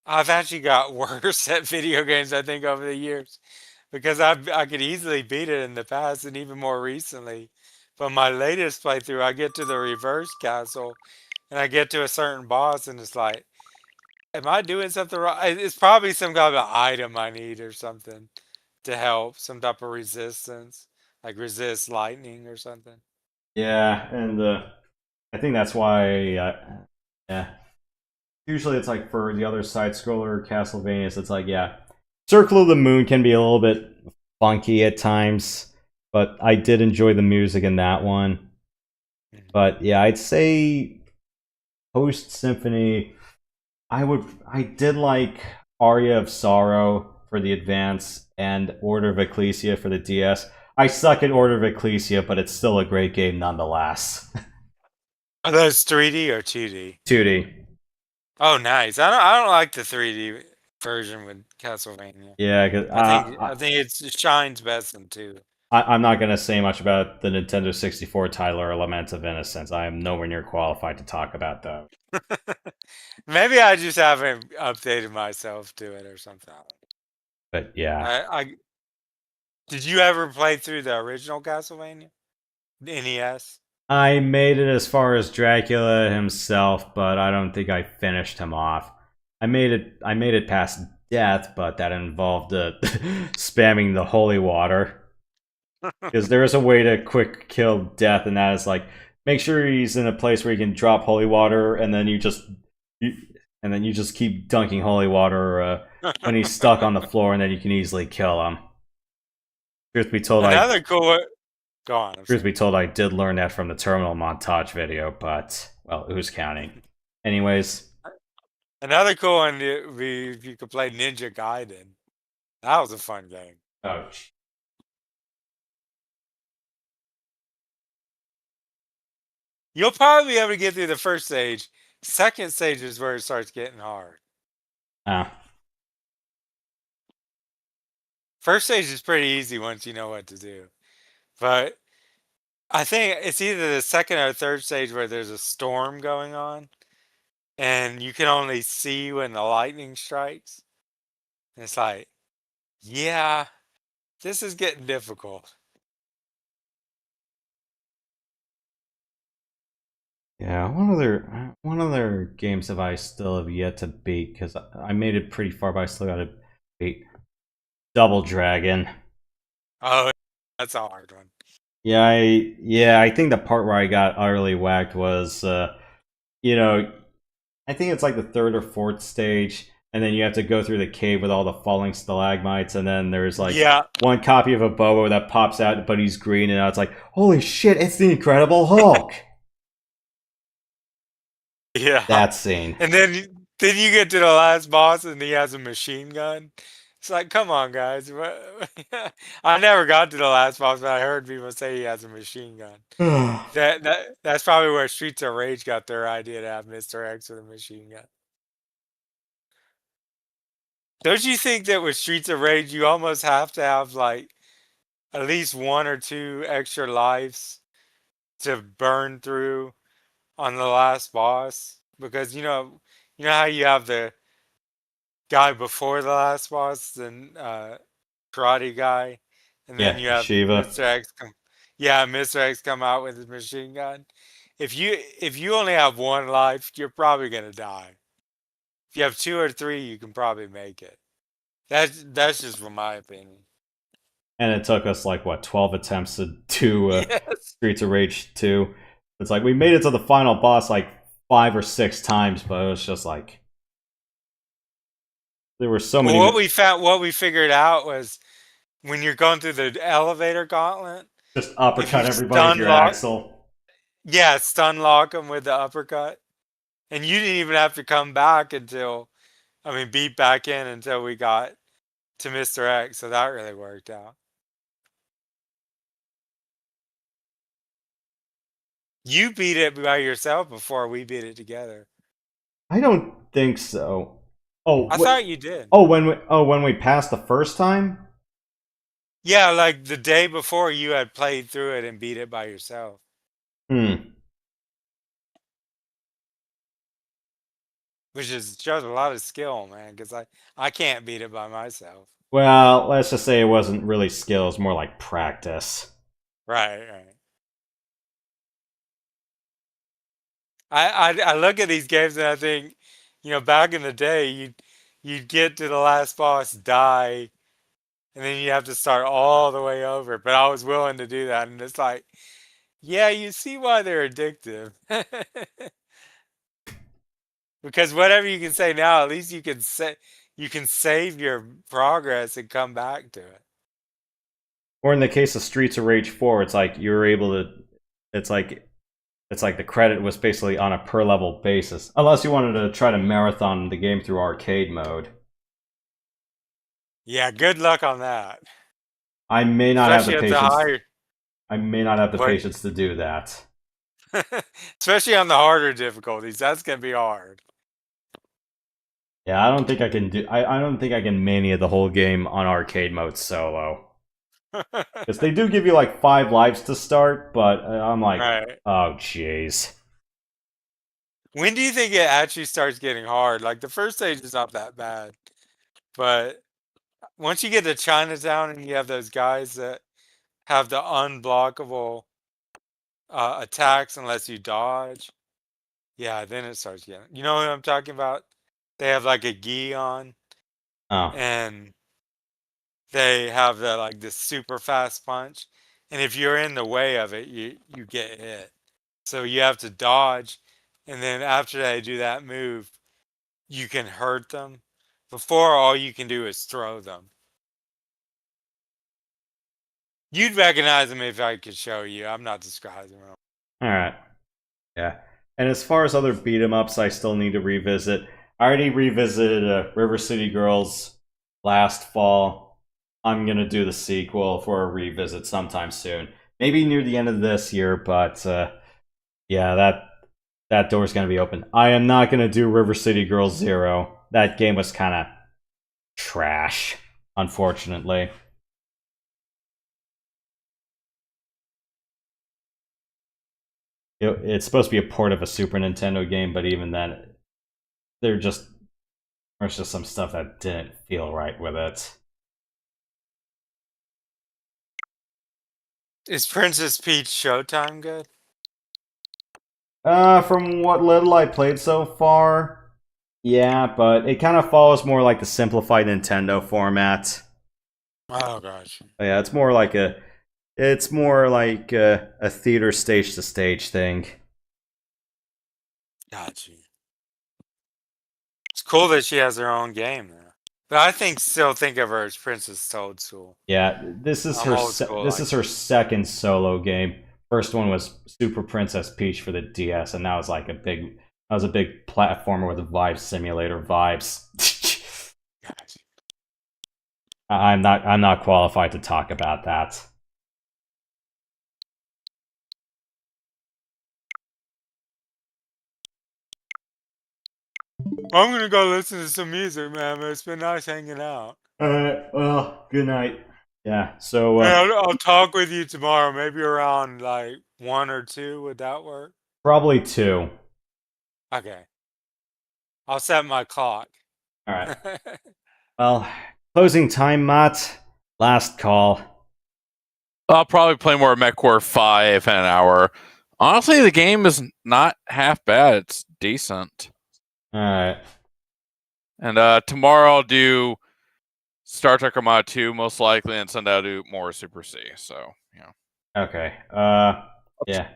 I've actually got worse at video games, I think, over the years. Because I could easily beat it in the past and even more recently. But my latest playthrough, I get to the reverse castle and I get to a certain boss and it's like, am I doing something wrong? It's probably some kind of item I need or something to help. Some type of resistance, like resist lightning or something. Yeah, and I think that's why, yeah. Usually it's like for the other side-scroller Castlevanias, it's like, yeah, Circle of the Moon can be a little bit funky at times, but I did enjoy the music in that one. But yeah, I'd say post Symphony, I did like Aria of Sorrow for the Advance and Order of Ecclesia for the DS. I suck at Order of Ecclesia, but it's still a great game nonetheless. Are those 3D or 2D? 2D. Oh, nice. I don't like the 3D version with Castlevania. Yeah, because I think it shines best in 2. I'm not going to say much about the Nintendo 64 title or Lament of Innocence. I am nowhere near qualified to talk about those. Maybe I just haven't updated myself to it or something. But yeah. Did you ever play through the original Castlevania? The NES? I made it as far as Dracula himself, but I don't think I finished him off. I made it past death, but that involved spamming the holy water. Because there is a way to quick kill death, and that is like make sure he's in a place where you can drop holy water, and then you just keep dunking holy water when he's stuck on the floor, and then you can easily kill him. Truth be told, Another cool. Go on. Truth be told, I did learn that from the terminal montage video, but well, who's counting? Anyways, another cool one would be if you could play Ninja Gaiden. That was a fun game. Oh. You'll probably be able to get through the first stage. Second stage is where it starts getting hard. First stage is pretty easy once you know what to do. But I think it's either the second or third stage where there's a storm going on. And you can only see when the lightning strikes. And it's like, yeah, this is getting difficult. Yeah, one other games that I still have yet to beat, because I made it pretty far, but I still got to beat Double Dragon. Oh, that's a hard one. Yeah, I think the part where I got utterly whacked was, I think it's like the third or fourth stage, and then you have to go through the cave with all the falling stalagmites, and then there's like one copy of a Bobo that pops out, but he's green, and it's like, holy shit, it's the Incredible Hulk! Yeah. That scene. And then you get to the last boss, and he has a machine gun. It's like, come on, guys. I never got to the last boss, but I heard people say he has a machine gun. That's probably where Streets of Rage got their idea to have Mr. X with a machine gun. Don't you think that with Streets of Rage, you almost have to have like at least 1 or 2 extra lives to burn through on the last boss? Because you know how you have the guy before the last boss, and karate guy, and then you have Shiva. Mr. X Mr. X come out with his machine gun. If you only have 1 life, you're probably gonna die. If you have 2 or 3, you can probably make it. That's just from my opinion. And it took us like 12 attempts to do Streets of Rage 2. It's like we made it to the final boss like 5 or 6 times, but it was just like there were so many. What we figured out was when you're going through the elevator gauntlet, just uppercut everybody with your axle. Yeah, stun lock them with the uppercut, and you didn't even have to come back beat back in until we got to Mr. X. So that really worked out. You beat it by yourself before we beat it together. I don't think so. Oh, I thought you did. Oh, when we passed the first time? Yeah, like the day before you had played through it and beat it by yourself. Which shows a lot of skill, man, because I can't beat it by myself. Well, let's just say it wasn't really skill, it was more like practice. Right. I look at these games and I think, back in the day, you'd get to the last boss, die, and then you have to start all the way over. But I was willing to do that, and it's like, yeah, you see why they're addictive. Because whatever you can say now, at least you can save your progress and come back to it. Or in the case of Streets of Rage 4, it's like you were able to. It's like the credit was basically on a per level basis, unless you wanted to try to marathon the game through arcade mode. Yeah, good luck on that. I may not have the patience. I may not have the patience to do that. Especially on the harder difficulties, that's gonna be hard. Yeah, I don't think I can do. I don't think I can mania the whole game on arcade mode solo. Because they do give you like 5 lives to start, but I'm like, oh jeez. When do you think it actually starts getting hard? Like the first stage is not that bad, but once you get to Chinatown and you have those guys that have the unblockable attacks unless you dodge, yeah, then it starts getting. You know what I'm talking about? They have like a gi on, and they have this super fast punch, and if you're in the way of it, you get hit. So you have to dodge, and then after they do that move, you can hurt them. Before, all you can do is throw them. You'd recognize them if I could show you. I'm not describing them. Alright. Yeah. And as far as other beat 'em ups I still need to revisit, I already revisited River City Girls last fall. I'm gonna do the sequel for a revisit sometime soon. Maybe near the end of this year, but yeah, that door's gonna be open. I am not gonna do River City Girls 0. That game was kinda trash, unfortunately. It's supposed to be a port of a Super Nintendo game, but even then, there's just some stuff that didn't feel right with it. Is Princess Peach Showtime good? From what little I played so far, yeah, but it kind of follows more like the simplified Nintendo format. Oh gosh. Yeah, it's more like a theater stage to stage thing. Gotcha. It's cool that she has her own game though. But I still think of her as Princess Toadstool. Yeah, this is her second solo game. First one was Super Princess Peach for the DS, and that was like a big platformer with vibe simulator vibes. I'm not qualified to talk about that. I'm gonna go listen to some music, man. But it's been nice hanging out. Well, good night. Yeah, so I'll talk with you tomorrow, maybe around like 1 or 2. Would that work? Probably 2. Okay. I'll set my clock. Alright. Well, closing time, Matt. Last call. I'll probably play more MechWarrior 5 in an hour. Honestly, the game is not half bad. It's decent. Alright. And tomorrow I'll do Star Trek Armada 2, most likely, and Sunday I'll do more Super C. So, yeah. Okay. Yeah.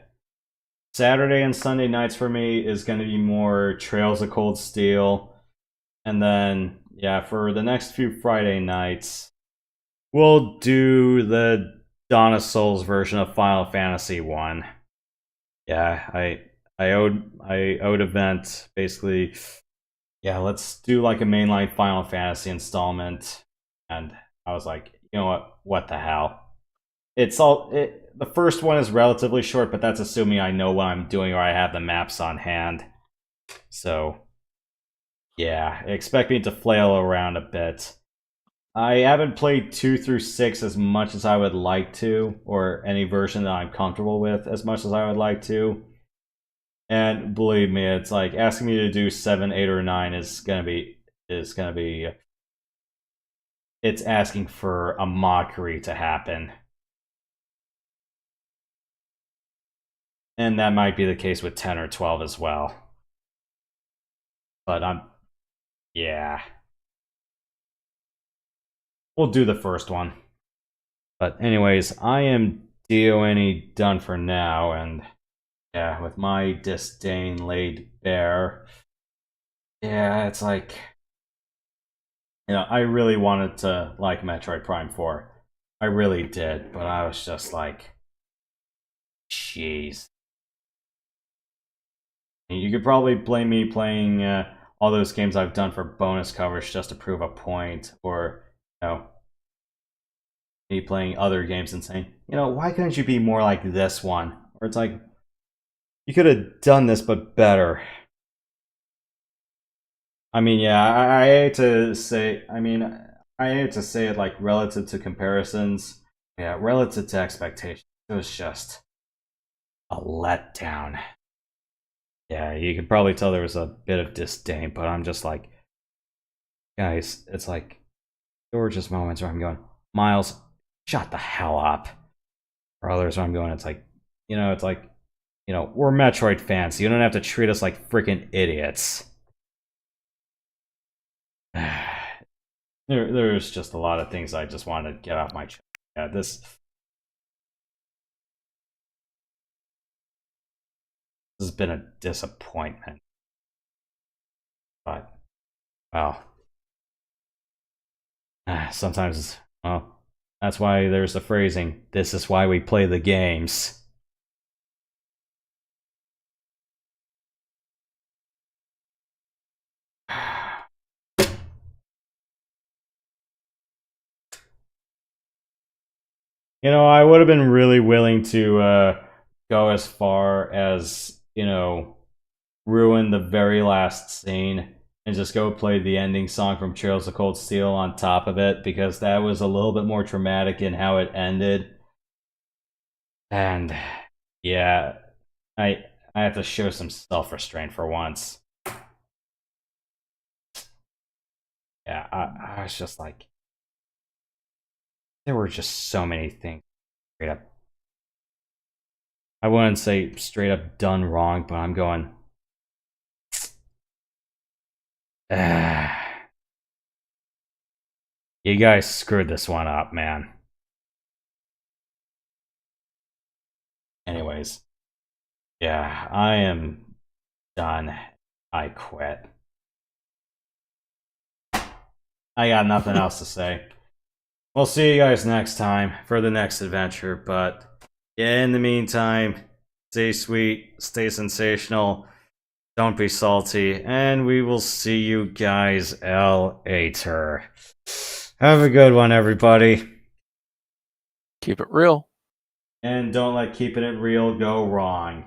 Saturday and Sunday nights for me is going to be more Trails of Cold Steel. And then, yeah, for the next few Friday nights, we'll do the Dawn of Souls version of Final Fantasy 1. Yeah, I owed event, basically. Yeah, let's do like a mainline Final Fantasy installment. And I was like, you know what the hell? The first one is relatively short, but that's assuming I know what I'm doing or I have the maps on hand. So, yeah, expect me to flail around a bit. I haven't played 2 through 6 as much as I would like to, or any version that I'm comfortable with as much as I would like to. And believe me, it's like asking me to do 7, 8, or 9 is gonna be it's asking for a mockery to happen. And that might be the case with 10 or 12 as well. But yeah. We'll do the first one. But anyways, I am DONE done for now, and yeah, with my disdain laid bare. Yeah, it's like, I really wanted to like Metroid Prime 4. I really did, but I was just like, jeez. You could probably blame me playing all those games I've done for bonus coverage just to prove a point, or, me playing other games and saying, why couldn't you be more like this one? Or it's like, you could have done this, but better. I mean, yeah, I hate to say, it like relative to comparisons. Yeah, relative to expectations, it was just a letdown. Yeah, you could probably tell there was a bit of disdain, but I'm just like, guys, it's like, there were just moments where I'm going, Miles, shut the hell up. Or others where I'm going, it's like, we're Metroid fans, so you don't have to treat us like freaking idiots. There's just a lot of things I just wanted to get off my chest. Yeah, This has been a disappointment. But, well, sometimes, well, that's why there's the phrasing, this is why we play the games. You know, I would have been really willing to go as far as, you know, ruin the very last scene and just go play the ending song from Trails of Cold Steel on top of it, because that was a little bit more dramatic in how it ended. And yeah, I have to show some self-restraint for once. Yeah, I was just like, there were just so many things straight up. I wouldn't say straight up done wrong, but I'm going, you guys screwed this one up, man. Anyways, yeah, I am done. I quit. I got nothing else to say. We'll see you guys next time for the next adventure, but in the meantime, stay sweet, stay sensational, don't be salty, and we will see you guys later. Have a good one, everybody. Keep it real. And don't let keeping it real go wrong.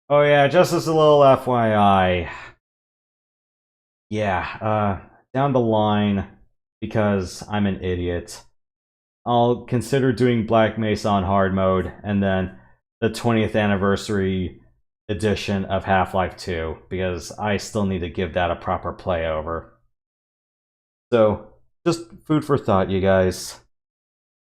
Oh yeah, just as a little FYI. Yeah, down the line, because I'm an idiot, I'll consider doing Black Mesa on hard mode, and then the 20th anniversary edition of Half-Life 2, because I still need to give that a proper play over. So, just food for thought, you guys.